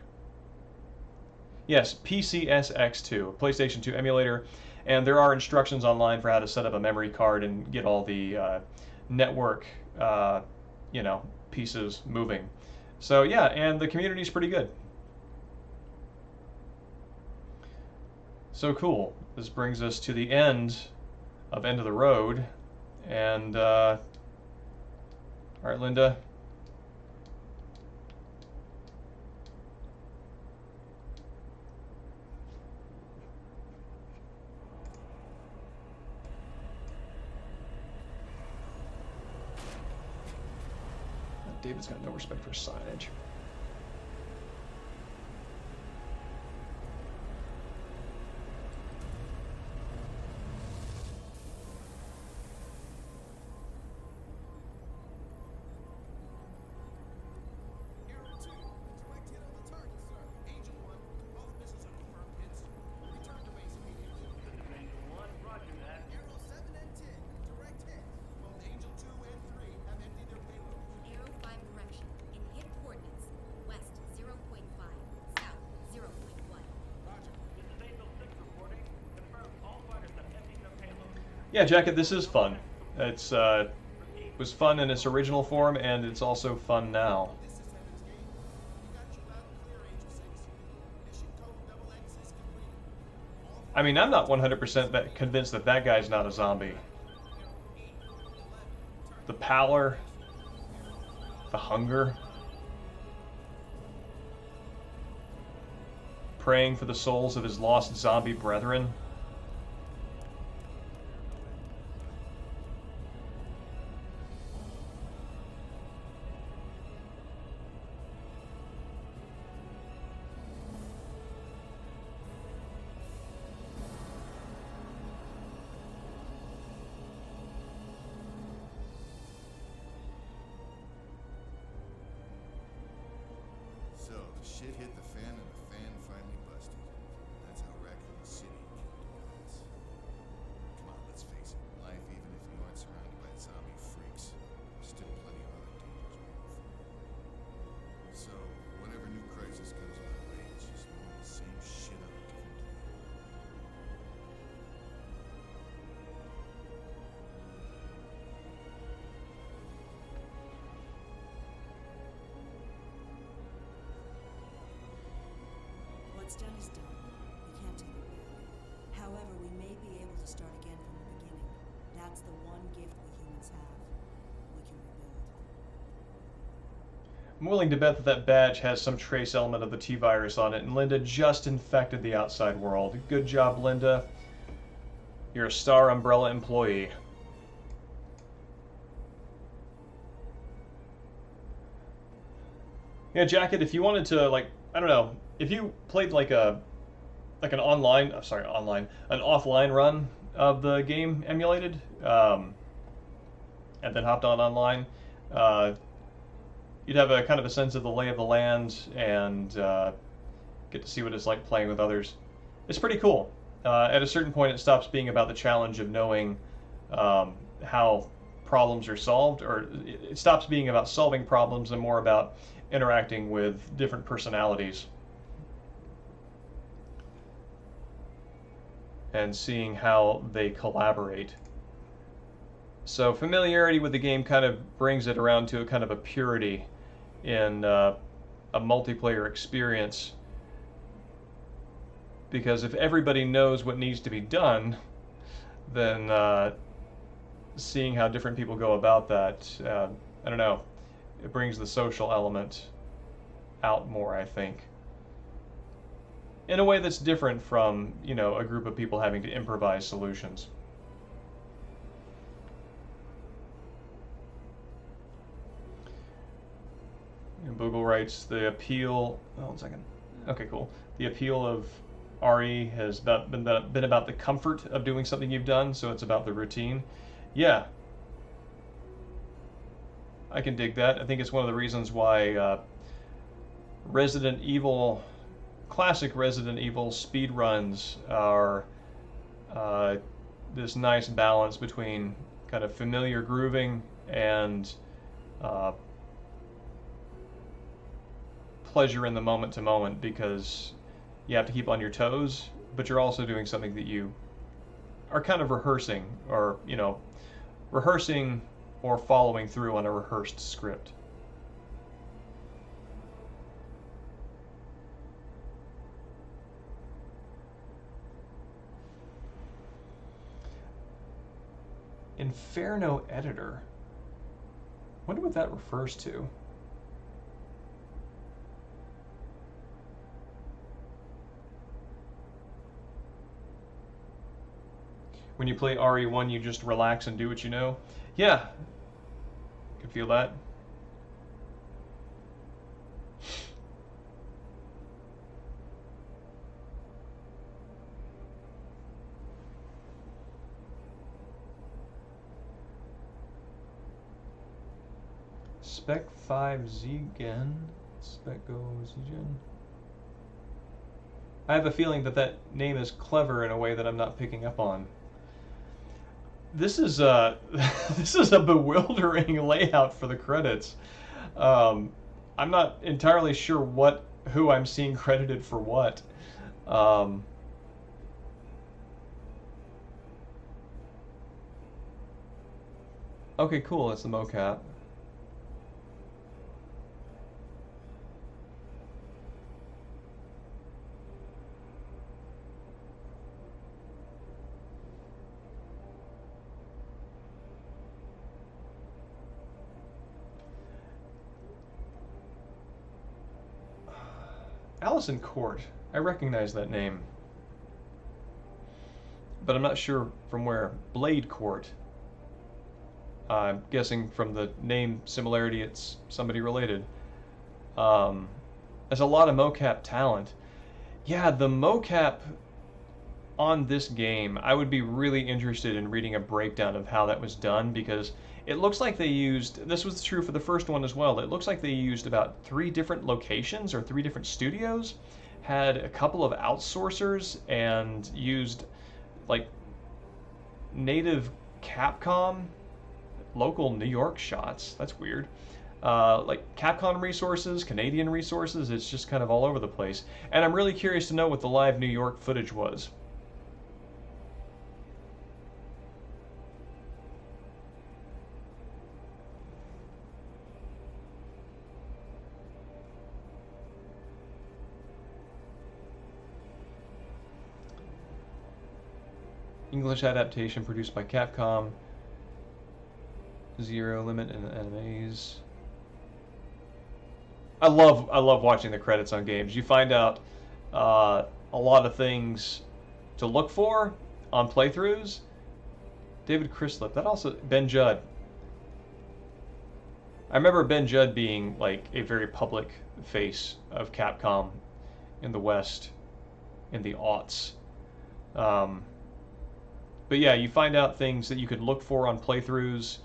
Yes, PCSX2, PlayStation 2 emulator, and there are instructions online for how to set up a memory card and get all the network, you know, pieces moving. So yeah, and the community's pretty good. So cool. This brings us to the end of End of the Road, and all right, Linda. David's got no respect for signage.
Arrow 2, direct hit on the target, sir. Angel 1, all the missiles are confirmed hits. Return to base immediately.
This is Angel 1, roger that.
Arrow 7 and 10, direct hits. Both Angel 2 and 3 have emptied their payload.
Arrow 5 direction. In hit coordinates. West 0.5. South 0.1.
Roger.
This is Angel 6 reporting. Confirms all fighters have emptied their payload.
Yeah, Jacket, this is fun. It's it was fun in its original form, and it's also fun now.
This is Heaven's Gate. We got you loud and clear, Angel 6. Mission code XX is completed. All
I mean, I'm not 100% convinced that that guy's not a zombie.
Arrow 8 and 11,
The pallor, the hunger, praying for the souls of his lost zombie brethren.
So, the shit hit the fan and the fan finally busted. That's how Raccoon City came to pass. Come on, let's face it. Life, even if you aren't surrounded by zombie freaks, there's still plenty of other dangers waiting for you. So, whatever new crisis comes my way, it's just more of the same shit on a different day.
What's done is done. We can't take it back. However, we may be able to start again from the beginning. That's the one gift we humans have. We can rebuild.
I'm willing to bet that that badge has some trace element of the T-virus on it, and Linda just infected the outside world. Good job, Linda. You're a Star Umbrella employee. Yeah, Jacket, if you wanted to, like, I don't know, if you played like an online, an offline run of the game emulated, and then hopped on online, you'd have a kind of a sense of the lay of the land and get to see what it's like playing with others. It's pretty cool. At a certain point, it stops being about the challenge of knowing how problems are solved, or it stops being about solving problems and more about interacting with different personalities and seeing how they collaborate. So familiarity with the game kind of brings it around to a kind of a purity in a multiplayer experience, because if everybody knows what needs to be done, then seeing how different people go about that, I don't know, it brings the social element out more, I think, in a way that's different from, you know, a group of people having to improvise solutions. And Boogle writes, the appeal, oh, 1 second. Okay, cool. The appeal of RE has been about the comfort of doing something you've done, so it's about the routine. Yeah, I can dig that. I think it's one of the reasons why Resident Evil, classic Resident Evil speedruns are this nice balance between kind of familiar grooving and pleasure in the moment to moment, because you have to keep on your toes, but you're also doing something that you are kind of rehearsing, or, you know, rehearsing or following through on a rehearsed script. Inferno editor. Wonder what that refers to. When you play RE1, you just relax and do what you know. Yeah, I can feel that. Spec 5 Zgen. Spec Go Zgen. I have a feeling that that name is clever in a way that I'm not picking up on. This is this is a bewildering layout for the credits. I'm not entirely sure who I'm seeing credited for what. Okay, cool. It's the mocap. Allison Court. I recognize that name. But I'm not sure from where. Blade Court. I'm guessing from the name similarity it's somebody related. There's a lot of mocap talent. Yeah, the mocap on this game, I would be really interested in reading a breakdown of how that was done, because it looks like they used, this was true for the first one as well, it looks like they used about 3 different locations or 3 different studios, had a couple of outsourcers, and used like native Capcom local New York shots. That's weird. Like Capcom resources, Canadian resources, it's just kind of all over the place. And I'm really curious to know what the live New York footage was. English adaptation produced by Capcom. Zero limit and animes. I love watching the credits on games. You find out a lot of things to look for on playthroughs. David Crislip. That also Ben Judd. I remember Ben Judd being like a very public face of Capcom in the West in the aughts. But yeah, you find out things that you could look for on playthroughs.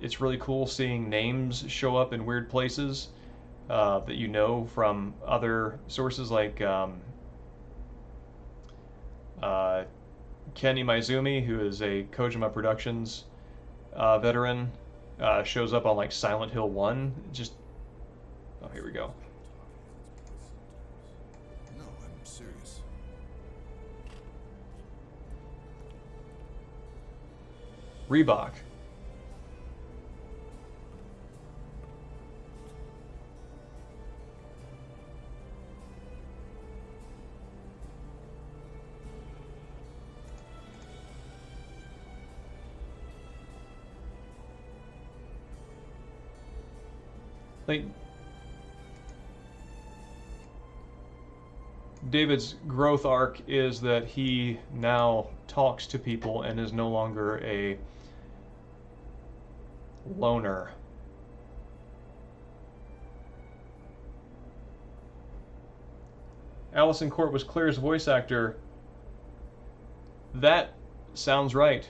It's really cool seeing names show up in weird places that you know from other sources, like Ken Imaizumi, who is a Kojima Productions veteran, shows up on like Silent Hill 1. Just, oh, here we go.
No, I'm serious.
Reebok. Like, David's growth arc is that he now talks to people and is no longer a loner. Allison Court was Claire's voice actor. That sounds right.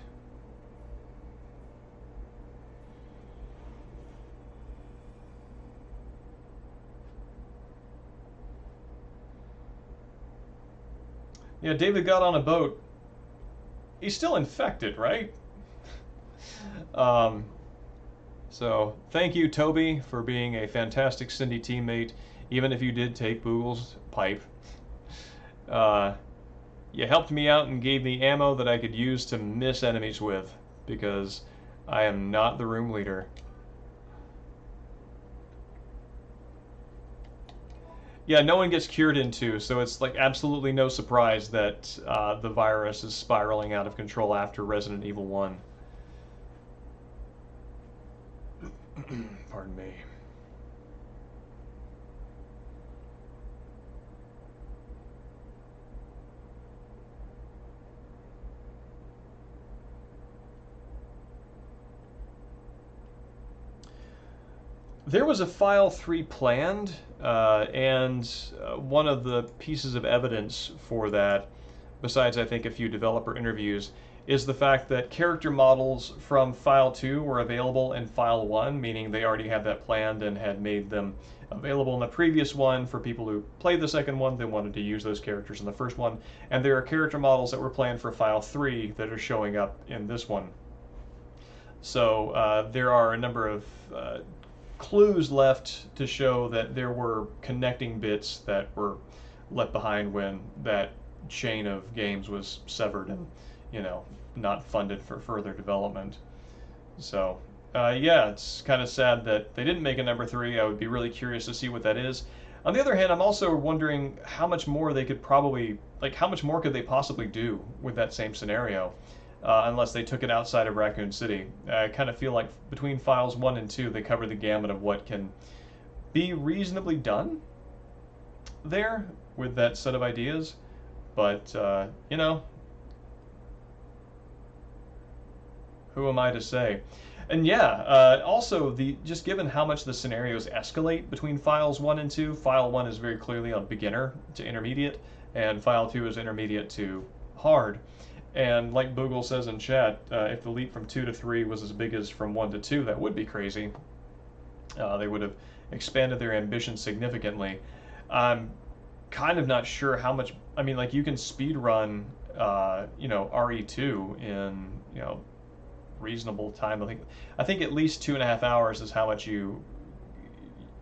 Yeah, David got on a boat. He's still infected, right? So thank you, Toby, for being a fantastic Cindy teammate, even if you did take Boogle's pipe. You helped me out and gave me ammo that I could use to miss enemies with, because I am not the room leader. Yeah, no one gets cured in 2, so it's like absolutely no surprise that the virus is spiraling out of control after Resident Evil 1. Pardon me. There was a File 3 planned, and one of the pieces of evidence for that, besides I think a few developer interviews, is the fact that character models from File 2 were available in File 1, meaning they already had that planned and had made them available in the previous one for people who played the second one. They wanted to use those characters in the first one. And there are character models that were planned for File 3 that are showing up in this one. So there are a number of clues left to show that there were connecting bits that were left behind when that chain of games was severed and, you know, not funded for further development. So yeah, it's kind of sad that they didn't make a number 3. I would be really curious to see what that is. On the other hand, I'm also wondering how much more they could probably, like, how much more could they possibly do with that same scenario, unless they took it outside of Raccoon City. I kind of feel like between Files 1 and 2, they cover the gamut of what can be reasonably done there with that set of ideas. But, you know, who am I to say? And yeah, also just given how much the scenarios escalate between Files 1 and 2, File 1 is very clearly a beginner to intermediate, and File 2 is intermediate to hard. And like Boogle says in chat, if the leap from 2 to 3 was as big as from 1 to 2, that would be crazy. They would have expanded their ambition significantly. I'm kind of not sure how much. I mean, like, you can speed run, you know, RE2 in, you know, reasonable time. I think at least 2.5 hours is how much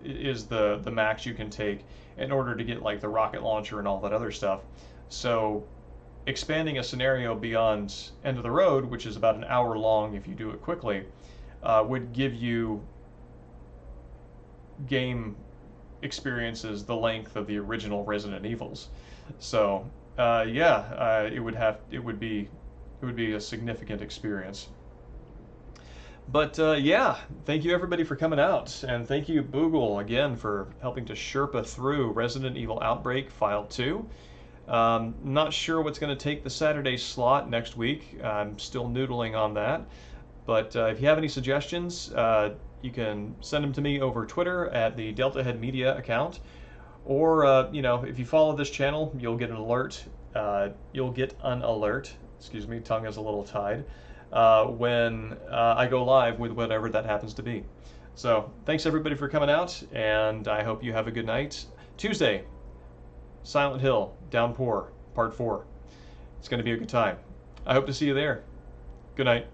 is the max you can take in order to get like the rocket launcher and all that other stuff. So expanding a scenario beyond End of the Road, which is about an hour long if you do it quickly, would give you game experiences the length of the original Resident Evils. So yeah, it would be a significant experience. But yeah, thank you everybody for coming out, and thank you Boogle again for helping to Sherpa through Resident Evil Outbreak File 2. Not sure what's going to take the Saturday slot next week. I'm still noodling on that. But if you have any suggestions, you can send them to me over Twitter at the Deltahead Media account. Or, you know, if you follow this channel, you'll get an alert. Excuse me, tongue is a little tied. When I go live with whatever that happens to be. So thanks everybody for coming out, and I hope you have a good night. Tuesday, Silent Hill Downpour Part 4. It's going to be a good time. I hope to see you there. Good night.